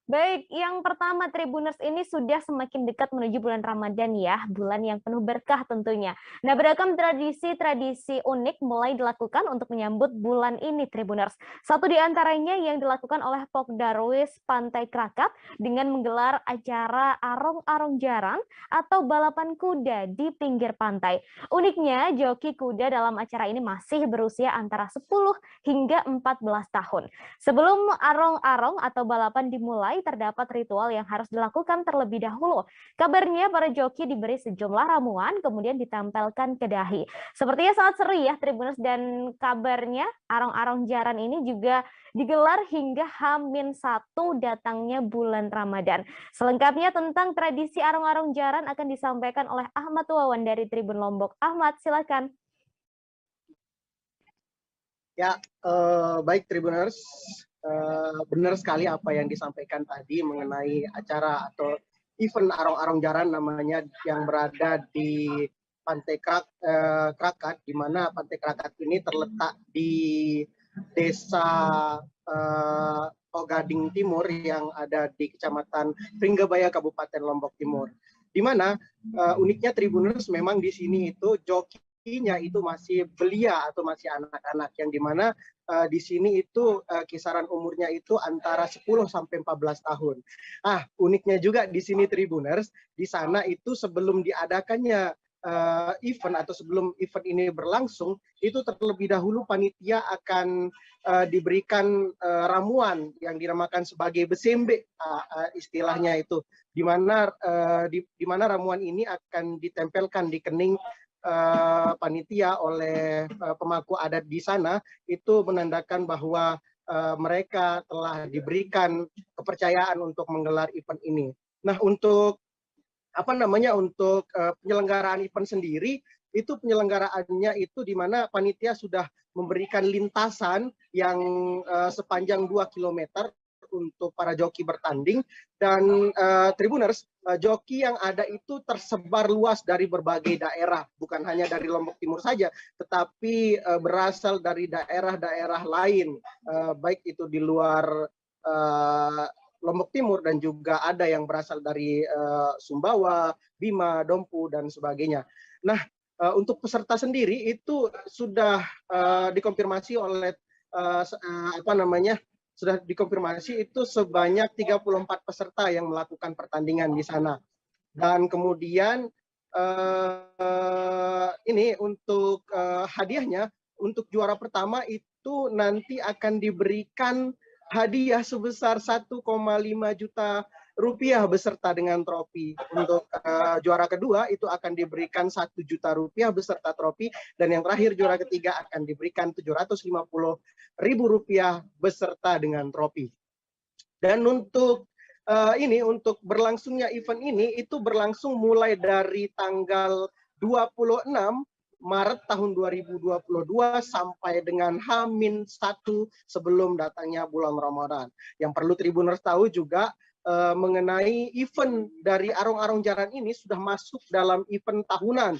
Baik, yang pertama Tribuners ini sudah semakin dekat menuju bulan Ramadan ya, bulan yang penuh berkah tentunya. Nah, beragam tradisi-tradisi unik mulai dilakukan untuk menyambut bulan ini Tribuners. Satu di antaranya yang dilakukan oleh Pok Darwis Pantai Krakat dengan menggelar acara arong-arong jaran atau balapan kuda di pinggir pantai. Uniknya, joki kuda dalam acara ini masih berusia antara 10 hingga 14 tahun. Sebelum arong-arong atau balapan dimulai, terdapat ritual yang harus dilakukan terlebih dahulu. Kabarnya para joki diberi sejumlah ramuan kemudian ditempelkan ke dahi. Sepertinya sangat seru ya Tribuners, dan kabarnya arong-arong jaran ini juga digelar hingga H-1 datangnya bulan Ramadan. Selengkapnya tentang tradisi arong-arong jaran akan disampaikan oleh Ahmad Wawan dari Tribun Lombok. Ahmad, silakan. Ya, baik Tribuners. Benar sekali apa yang disampaikan tadi mengenai acara atau event arong-arong jaran namanya yang berada di Pantai Krakat, di mana Pantai Krakat ini terletak di desa Ogading Timur yang ada di Kecamatan Pringgabaya, Kabupaten Lombok Timur. Di mana uniknya Tribuners memang di sini itu jokinya itu masih belia atau masih anak-anak, yang dimana di sini itu kisaran umurnya itu antara 10 sampai 14 tahun. Uniknya juga di sini Tribuners, di sana itu sebelum diadakannya event atau sebelum event ini berlangsung, itu terlebih dahulu panitia akan diberikan ramuan yang dinamakan sebagai besembe, istilahnya itu, di mana ramuan ini akan ditempelkan di kening panitia oleh pemangku adat di sana, itu menandakan bahwa mereka telah diberikan kepercayaan untuk menggelar event ini. Nah, untuk untuk penyelenggaraan event sendiri, itu penyelenggaraannya itu di mana panitia sudah memberikan lintasan yang sepanjang 2 km untuk para joki bertanding, dan Tribuners, joki yang ada itu tersebar luas dari berbagai daerah, bukan hanya dari Lombok Timur saja, tetapi berasal dari daerah-daerah lain, baik itu di luar Lombok Timur, dan juga ada yang berasal dari Sumbawa, Bima, Dompu, dan sebagainya. Nah, untuk peserta sendiri itu sudah dikonfirmasi oleh sudah dikonfirmasi itu sebanyak 34 peserta yang melakukan pertandingan di sana. Dan kemudian ini untuk hadiahnya, untuk juara pertama itu nanti akan diberikan hadiah sebesar 1,5 juta rupiah beserta dengan trofi. Untuk juara kedua itu akan diberikan 1 juta rupiah beserta trofi, dan yang terakhir juara ketiga akan diberikan 750.000 rupiah beserta dengan trofi. Dan untuk untuk berlangsungnya event ini itu berlangsung mulai dari tanggal 26 Maret tahun 2022 sampai dengan H-1 sebelum datangnya bulan Ramadan. Yang perlu Tribuners tahu juga mengenai event dari arong-arong jaran ini sudah masuk dalam event tahunan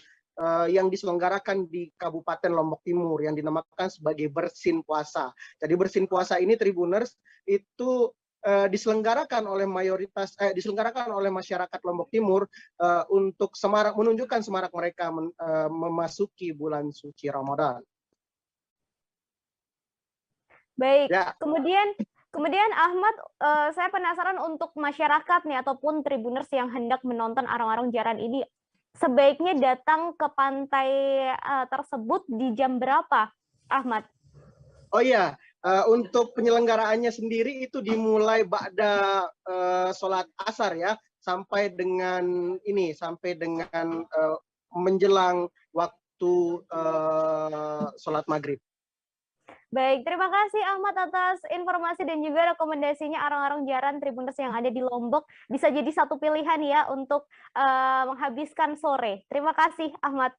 yang diselenggarakan di Kabupaten Lombok Timur yang dinamakan sebagai Bersin Puasa. Jadi Bersin Puasa ini Tribuners itu diselenggarakan oleh masyarakat Lombok Timur untuk menunjukkan semarak mereka memasuki bulan suci Ramadan. Baik, ya. Kemudian Ahmad, saya penasaran untuk masyarakat nih ataupun Tribuners yang hendak menonton arong-arong jaran ini, sebaiknya datang ke pantai tersebut di jam berapa, Ahmad? Oh iya, untuk penyelenggaraannya sendiri itu dimulai ba'da sholat asar ya, sampai dengan menjelang waktu sholat maghrib. Baik, terima kasih Ahmad atas informasi dan juga rekomendasinya arong-arong jaran Tribuners yang ada di Lombok. Bisa jadi satu pilihan ya untuk menghabiskan sore. Terima kasih Ahmad.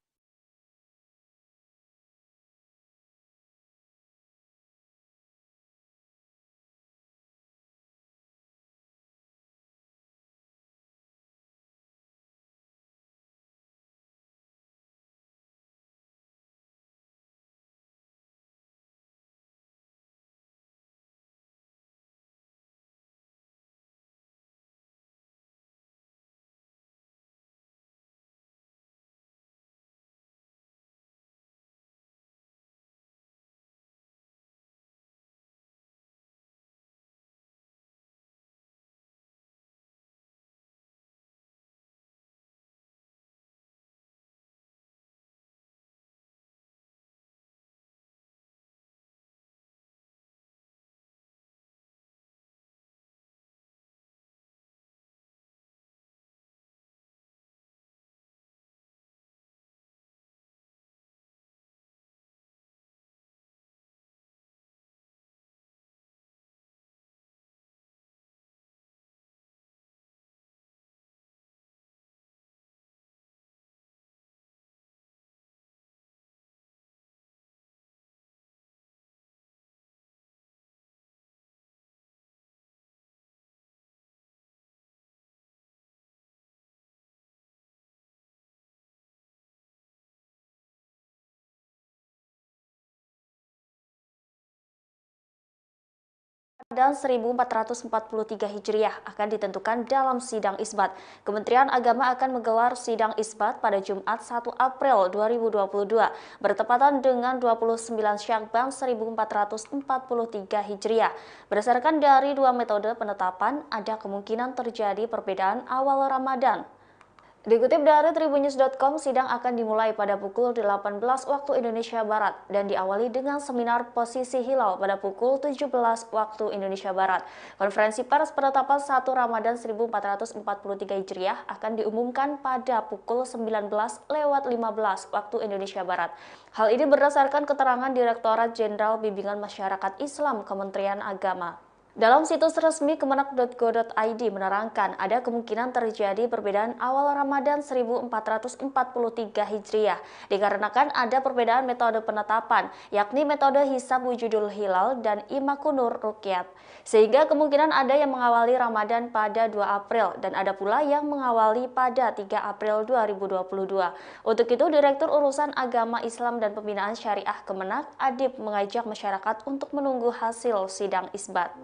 dan 1443 Hijriah akan ditentukan dalam sidang isbat. Kementerian Agama akan menggelar sidang isbat pada Jumat 1 April 2022 bertepatan dengan 29 Syakban 1443 Hijriah. Berdasarkan dari dua metode penetapan, ada kemungkinan terjadi perbedaan awal Ramadan. Dikutip dari tribunnews.com, sidang akan dimulai pada pukul 18 waktu Indonesia Barat dan diawali dengan seminar posisi hilal pada pukul 17 waktu Indonesia Barat. Konferensi pers penetapan 1 Ramadan 1443 Hijriah akan diumumkan pada pukul 19:15 waktu Indonesia Barat. Hal ini berdasarkan keterangan Direktorat Jenderal Bimbingan Masyarakat Islam Kementerian Agama. Dalam situs resmi kemenak.go.id menerangkan ada kemungkinan terjadi perbedaan awal Ramadan 1443 Hijriah dikarenakan ada perbedaan metode penetapan, yakni metode hisab wujudul hilal dan imakunur ruqyat. Sehingga kemungkinan ada yang mengawali Ramadan pada 2 April dan ada pula yang mengawali pada 3 April 2022. Untuk itu, Direktur Urusan Agama Islam dan Pembinaan Syariah Kemenak, Adib, mengajak masyarakat untuk menunggu hasil sidang isbat.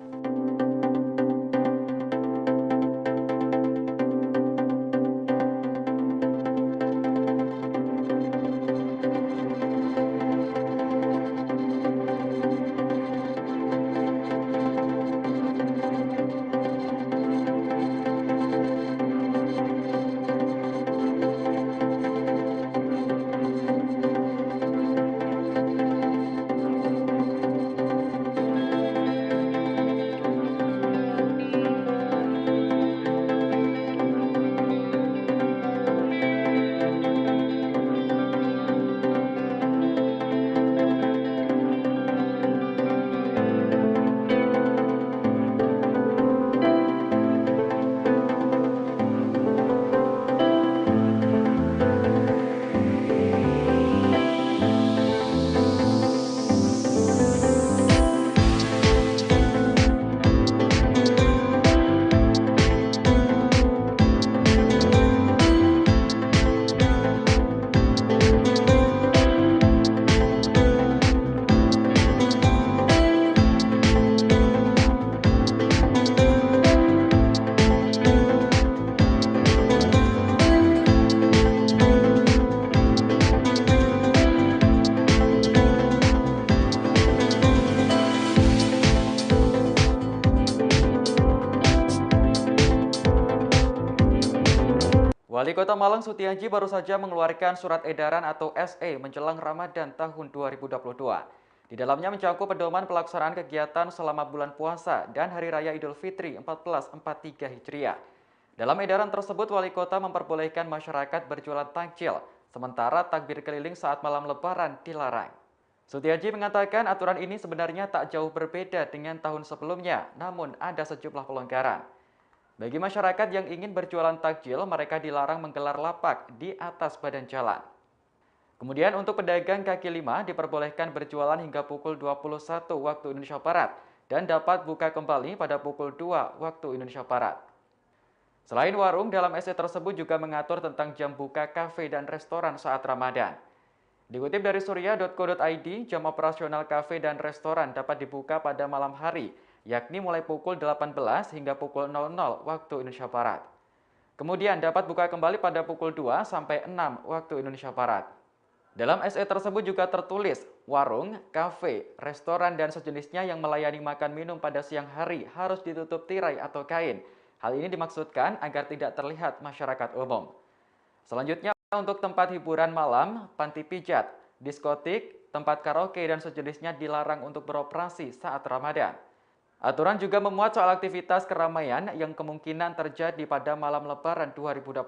Wali Kota Malang Sutiaji baru saja mengeluarkan surat edaran atau SE menjelang Ramadan tahun 2022. Di dalamnya mencakup pedoman pelaksanaan kegiatan selama bulan puasa dan Hari Raya Idul Fitri 1443 Hijriah. Dalam edaran tersebut, Wali Kota memperbolehkan masyarakat berjualan takjil, sementara takbir keliling saat malam Lebaran dilarang. Sutiaji mengatakan aturan ini sebenarnya tak jauh berbeda dengan tahun sebelumnya, namun ada sejumlah pelonggaran. Bagi masyarakat yang ingin berjualan takjil, mereka dilarang menggelar lapak di atas badan jalan. Kemudian untuk pedagang kaki lima diperbolehkan berjualan hingga pukul 21 waktu Indonesia Barat dan dapat buka kembali pada pukul 2 waktu Indonesia Barat. Selain warung, dalam SE tersebut juga mengatur tentang jam buka kafe dan restoran saat Ramadan. Dikutip dari surya.co.id, jam operasional kafe dan restoran dapat dibuka pada malam hari, yakni mulai pukul 18 hingga pukul 00 waktu Indonesia Barat. Kemudian dapat buka kembali pada pukul 2 sampai 6 waktu Indonesia Barat. Dalam SE tersebut juga tertulis, warung, kafe, restoran, dan sejenisnya yang melayani makan minum pada siang hari harus ditutup tirai atau kain. Hal ini dimaksudkan agar tidak terlihat masyarakat umum. Selanjutnya untuk tempat hiburan malam, panti pijat, diskotik, tempat karaoke, dan sejenisnya dilarang untuk beroperasi saat Ramadan. Aturan juga memuat soal aktivitas keramaian yang kemungkinan terjadi pada malam Lebaran 2022.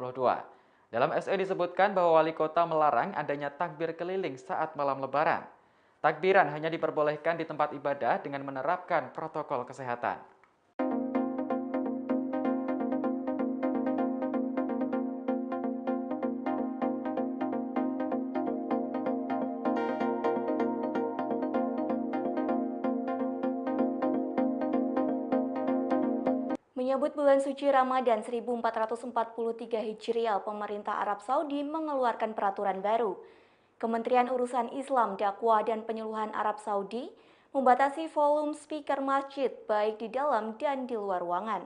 Dalam SE disebutkan bahwa Wali Kota melarang adanya takbir keliling saat malam Lebaran. Takbiran hanya diperbolehkan di tempat ibadah dengan menerapkan protokol kesehatan. Menyambut bulan suci Ramadan 1443 Hijriah, pemerintah Arab Saudi mengeluarkan peraturan baru. Kementerian Urusan Islam, Dakwah, dan Penyuluhan Arab Saudi membatasi volume speaker masjid baik di dalam dan di luar ruangan.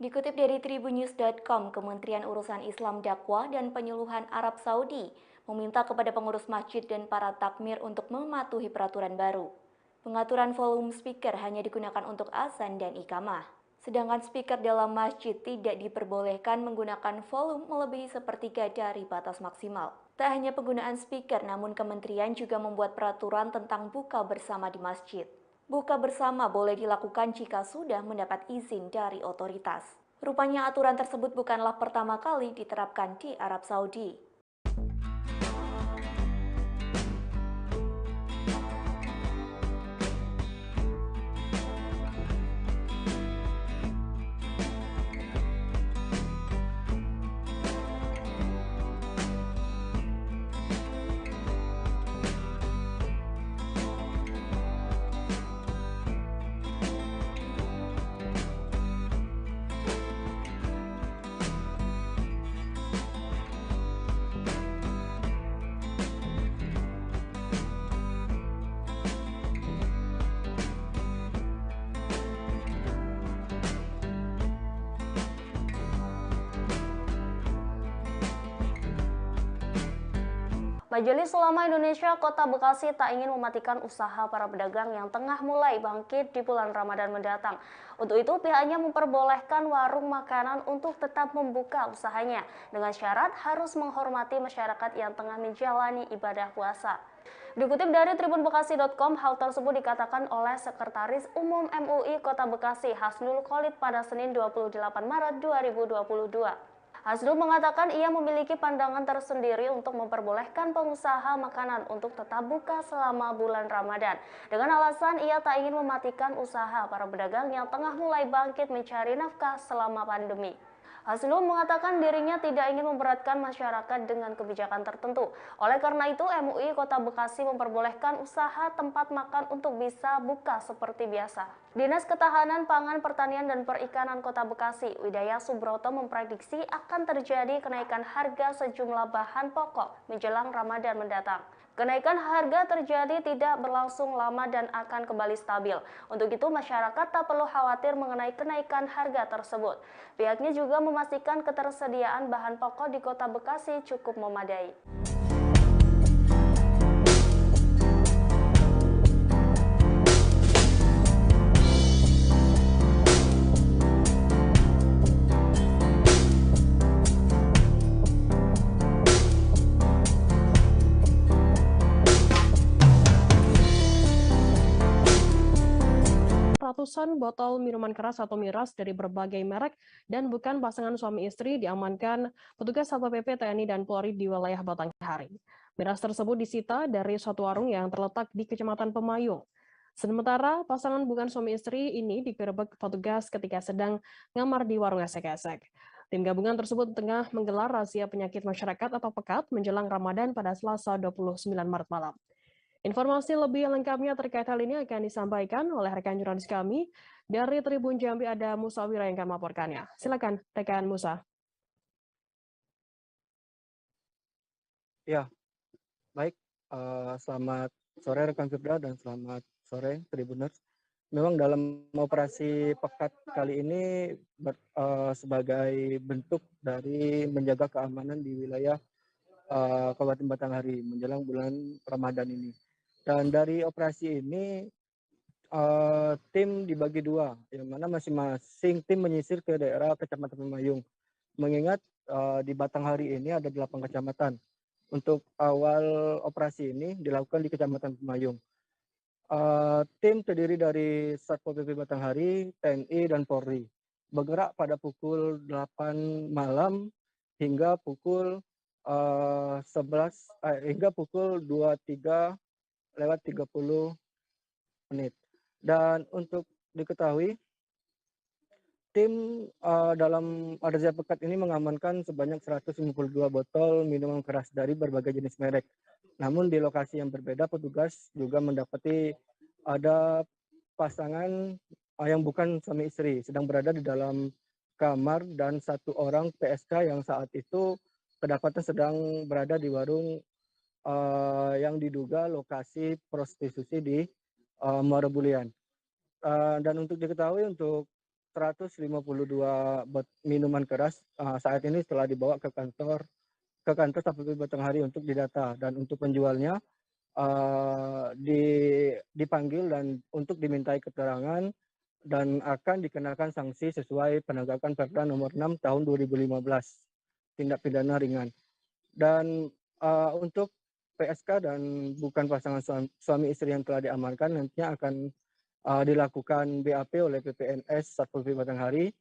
Dikutip dari tribunnews.com, Kementerian Urusan Islam Dakwah dan Penyuluhan Arab Saudi meminta kepada pengurus masjid dan para takmir untuk mematuhi peraturan baru. Pengaturan volume speaker hanya digunakan untuk azan dan iqamah. Sedangkan speaker dalam masjid tidak diperbolehkan menggunakan volume melebihi sepertiga dari batas maksimal. Tak hanya penggunaan speaker, namun kementerian juga membuat peraturan tentang buka bersama di masjid. Buka bersama boleh dilakukan jika sudah mendapat izin dari otoritas. Rupanya aturan tersebut bukanlah pertama kali diterapkan di Arab Saudi. Majelis Ulama Indonesia Kota Bekasi tak ingin mematikan usaha para pedagang yang tengah mulai bangkit di bulan Ramadan mendatang. Untuk itu, pihaknya memperbolehkan warung makanan untuk tetap membuka usahanya dengan syarat harus menghormati masyarakat yang tengah menjalani ibadah puasa. Dikutip dari tribunbekasi.com, hal tersebut dikatakan oleh Sekretaris Umum MUI Kota Bekasi, Hasnul Khalid pada Senin 28 Maret 2022. Hasnul mengatakan ia memiliki pandangan tersendiri untuk memperbolehkan pengusaha makanan untuk tetap buka selama bulan Ramadan. Dengan alasan ia tak ingin mematikan usaha para pedagang yang tengah mulai bangkit mencari nafkah selama pandemi. Hasnul mengatakan dirinya tidak ingin memberatkan masyarakat dengan kebijakan tertentu. Oleh karena itu, MUI Kota Bekasi memperbolehkan usaha tempat makan untuk bisa buka seperti biasa. Dinas Ketahanan Pangan, Pertanian, dan Perikanan Kota Bekasi, Widaya Subroto, memprediksi akan terjadi kenaikan harga sejumlah bahan pokok menjelang Ramadan mendatang. Kenaikan harga terjadi tidak berlangsung lama dan akan kembali stabil. Untuk itu, masyarakat tak perlu khawatir mengenai kenaikan harga tersebut. Pihaknya juga memastikan ketersediaan bahan pokok di Kota Bekasi cukup memadai. Ratusan botol minuman keras atau miras dari berbagai merek dan bukan pasangan suami istri diamankan petugas Satpol PP, TNI, dan Polri di wilayah Batanghari. Miras tersebut disita dari suatu warung yang terletak di Kecamatan Pemayung. Sementara pasangan bukan suami istri ini digerebek petugas ketika sedang ngamar di warung esek-esek. Tim gabungan tersebut tengah menggelar razia penyakit masyarakat atau pekat menjelang Ramadan pada Selasa 29 Maret malam. Informasi lebih lengkapnya terkait hal ini akan disampaikan oleh rekan jurnalis kami dari Tribun Jambi, ada Musa Wira yang akan melaporkannya. Silakan rekan Musa. Ya, baik. Selamat sore rekan Firda dan selamat sore Tribuners. Memang dalam operasi pekat kali ini sebagai bentuk dari menjaga keamanan di wilayah Kabupaten Batanghari menjelang bulan Ramadan ini. Dan dari operasi ini tim dibagi dua, yang mana masing-masing tim menyisir ke daerah Kecamatan Pemayung. Mengingat di Batanghari ini ada 8 kecamatan. Untuk awal operasi ini dilakukan di Kecamatan Pemayung. Tim terdiri dari Satpol PP Batanghari, TNI, dan Polri. Bergerak pada pukul 8 malam hingga pukul 23:30 menit. Dan untuk diketahui, tim dalam razia pekat ini mengamankan sebanyak 152 botol minuman keras dari berbagai jenis merek. Namun di lokasi yang berbeda, petugas juga mendapati ada pasangan yang bukan suami istri sedang berada di dalam kamar dan satu orang PSK yang saat itu kedapatan sedang berada di warung yang diduga lokasi prostitusi di Muara Bulian. Dan untuk diketahui untuk 152 minuman keras saat ini telah dibawa ke kantor Satpol PP Batanghari untuk didata, dan untuk penjualnya dipanggil dan untuk dimintai keterangan dan akan dikenakan sanksi sesuai penegakan Perda nomor 6 tahun 2015, tindak pidana ringan. Dan untuk PSK dan bukan pasangan suami istri yang telah diamankan nantinya akan dilakukan BAP oleh PPNS Satpol PP Batanghari,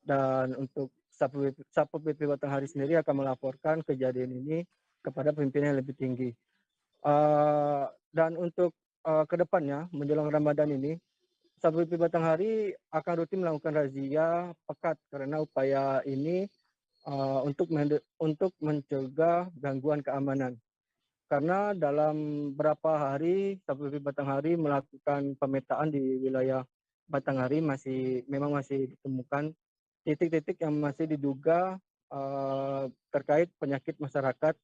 dan untuk Satpol PP Batanghari sendiri akan melaporkan kejadian ini kepada pimpinan yang lebih tinggi. Dan untuk kedepannya menjelang Ramadan ini, Satpol PP Batanghari akan rutin melakukan razia pekat karena upaya ini untuk mencegah gangguan keamanan. Karena dalam beberapa hari Satpol PP Batanghari melakukan pemetaan di wilayah Batanghari memang masih ditemukan titik-titik yang masih diduga terkait penyakit masyarakat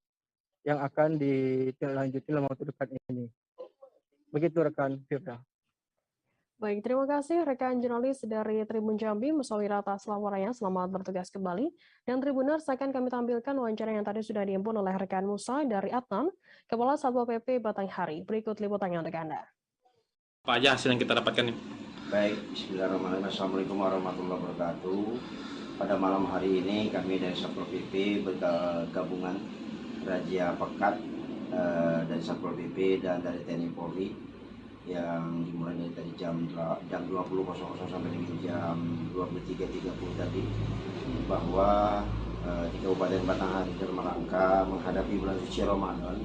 yang akan ditindaklanjuti dalam waktu dekat ini. Begitu rekan Firda. Baik, terima kasih rekan jurnalis dari Tribun Jambi, Musawira atas laporannya. Selamat bertugas kembali. Dan Tribuners, akan kami tampilkan wawancara yang tadi sudah diimpun oleh rekan Musa dari Adnan, Kepala Satpol PP Batanghari. Berikut liputannya untuk Anda. Apa aja hasil yang kita dapatkan nih? Baik, bismillahirrahmanirrahim. Assalamualaikum warahmatullahi wabarakatuh. Pada malam hari ini kami dari Satpol PP bergabungan razia pekat dari Satpol PP dan dari TNI Polri yang dimulai dari tadi jam 20.00 sampai dengan jam 23.30 tadi, bahwa di Kabupaten Batanghari dalam rangka menghadapi bulan suci Ramadan,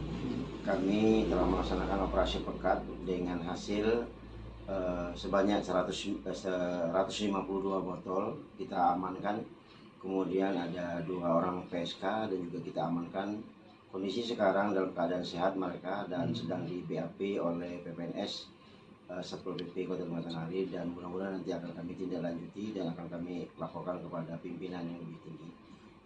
kami telah melaksanakan operasi pekat dengan hasil sebanyak 152 botol kita amankan. Kemudian ada 2 orang PSK dan juga kita amankan. Kondisi sekarang dalam keadaan sehat mereka dan sedang di BAP oleh PPNS Satpol PP Kota Batanghari, dan mudah-mudahan nanti akan kami tindak lanjuti dan akan kami laporkan kepada pimpinan yang lebih tinggi.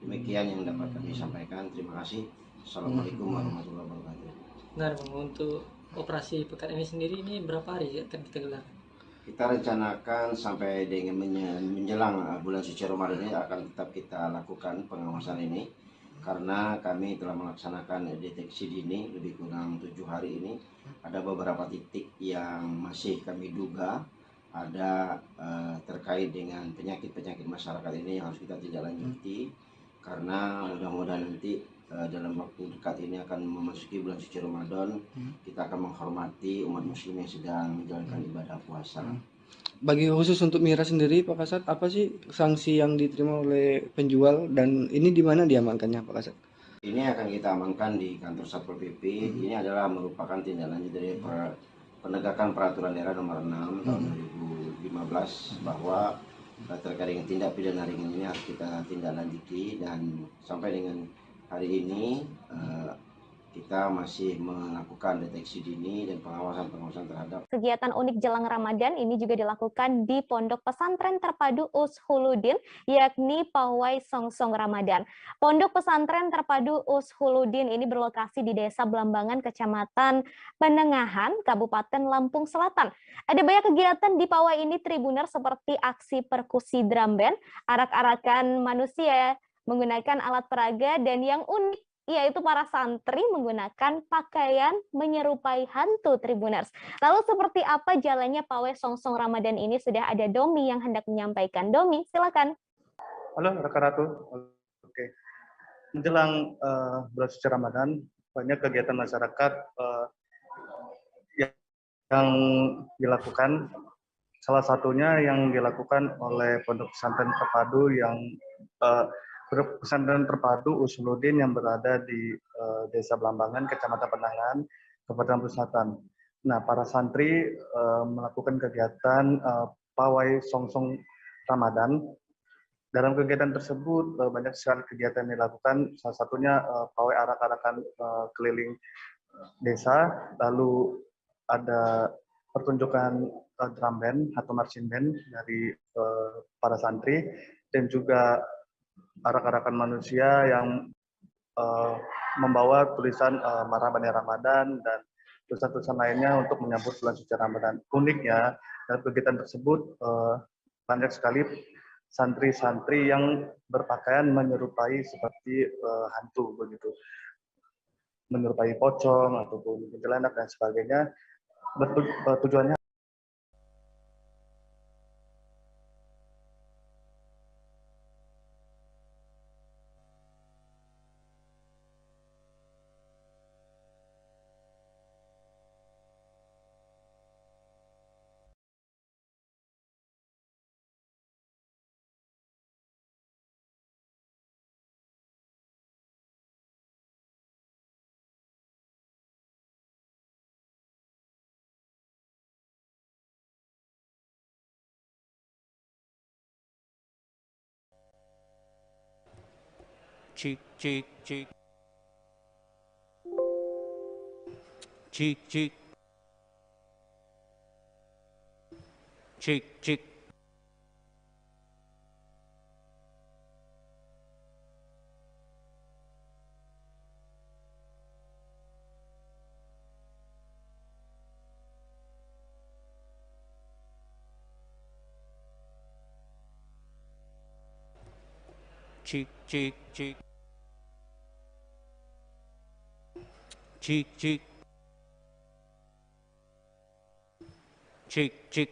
Demikian yang dapat kami sampaikan. Terima kasih. Assalamualaikum warahmatullahi wabarakatuh. Nah, untuk operasi pekat ini sendiri ini berapa hari akan kita gelar? Kita rencanakan sampai dengan menjelang bulan suci Ramadan ini akan tetap kita lakukan pengawasan ini, karena kami telah melaksanakan deteksi dini lebih kurang 7 hari ini. Ada beberapa titik yang masih kami duga ada terkait dengan penyakit-penyakit masyarakat ini yang harus kita tindak lanjuti, karena mudah-mudahan nanti dalam waktu dekat ini akan memasuki bulan suci Ramadan, kita akan menghormati umat muslim yang sedang menjalankan ibadah puasa. Bagi khusus untuk miras sendiri, Pak Kasat, apa sih sanksi yang diterima oleh penjual dan ini di mana diamankannya, Pak Kasat? Ini akan kita amankan di kantor Satpol PP. Ini adalah merupakan tindak lanjut dari penegakan peraturan daerah nomor 6 tahun 2015 bahwa terkait dengan tindak pidana ringan ini harus kita tindak lanjuti, dan sampai dengan hari ini kita masih melakukan deteksi dini dan pengawasan terhadap. Kegiatan unik jelang Ramadan ini juga dilakukan di Pondok Pesantren Terpadu Ushuluddin, yakni Pawai Songsong Ramadan. Pondok Pesantren Terpadu Ushuluddin ini berlokasi di Desa Belambangan, Kecamatan Penengahan, Kabupaten Lampung Selatan. Ada banyak kegiatan di Pawai ini, Tribuner, seperti aksi perkusi drum band, arak-arakan manusia menggunakan alat peraga, dan yang unik yaitu para santri menggunakan pakaian menyerupai hantu, Tribuners. Lalu seperti apa jalannya Pawai Songsong Ramadan ini? Sudah ada Domi yang hendak menyampaikan. Domi, silakan. Halo rekan Ratu. Oke. Menjelang bulan suci Ramadan, banyak kegiatan masyarakat yang dilakukan. Salah satunya yang dilakukan oleh Pondok Pesantren Terpadu Pesantren Terpadu Ushuluddin yang berada di Desa Belambangan, Kecamatan Penangan, Kabupaten Selatan. Nah, para santri melakukan kegiatan Pawai Songsong Ramadan. Dalam kegiatan tersebut banyak sekali kegiatan yang dilakukan. Salah satunya pawai arak-arakan keliling desa, lalu ada pertunjukan drum band atau marching band dari para santri, dan juga arak-arakan manusia yang membawa tulisan Marhaban ya Ramadan dan tulisan-tulisan lainnya untuk menyambut bulan suci Ramadan. Uniknya dalam kegiatan tersebut banyak sekali santri-santri yang berpakaian menyerupai seperti hantu begitu, menyerupai pocong ataupun kuntilanak dan sebagainya. Tujuannya Cik cik cik. Cik cik. Cik cik. Cik cik cik. Cik cik. Cik cik.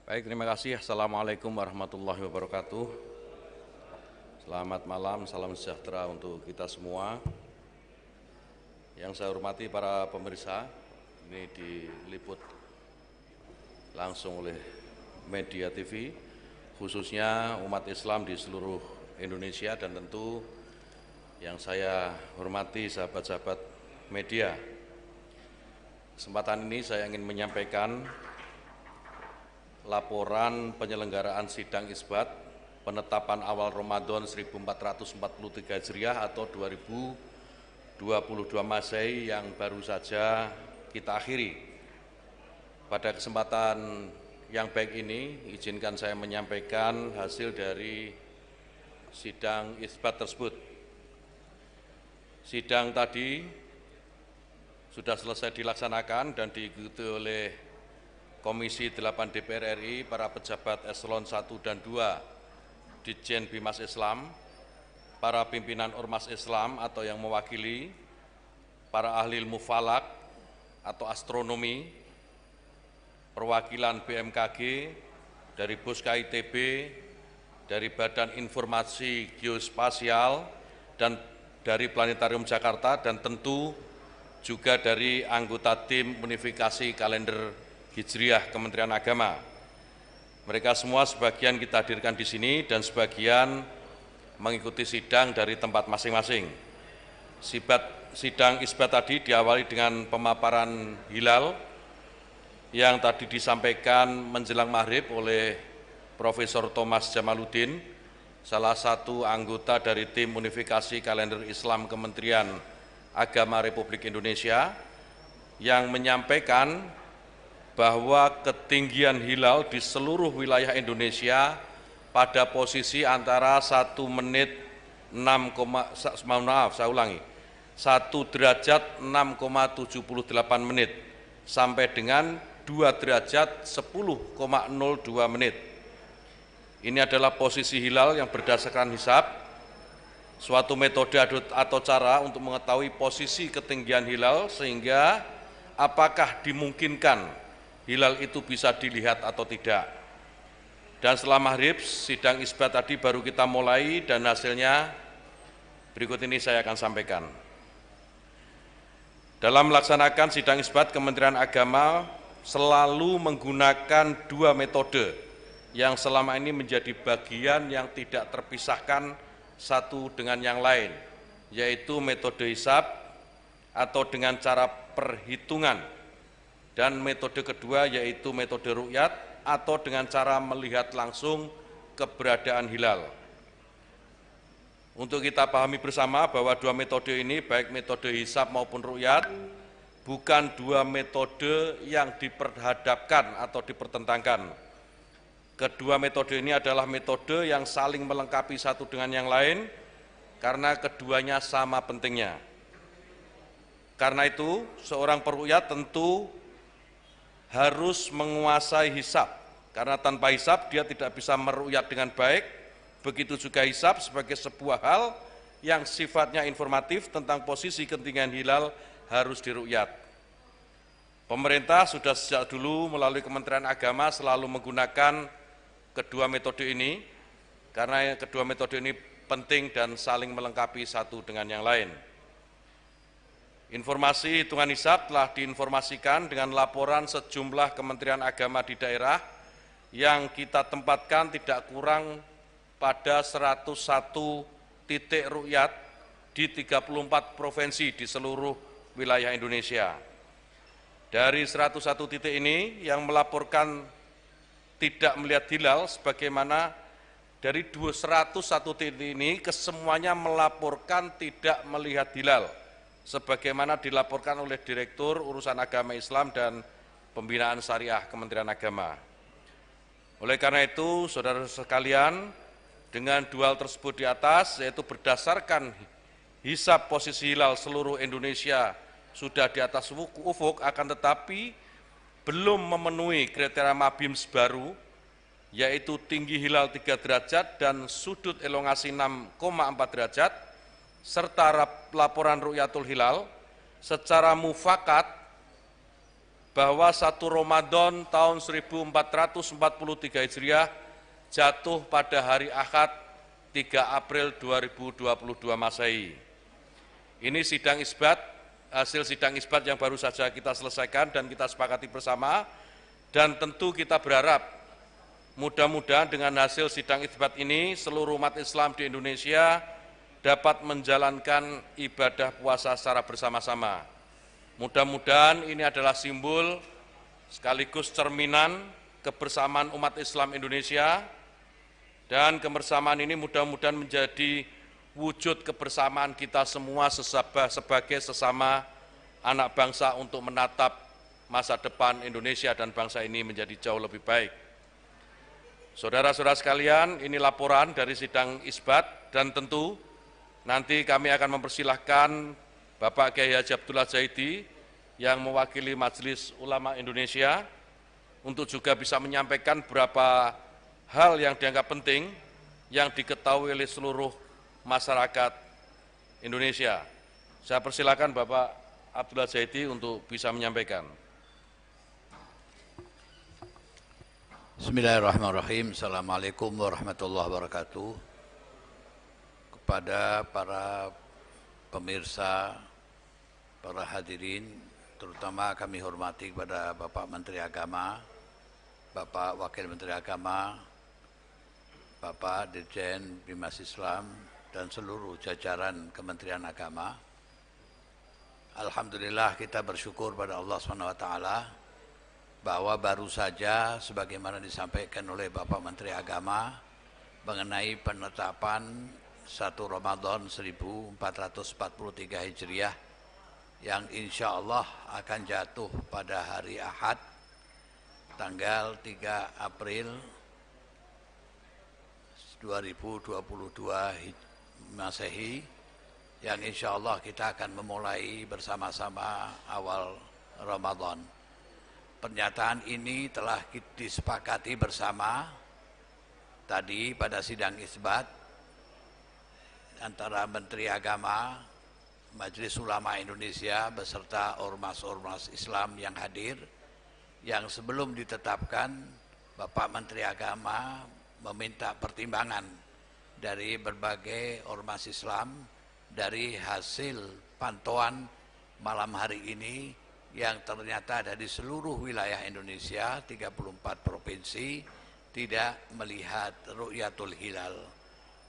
Baik, terima kasih. Assalamualaikum warahmatullahi wabarakatuh. Selamat malam, salam sejahtera untuk kita semua. Yang saya hormati para pemirsa, ini diliput langsung oleh media TV, khususnya umat Islam di seluruh Indonesia, dan tentu yang saya hormati sahabat-sahabat media. Kesempatan ini saya ingin menyampaikan laporan penyelenggaraan sidang isbat penetapan awal Ramadan 1443 Hijriah atau 2022 Masehi yang baru saja kita akhiri. Pada kesempatan yang baik ini, izinkan saya menyampaikan hasil dari sidang isbat tersebut. Sidang tadi sudah selesai dilaksanakan dan diikuti oleh Komisi 8 DPR RI, para pejabat eselon 1 dan 2, Ditjen Bimas Islam, para pimpinan Ormas Islam atau yang mewakili, para ahli ilmu falak atau astronomi, perwakilan BMKG, dari Puska ITB, dari Badan Informasi Geospasial, dan dari Planetarium Jakarta, dan tentu juga dari anggota tim unifikasi kalender Hijriah Kementerian Agama. Mereka semua sebagian kita hadirkan di sini dan sebagian mengikuti sidang dari tempat masing-masing. Sidang isbat tadi diawali dengan pemaparan hilal yang tadi disampaikan menjelang maghrib oleh Profesor Thomas Jamaluddin, salah satu anggota dari tim unifikasi kalender Islam Kementerian Agama Republik Indonesia, yang menyampaikan bahwa ketinggian hilal di seluruh wilayah Indonesia pada posisi antara 1 derajat 6,78 menit sampai dengan 2 derajat 10,02 menit. Ini adalah posisi hilal yang berdasarkan hisab, suatu metode atau cara untuk mengetahui posisi ketinggian hilal sehingga apakah dimungkinkan hilal itu bisa dilihat atau tidak. Dan setelah maghrib, sidang isbat tadi baru kita mulai dan hasilnya berikut ini saya akan sampaikan. Dalam melaksanakan sidang isbat, Kementerian Agama selalu menggunakan 2 metode yang selama ini menjadi bagian yang tidak terpisahkan satu dengan yang lain, yaitu metode hisab atau dengan cara perhitungan, dan metode kedua yaitu metode ru'yat atau dengan cara melihat langsung keberadaan hilal. Untuk kita pahami bersama bahwa 2 metode ini, baik metode hisab maupun ru'yat, bukan 2 metode yang diperhadapkan atau dipertentangkan. Kedua metode ini adalah metode yang saling melengkapi satu dengan yang lain karena keduanya sama pentingnya. Karena itu, seorang peru'yat tentu harus menguasai hisab, karena tanpa hisab dia tidak bisa meru'yat dengan baik. Begitu juga hisab sebagai sebuah hal yang sifatnya informatif tentang posisi ketinggian hilal harus diru'yat. Pemerintah sudah sejak dulu melalui Kementerian Agama selalu menggunakan kedua metode ini, karena kedua metode ini penting dan saling melengkapi satu dengan yang lain. Informasi hitungan hisab telah diinformasikan dengan laporan sejumlah Kementerian Agama di daerah yang kita tempatkan tidak kurang pada 101 titik ru'yat di 34 provinsi di seluruh wilayah Indonesia. Dari 101 titik ini yang melaporkan tidak melihat hilal, sebagaimana dari 101 titik ini kesemuanya melaporkan tidak melihat hilal, sebagaimana dilaporkan oleh Direktur Urusan Agama Islam dan Pembinaan Syariah Kementerian Agama. Oleh karena itu, saudara sekalian, dengan dua hal tersebut di atas, yaitu berdasarkan hisab posisi hilal seluruh Indonesia sudah di atas ufuk, akan tetapi belum memenuhi kriteria MABIMS baru, yaitu tinggi hilal 3 derajat dan sudut elongasi 6,4 derajat, serta laporan ru'yatul hilal secara mufakat bahwa 1 Ramadan tahun 1443 Hijriah jatuh pada hari Ahad 3 April 2022 Masehi. Ini sidang isbat, hasil sidang isbat yang baru saja kita selesaikan dan kita sepakati bersama, dan tentu kita berharap mudah-mudahan dengan hasil sidang isbat ini seluruh umat Islam di Indonesia dapat menjalankan ibadah puasa secara bersama-sama. Mudah-mudahan ini adalah simbol sekaligus cerminan kebersamaan umat Islam Indonesia, dan kebersamaan ini mudah-mudahan menjadi wujud kebersamaan kita semua sebagai sesama anak bangsa untuk menatap masa depan Indonesia dan bangsa ini menjadi jauh lebih baik. Saudara-saudara sekalian, ini laporan dari sidang isbat, dan tentu nanti kami akan mempersilahkan Bapak Kiai Haji Abdullah Zaidi yang mewakili Majelis Ulama Indonesia untuk juga bisa menyampaikan beberapa hal yang dianggap penting yang diketahui oleh seluruh masyarakat Indonesia. Saya persilakan Bapak Abdullah Zaidi untuk bisa menyampaikan. Bismillahirrahmanirrahim. Assalamualaikum warahmatullahi wabarakatuh. Kepada para pemirsa, para hadirin, terutama kami hormati kepada Bapak Menteri Agama, Bapak Wakil Menteri Agama, Bapak Dirjen Bimas Islam, dan seluruh jajaran Kementerian Agama. Alhamdulillah kita bersyukur pada Allah SWT bahwa baru saja sebagaimana disampaikan oleh Bapak Menteri Agama mengenai penetapan 1 Ramadan 1443 Hijriah yang insya Allah akan jatuh pada hari Ahad tanggal 3 April 2022 Masehi, yang insya Allah kita akan memulai bersama-sama awal Ramadan. Pernyataan ini telah disepakati bersama tadi pada sidang isbat antara Menteri Agama, Majelis Ulama Indonesia beserta ormas-ormas Islam yang hadir, yang sebelum ditetapkan Bapak Menteri Agama meminta pertimbangan dari berbagai ormas Islam dari hasil pantauan malam hari ini yang ternyata ada di seluruh wilayah Indonesia, 34 provinsi, tidak melihat Ru'yatul Hilal.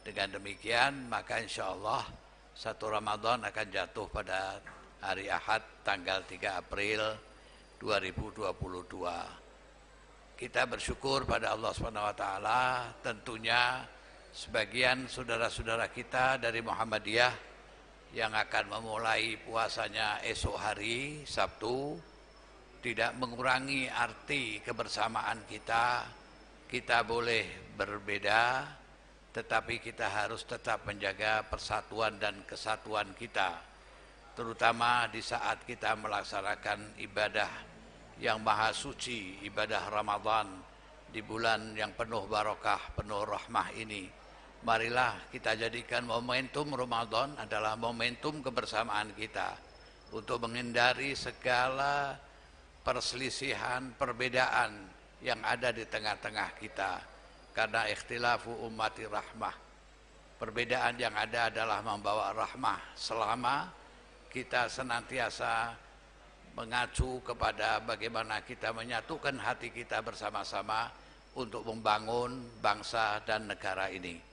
Dengan demikian, maka insya Allah 1 Ramadan akan jatuh pada hari Ahad tanggal 3 April 2022. Kita bersyukur pada Allah SWT, tentunya sebagian saudara-saudara kita dari Muhammadiyah yang akan memulai puasanya esok hari Sabtu tidak mengurangi arti kebersamaan kita. Kita boleh berbeda, tetapi kita harus tetap menjaga persatuan dan kesatuan kita, terutama di saat kita melaksanakan ibadah yang maha suci, ibadah Ramadan di bulan yang penuh barokah, penuh rahmah ini. Marilah kita jadikan momentum Ramadan adalah momentum kebersamaan kita untuk menghindari segala perselisihan, perbedaan yang ada di tengah-tengah kita. Karena ikhtilafu ummati rahmah. Perbedaan yang ada adalah membawa rahmah selama kita senantiasa mengacu kepada bagaimana kita menyatukan hati kita bersama-sama untuk membangun bangsa dan negara ini.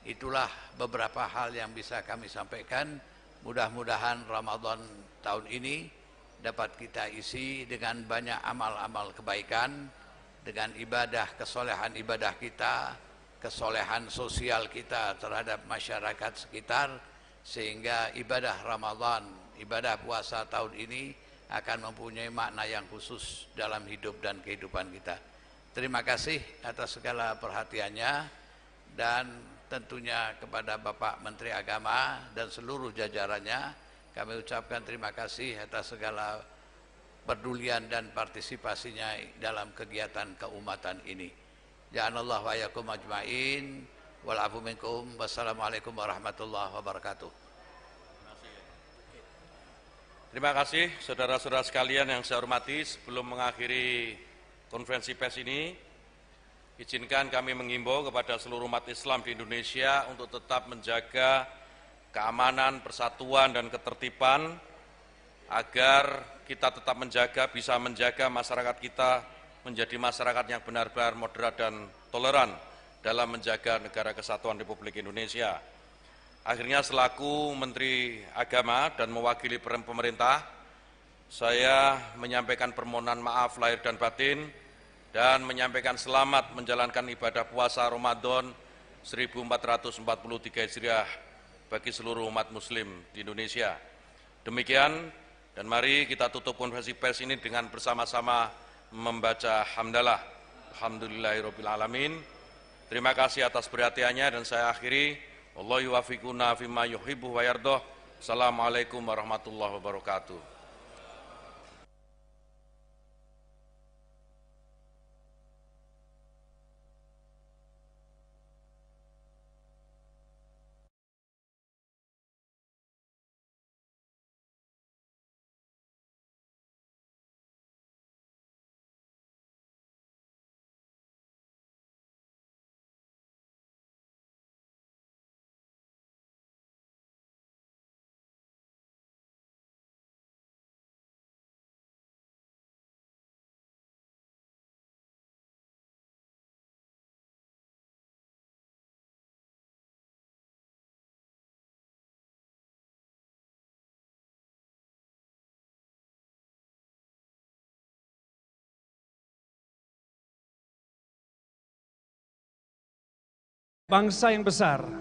Itulah beberapa hal yang bisa kami sampaikan. Mudah-mudahan Ramadan tahun ini dapat kita isi dengan banyak amal-amal kebaikan, dengan ibadah, kesolehan ibadah kita, kesolehan sosial kita terhadap masyarakat sekitar, sehingga ibadah Ramadan, ibadah puasa tahun ini akan mempunyai makna yang khusus dalam hidup dan kehidupan kita. Terima kasih atas segala perhatiannya, dan tentunya kepada Bapak Menteri Agama dan seluruh jajarannya kami ucapkan terima kasih atas segala pedulian dan partisipasinya dalam kegiatan keumatan ini. Ja'anallahu wa yakum ajma'in wal afu minkum. Wassalamualaikum warahmatullahi wabarakatuh. Terima kasih saudara-saudara sekalian yang saya hormati. Sebelum mengakhiri konferensi pers ini, izinkan kami mengimbau kepada seluruh umat Islam di Indonesia untuk tetap menjaga keamanan, persatuan, dan ketertiban agar kita tetap bisa menjaga masyarakat kita menjadi masyarakat yang benar-benar moderat dan toleran dalam menjaga negara kesatuan Republik Indonesia. Akhirnya selaku Menteri Agama dan mewakili pemerintah, saya menyampaikan permohonan maaf lahir dan batin dan menyampaikan selamat menjalankan ibadah puasa Ramadan 1443 Hijriah bagi seluruh umat muslim di Indonesia. Demikian, dan mari kita tutup konferensi pers ini dengan bersama-sama membaca hamdalah. Alhamdulillahirabbil alamin. Terima kasih atas perhatiannya dan saya akhiri. Wallahu yuwaffiquna fima yuhibbu wa yardha. Assalamualaikum warahmatullahi wabarakatuh. Bangsa yang besar